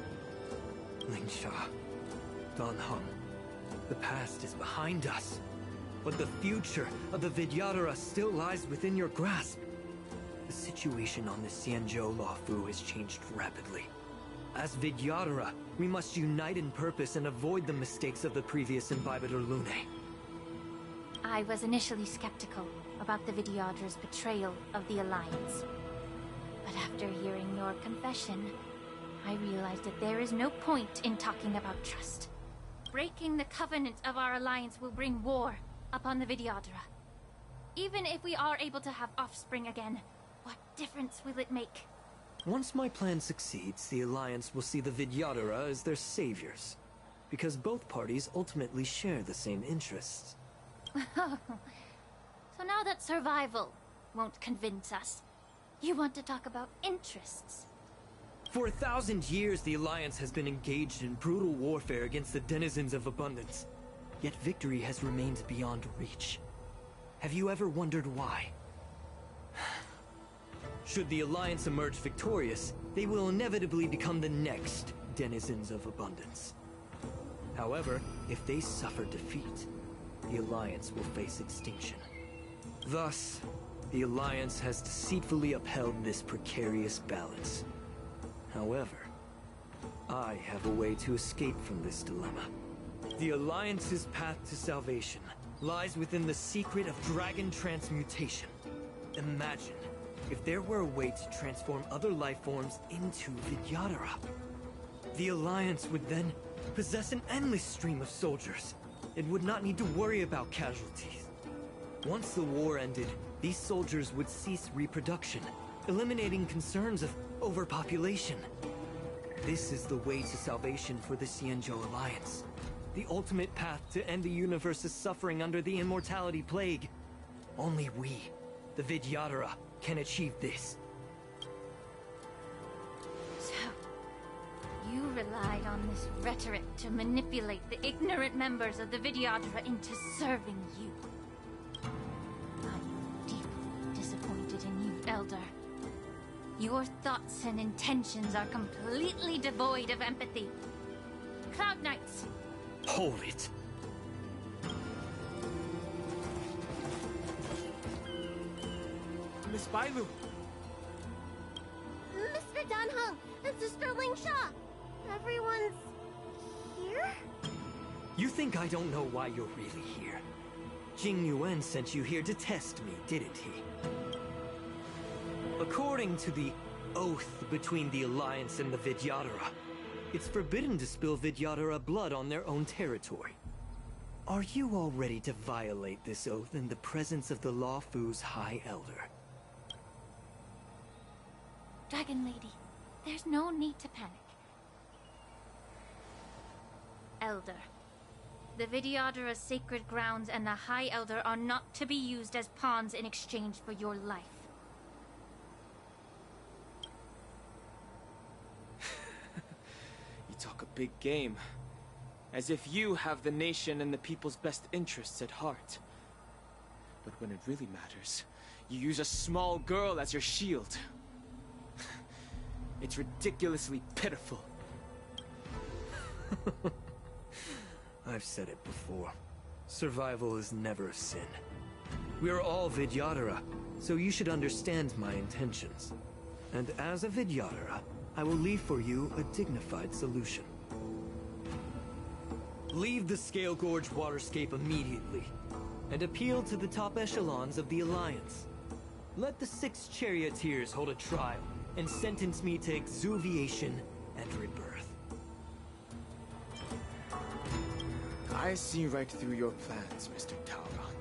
Lingsha, Don Hung, the past is behind us, but the future of the Vidyadhara still lies within your grasp. The situation on the Xianzhou Luofu has changed rapidly. As Vidyadhara, we must unite in purpose and avoid the mistakes of the previous Imbibitor Lunae. I was initially skeptical about the Vidyadhara's betrayal of the Alliance. But after hearing your confession, I realized that there is no point in talking about trust. Breaking the covenant of our Alliance will bring war upon the Vidyadhara. Even if we are able to have offspring again, what difference will it make? Once my plan succeeds, the Alliance will see the Vidyadhara as their saviors, because both parties ultimately share the same interests. So now that survival won't convince us, you want to talk about interests? For 1,000 years, the Alliance has been engaged in brutal warfare against the denizens of abundance. Yet victory has remained beyond reach. Have you ever wondered why? Should the Alliance emerge victorious, they will inevitably become the next denizens of abundance. However, if they suffer defeat, the Alliance will face extinction. Thus, the Alliance has deceitfully upheld this precarious balance. However, I have a way to escape from this dilemma. The Alliance's path to salvation lies within the secret of dragon transmutation. Imagine if there were a way to transform other life forms into Vidyadhara. The Alliance would then possess an endless stream of soldiers. It would not need to worry about casualties. Once the war ended, these soldiers would cease reproduction, eliminating concerns of overpopulation. This is the way to salvation for the Xianzhou Alliance. The ultimate path to end the universe's suffering under the immortality plague. Only we, the Vidyadhara, can achieve this. So, you relied on this rhetoric to manipulate the ignorant members of the Vidyadhara into serving you. I'm deeply disappointed in you, Elder. Your thoughts and intentions are completely devoid of empathy. Cloud Knights! Hold it. Miss Bailu! Mr. Dunhung and Sister Lingsha! Everyone's here? You think I don't know why you're really here? Jing Yuan sent you here to test me, didn't he? According to the oath between the Alliance and the Vidyadhara, it's forbidden to spill Vidyadhara blood on their own territory. Are you all ready to violate this oath in the presence of the Luofu's High Elder? Dragon Lady, there's no need to panic. Elder, the Vidyadhara's sacred grounds and the High Elder are not to be used as pawns in exchange for your life. You talk a big game. As if you have the nation and the people's best interests at heart. But when it really matters, you use a small girl as your shield. It's ridiculously pitiful. I've said it before. Survival is never a sin. We're all Vidyadhara, so you should understand my intentions. And as a Vidyadhara, I will leave for you a dignified solution. Leave the Scale Gorge waterscape immediately, and appeal to the top echelons of the Alliance. Let the 6 charioteers hold a trial, and sentence me to exuviation and rebirth. I see right through your plans, Mr. Tauron.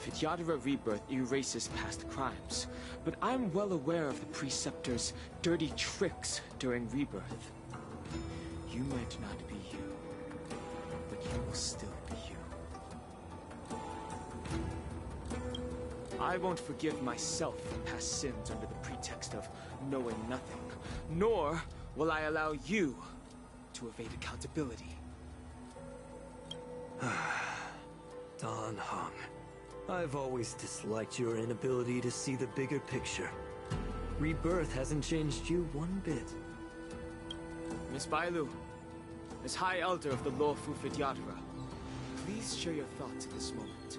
Vidyadhara rebirth erases past crimes, but I'm well aware of the Preceptor's dirty tricks during rebirth. You might not be you, but you will still be you. I won't forgive myself for past sins under the pretext of knowing nothing, nor will I allow you to evade accountability. Dan Heng, I've always disliked your inability to see the bigger picture. Rebirth hasn't changed you one bit. Miss Bailu, as High Elder of the Luofu Vidyadhara, please share your thoughts at this moment.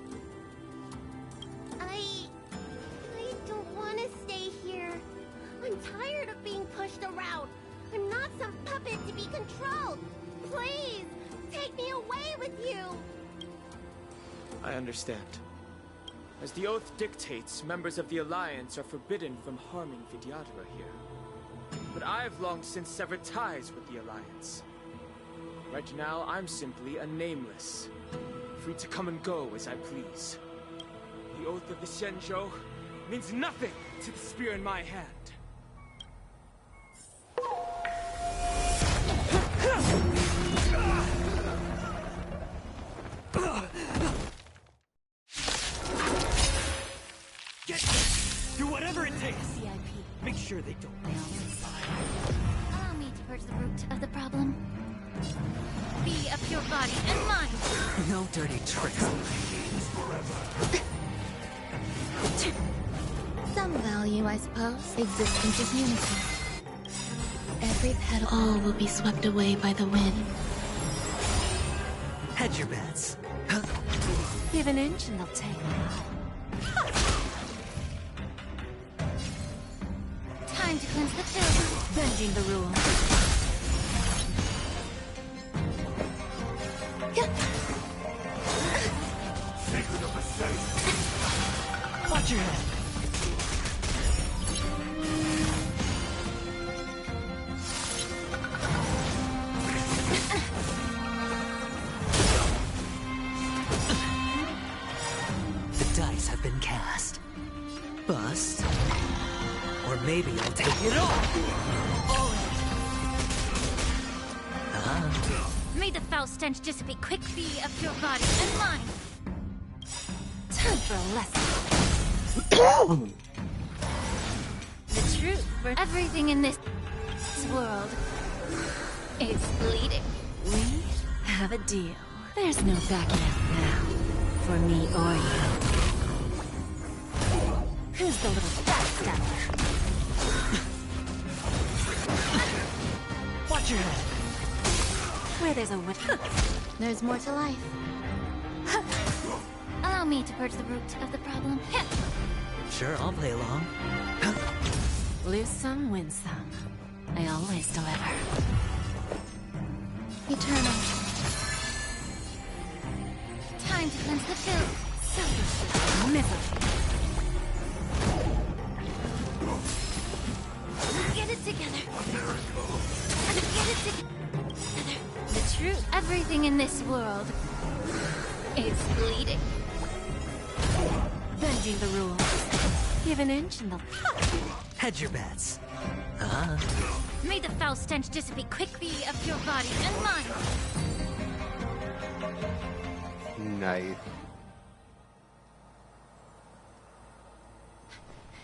I don't want to stay here. I'm tired of being pushed around. I'm not some puppet to be controlled. Please, take me away with you. I understand. As the oath dictates, members of the Alliance are forbidden from harming Vidyadhara here. But I've long since severed ties with the Alliance. Right now, I'm simply a nameless, free to come and go as I please. The oath of the Xianzhou means nothing to the spear in my hand. Do whatever it takes! Make sure they don't leave you. Allow me to purge the root of the problem. Be of your body and mind. No dirty tricks. Some value, I suppose, exists in just unity. Every petal... All will be swept away by the wind. Hedge your bets. Give an inch and they'll take Time to cleanse the field. Bending the rules. Secret of the safe. Watch your head. The dice have been cast. Bust. Or maybe I'll take it all. May the foul stench dissipate quickly of your body and mine. Time for a lesson. The truth for everything in this world is bleeding. We have a deal. There's no backing out now. For me or you. Who's the little backstabber? Watch your head. Where there's a whip, there's more to life. Allow me to purge the root of the problem. Sure, I'll play along. Lose some, win some. I always deliver. Eternal. Time to cleanse the field. Selfish misery. Get it together. Get it together. The truth. Everything in this world is bleeding. Bending the rules. Give an inch and they'll... Hedge your bets. May the foul stench dissipate quickly of your body and mine. Nice.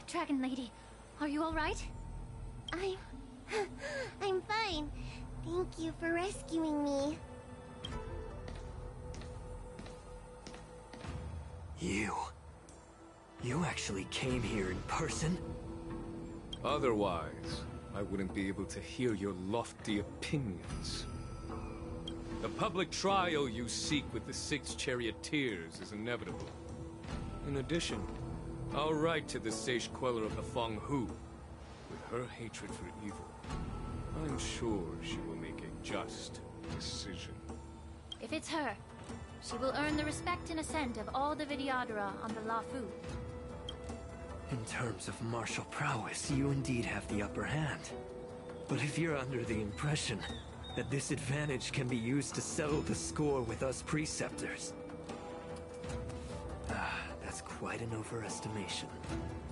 Dragon Lady, are you all right? I'm fine. Thank you for rescuing me. You actually came here in person? Otherwise, I wouldn't be able to hear your lofty opinions. The public trial you seek with the 6 charioteers is inevitable. In addition, I'll write to the Sage Queller of the Feng Hu. With her hatred for evil, I'm sure she will make a just decision. If it's her, she will earn the respect and assent of all the Vidyadhara on the Lafu. In terms of martial prowess, you indeed have the upper hand. But if you're under the impression that this advantage can be used to settle the score with us preceptors, that's quite an overestimation.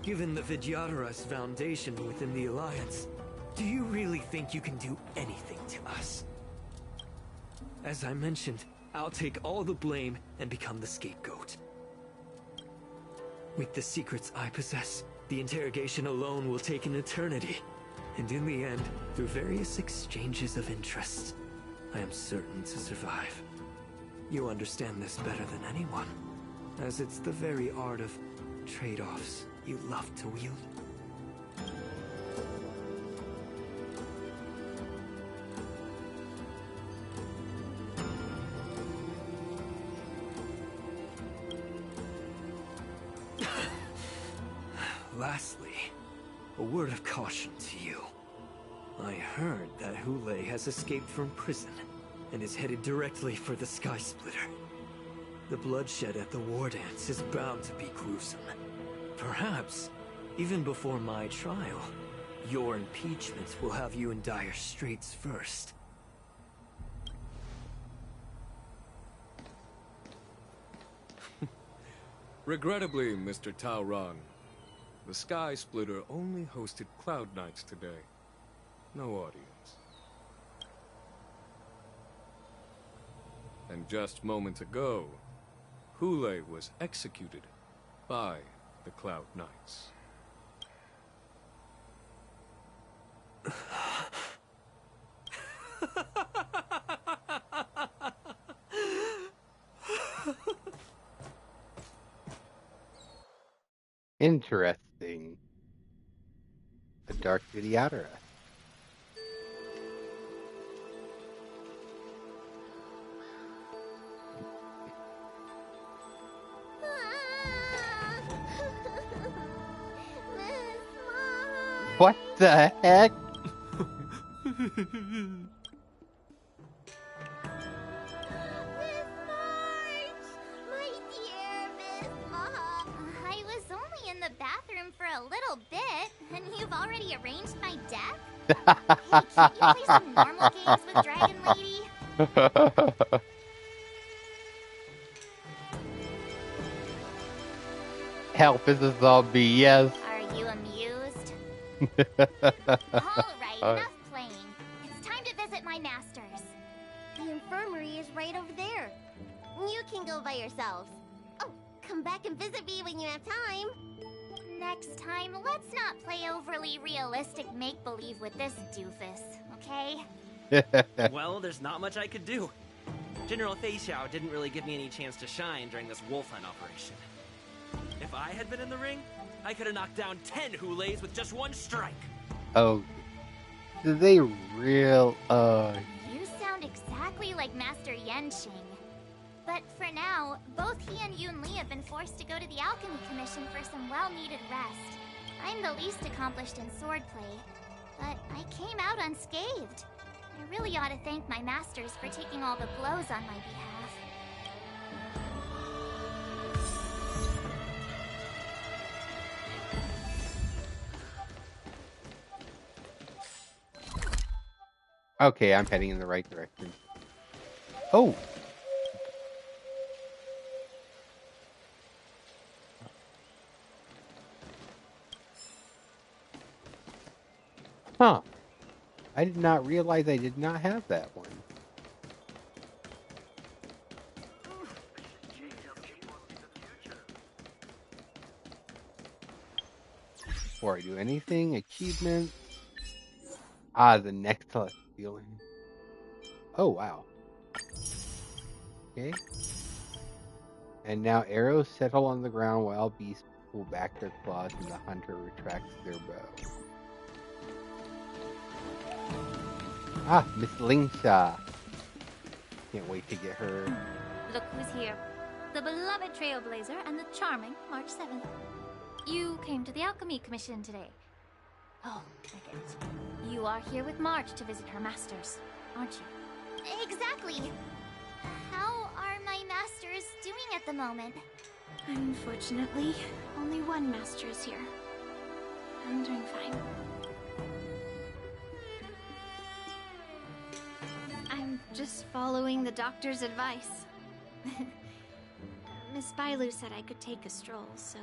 Given the Vidyadhara's foundation within the Alliance, do you really think you can do anything to us? As I mentioned, I'll take all the blame and become the scapegoat. With the secrets I possess, the interrogation alone will take an eternity. And in the end, through various exchanges of interest, I am certain to survive. You understand this better than anyone, as it's the very art of trade-offs you love to wield. Lastly, a word of caution to you. I heard that Hule has escaped from prison and is headed directly for the Sky Splitter. The bloodshed at the War Dance is bound to be gruesome. Perhaps, even before my trial, your impeachment will have you in dire straits first. Regrettably, Mr. Taoran, the Sky Splitter only hosted Cloud Knights today. No audience. And just moments ago, Hule was executed by the Cloud Knights. Interesting. Dark Vidyadhara. What the heck? I was only in the bathroom for a little bit, and you've already arranged my death? Hey, can't you play some normal games with Dragon Lady? Help is a zombie, yes. Are you amused? Alright, enough playing. It's time to visit my masters. The infirmary is right over there. You can go by yourselves. Oh, come back and visit me when you have time. Next time, let's not play overly realistic make-believe with this doofus, okay? Well, there's not much I could do. General Fei Xiao didn't really give me any chance to shine during this wolf hunt operation. If I had been in the ring, I could have knocked down 10 Hulays with just one strike. Oh, do they real? You sound exactly like Master Yenqing. But for now, both he and Yun Li have been forced to go to the Alchemy Commission for some well-needed rest. I'm the least accomplished in swordplay, but I came out unscathed. I really ought to thank my masters for taking all the blows on my behalf. Okay, I'm heading in the right direction. Oh! Huh. I did not realize I did not have that one. Before I do anything, achievement. Ah, the next feeling. Oh, wow. Okay. And now arrows settle on the ground while beasts pull back their claws and the hunter retracts their bow. Ah, Miss Lingsha. Can't wait to get her. Look who's here. The beloved Trailblazer and the charming March 7th. You came to the Alchemy Commission today. Oh, I get it. You are here with March to visit her masters, aren't you? Exactly. How are my masters doing at the moment? Unfortunately, only one master is here. I'm doing fine. I'm just following the doctor's advice. Miss Bailu said I could take a stroll, so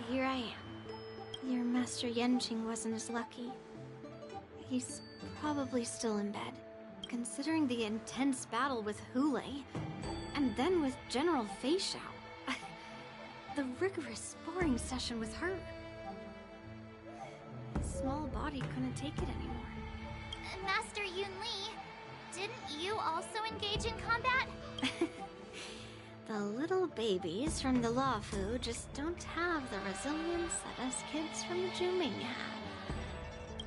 here I am. Your Master Yenqing wasn't as lucky. He's probably still in bed, considering the intense battle with Hulei, and then with General Fei Xiao. The rigorous sparring session with her. His small body couldn't take it anymore. Master Yun Li, didn't you also engage in combat? The little babies from the Luofu just don't have the resilience that us kids from the Zhuming have.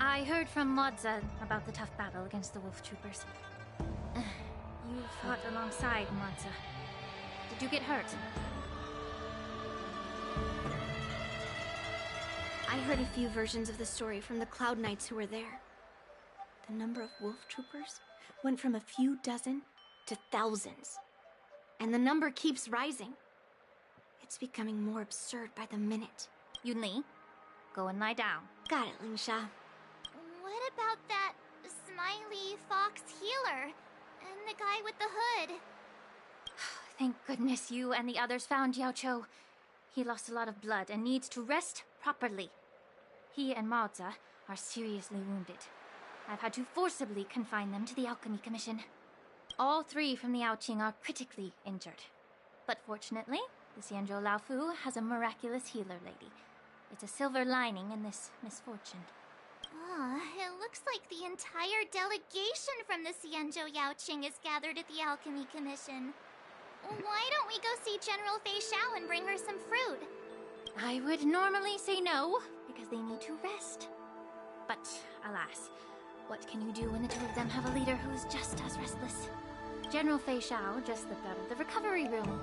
I heard from Moza about the tough battle against the wolf troopers. You fought alongside Moza. Did you get hurt? I heard a few versions of the story from the Cloud Knights who were there. The number of wolf troopers went from a few dozen to thousands. And the number keeps rising. It's becoming more absurd by the minute. Yun Li, go and lie down. Got it, Lingsha. What about that smiley fox healer? And the guy with the hood? Thank goodness you and the others found Yaocho. He lost a lot of blood and needs to rest properly. He and Maoza are seriously wounded. I've had to forcibly confine them to the Alchemy Commission. All three from the Yaoqing are critically injured. But fortunately, the Xianzhou Laofu has a miraculous healer lady. It's a silver lining in this misfortune. It looks like the entire delegation from the Xianzhou Yaoqing is gathered at the Alchemy Commission. Why don't we go see General Fei Xiao and bring her some fruit? I would normally say no, because they need to rest. alas, what can you do when the two of them have a leader who's just as restless? General Fei Xiao just slipped out of the recovery room.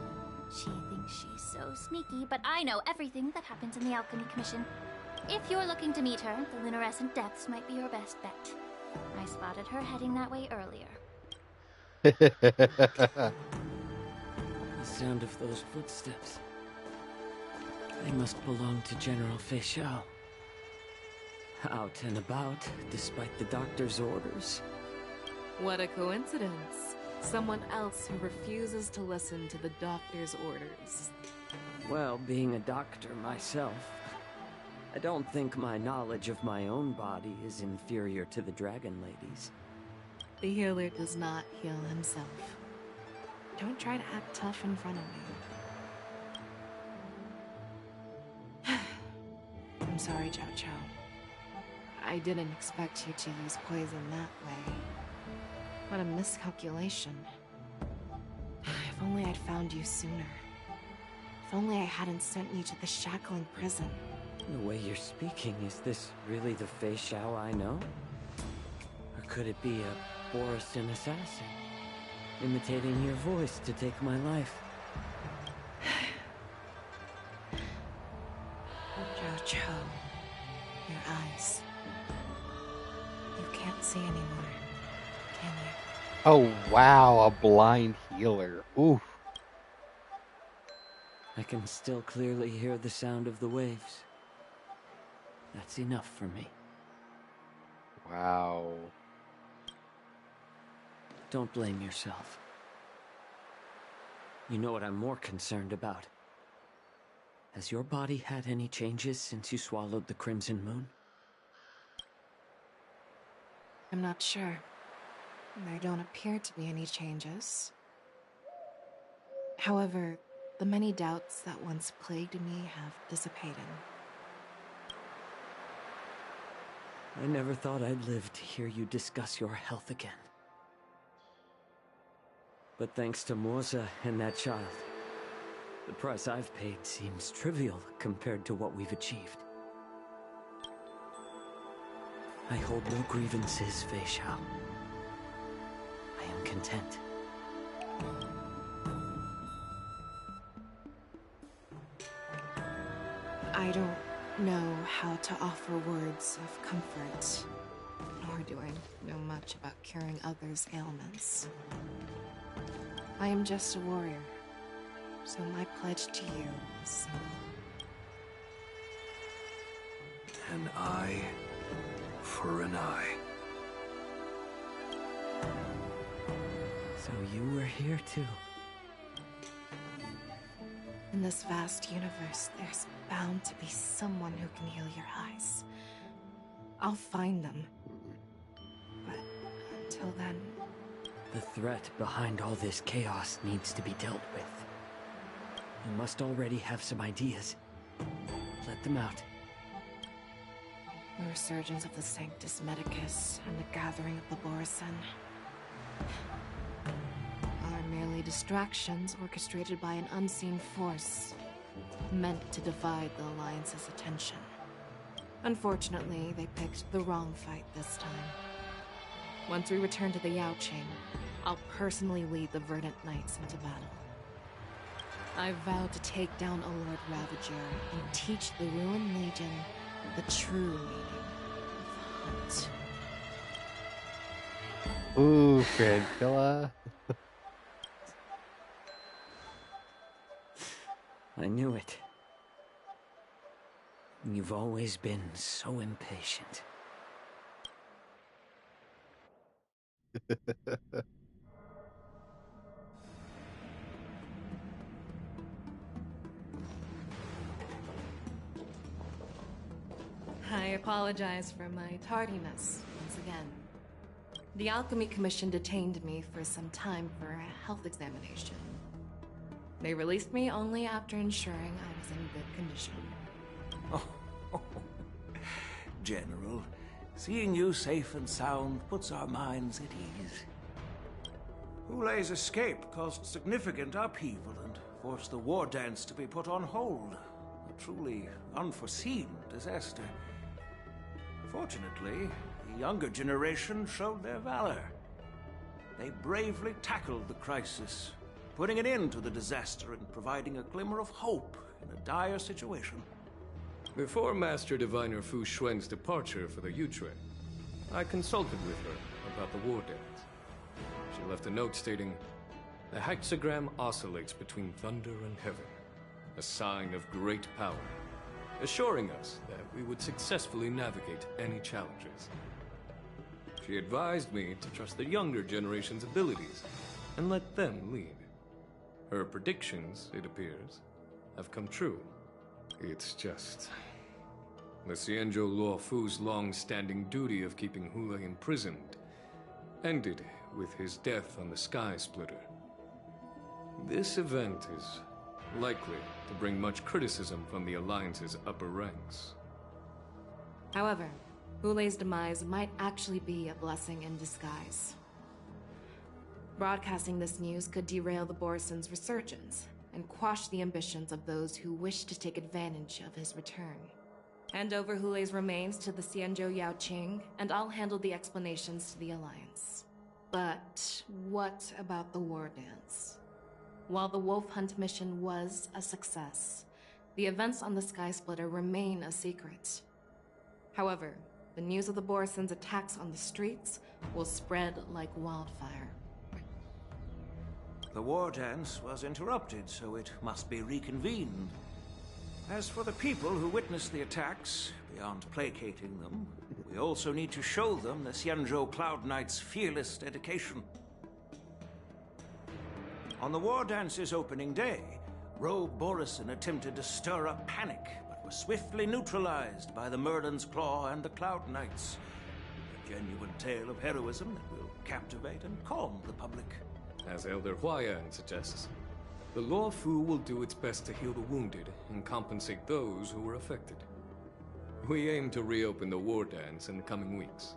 She thinks she's so sneaky, but I know everything that happens in the Alchemy Commission. If you're looking to meet her, the luminescent depths might be your best bet. I spotted her heading that way earlier. The sound of those footsteps. They must belong to General Fei Xiao. Out and about, despite the doctor's orders. What a coincidence. Someone else who refuses to listen to the doctor's orders. Well, being a doctor myself, I don't think my knowledge of my own body is inferior to the Dragon Lady's. The healer does not heal himself. Don't try to act tough in front of me. I'm sorry, Zhao Chou. I didn't expect you to use poison that way. What a miscalculation. If only I'd found you sooner. If only I hadn't sent you to the shackling prison. The way you're speaking, is this really the Fei Xiao I know? Or could it be a Boriston assassin, imitating your voice to take my life? Zhao Chou, your eyes. You can't see anymore, can you? Oh, wow, a blind healer. Oof. I can still clearly hear the sound of the waves. That's enough for me. Wow. Don't blame yourself. You know what I'm more concerned about? Has your body had any changes since you swallowed the Crimson Moon? I'm not sure. There don't appear to be any changes. However, the many doubts that once plagued me have dissipated. I never thought I'd live to hear you discuss your health again. But thanks to Morza and that child, the price I've paid seems trivial compared to what we've achieved. I hold no grievances, Fei Xiao. I am content. I don't know how to offer words of comfort, nor do I know much about curing others' ailments. I am just a warrior, so my pledge to you is simple. An eye for an eye. So you were here too. In this vast universe, there's bound to be someone who can heal your eyes. I'll find them. But until then... The threat behind all this chaos needs to be dealt with. You must already have some ideas. Let them out. The resurgence of the Sanctus Medicus and the gathering of the Borisson are merely distractions orchestrated by an unseen force, meant to divide the Alliance's attention. Unfortunately, they picked the wrong fight this time. Once we return to the Yaoqing, I'll personally lead the Verdant Knights into battle. I vow to take down a Lord Ravager and teach the Ruined Legion the true meaning of hunt. Ooh, Grandkilla. I knew it. You've always been so impatient. I apologize for my tardiness once again. The Alchemy Commission detained me for some time for a health examination. They released me only after ensuring I was in good condition. Oh, General, seeing you safe and sound puts our minds at ease. Hulei's escape caused significant upheaval and forced the war dance to be put on hold. A truly unforeseen disaster. Fortunately, the younger generation showed their valor. They bravely tackled the crisis, putting an end to the disaster and providing a glimmer of hope in a dire situation. Before Master Diviner Fu Xuan's departure for the Yutren, I consulted with her about the war dance. She left a note stating, "The hexagram oscillates between thunder and heaven, a sign of great power, assuring us that we would successfully navigate any challenges." She advised me to trust the younger generation's abilities and let them lead. Her predictions, it appears, have come true. It's just... the Xianzhou Luofu's long-standing duty of keeping Hulei imprisoned ended with his death on the Sky Splitter. This event is likely to bring much criticism from the Alliance's upper ranks. However, Hulei's demise might actually be a blessing in disguise. Broadcasting this news could derail the Borison's resurgence and quash the ambitions of those who wish to take advantage of his return. Hand over Hulei's remains to the Xianzhou Yaoqing, and I'll handle the explanations to the Alliance. But what about the war dance? While the Wolf Hunt mission was a success, the events on the Sky Splitter remain a secret. However, the news of the Borison's attacks on the streets will spread like wildfire. The war dance was interrupted, so it must be reconvened. As for the people who witnessed the attacks, beyond placating them, we also need to show them the Xianzhou Cloud Knight's fearless dedication. On the war dance's opening day, Rogue Borison attempted to stir up panic, but was swiftly neutralized by the Merlin's Claw and the Cloud Knights. A genuine tale of heroism that will captivate and calm the public. As Elder Huayan suggests, the Luofu will do its best to heal the wounded and compensate those who were affected. We aim to reopen the war dance in the coming weeks.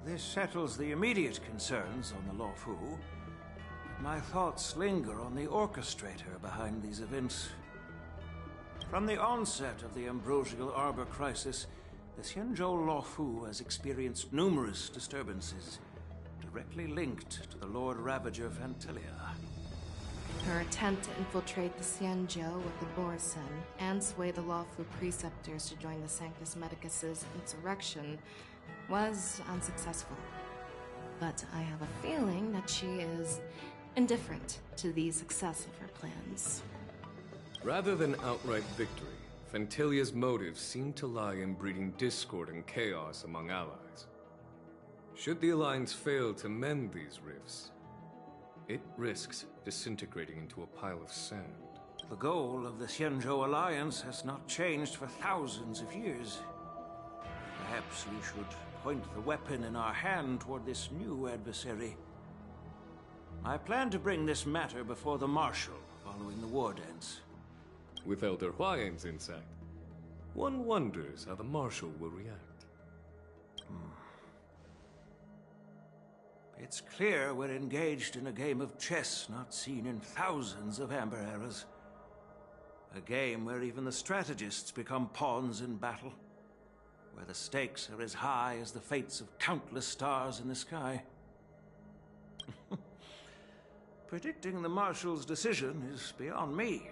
This settles the immediate concerns on the Luofu. My thoughts linger on the orchestrator behind these events. From the onset of the Ambrosial Arbor crisis, the Xianzhou Luofu has experienced numerous disturbances, directly linked to the Lord Ravager Fantelia. Her attempt to infiltrate the Xianzhou with the Borison and sway the Luofu preceptors to join the Sanctus Medicus's insurrection was unsuccessful. But I have a feeling that she is indifferent to the success of her plans. Rather than outright victory, Fantelia's motives seem to lie in breeding discord and chaos among allies. Should the Alliance fail to mend these rifts, it risks disintegrating into a pile of sand. The goal of the Xianzhou Alliance has not changed for thousands of years. Perhaps we should point the weapon in our hand toward this new adversary. I plan to bring this matter before the Marshal following the war dance. With Elder Huayan's insight, one wonders how the Marshal will react. It's clear we're engaged in a game of chess not seen in thousands of Amber eras. A game where even the strategists become pawns in battle. Where the stakes are as high as the fates of countless stars in the sky. Predicting the Marshal's decision is beyond me,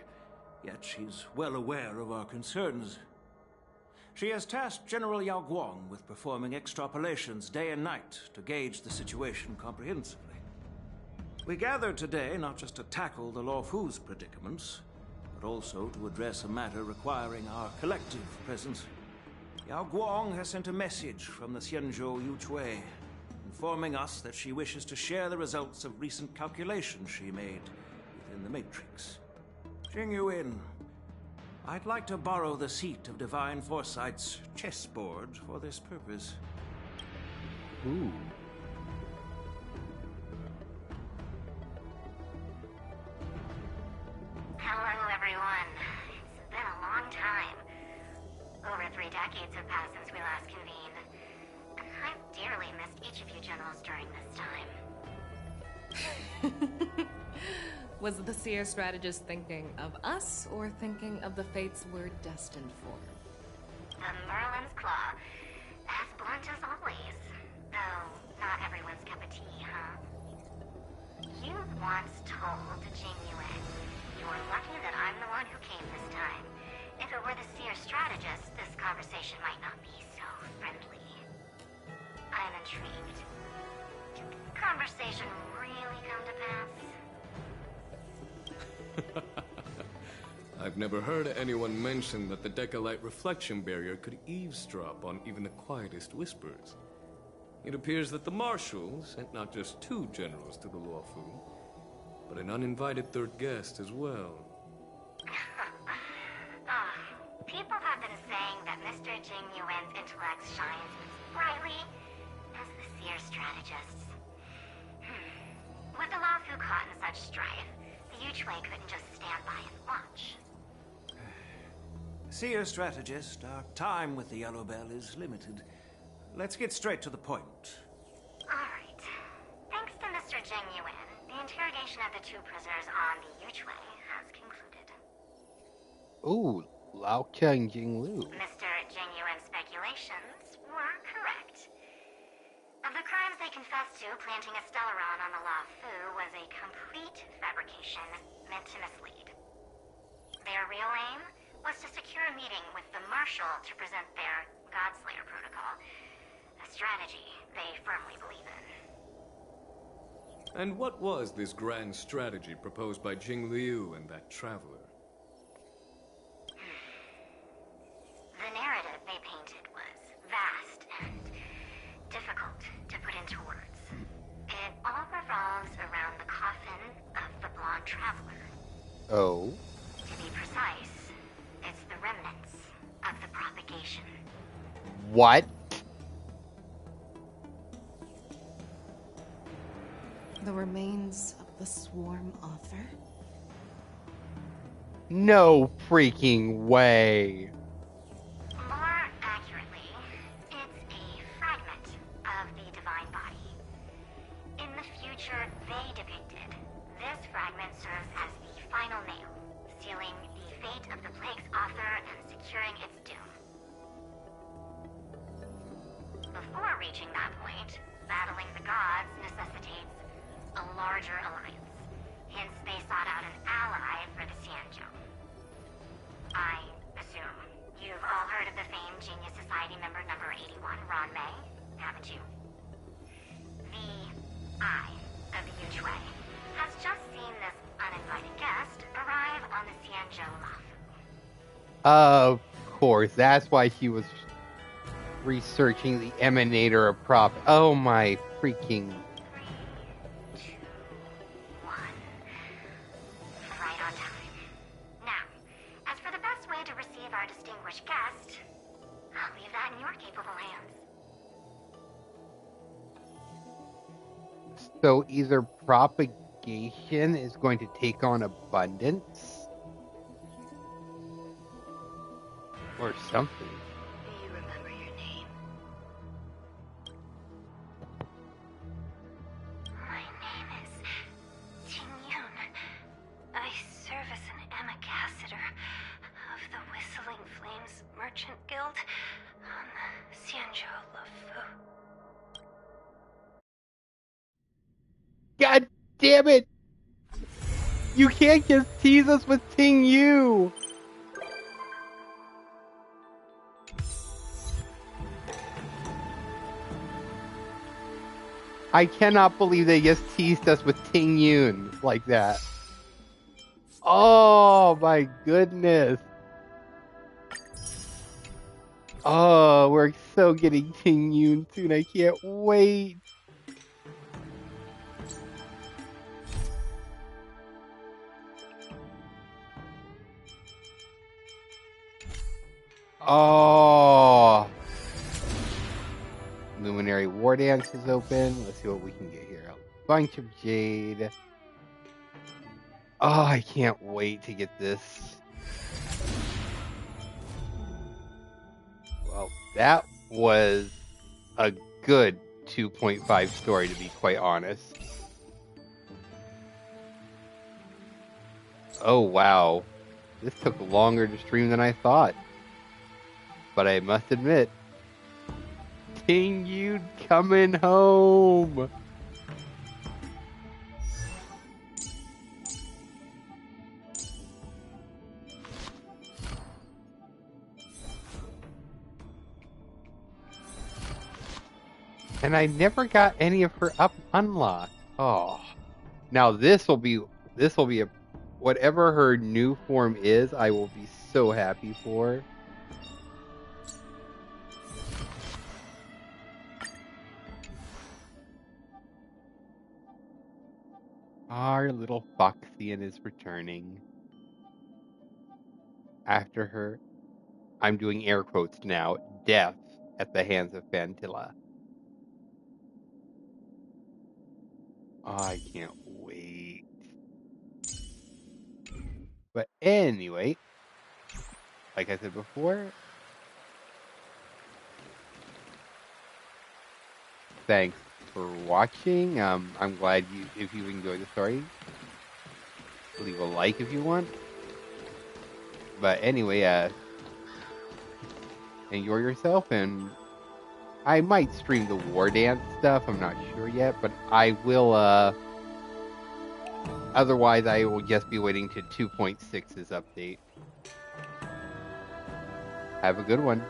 yet she's well aware of our concerns. She has tasked General Yao Guang with performing extrapolations day and night to gauge the situation comprehensively. We gathered today not just to tackle the Luofu's predicaments, but also to address a matter requiring our collective presence. Yao Guang has sent a message from the Xianzhou Yuchui, informing us that she wishes to share the results of recent calculations she made within the Matrix. Jing Yuin, I'd like to borrow the seat of Divine Foresight's chessboard for this purpose. Ooh. Hello, everyone. It's been a long time. Over 3 decades have passed since we last convened. I've dearly missed each of you generals during this time. Was the Seer strategist thinking of us, or thinking of the fates we're destined for? The Merlin's Claw, as blunt as always. once told Jing Yuan, "You're lucky that I'm the one who came this time. If it were the seer strategist, this conversation might not be so friendly." I'm intrigued. Did the conversation really come to pass? I've never heard anyone mention that the Decalite reflection barrier could eavesdrop on even the quietest whispers. It appears that the Marshal sent not just 2 generals to the Luofu, but an uninvited 3rd guest as well. People have been saying that Mr. Jing Yuan's intellect shines as brightly as the seer strategist's. With the Luofu caught in such strife, the Yuchwei couldn't just stand by and watch. Seer strategist, our time with the Yellow Bell is limited. Let's get straight to the point. Alright. Thanks to Mr. Jing Yuan, the interrogation of the 2 prisoners on the Yuchwei has concluded. Ooh, Lao Cheng Jing Lu. Mr. Jing Yuan's speculations were correct. Of the crimes they confessed to, planting a Stellaron on the Luofu was a complete fabrication meant to mislead. Their real aim was to secure a meeting with the Marshal to present their Godslayer protocol, a strategy they firmly believe in. And what was this grand strategy proposed by Jing Liu and that traveler? The narrative they painted was vast and difficult to put into words. It all revolves around the coffin of the blonde traveler. Oh. To be precise, it's the remnants of the propagation. What? The remains of the Swarm author? No freaking way. More accurately, it's a fragment of the divine body. In the future they depicted, this fragment serves as the final nail, sealing the fate of the plague's author and securing its doom. Before reaching that point, battling the gods necessitates a larger alliance. Hence, they sought out an ally for the Xianzhou. I assume you've all heard of the famed Genius Society member number 81, Ron Mei, haven't you? The Eye of the Yuchwei has just seen this uninvited guest arrive on the Xianzhou Luofu. Of course, that's why she was researching the emanator of prop. Oh my freaking. Right on time. Now, as for the best way to receive our distinguished guest, I'll leave that in your capable hands. So either propagation is going to take on abundance? Or something. Do you remember your name? My name is Qingyun. I serve as an ambassador of the Whistling Flames Merchant Guild on the Xianzhou Luofu. God damn it! You can't just tease us with Ting Yu! I cannot believe they just teased us with Ting Yun like that. Oh my goodness. Oh, we're so getting Ting Yun soon. I can't wait. Oh. Luminary War Dance is open. Let's see what we can get here. A bunch of Jade. Oh, I can't wait to get this. Well, that was a good 2.5 story, to be quite honest. Oh, wow. This took longer to stream than I thought. But I must admit, Ting Yu coming home. And I never got any of her unlocked. Oh. Now this will be a whatever her new form is, I will be so happy for. Our little Foxian is returning. After her, I'm doing air quotes now, death at the hands of Fantilla. Oh, I can't wait. But anyway, like I said before, thanks for watching. I'm glad if you enjoyed the story, leave a like if you want. But anyway, enjoy yourself, and I might stream the War Dance stuff. I'm not sure yet, but I will. Otherwise, I will just be waiting to 2.6's update. Have a good one.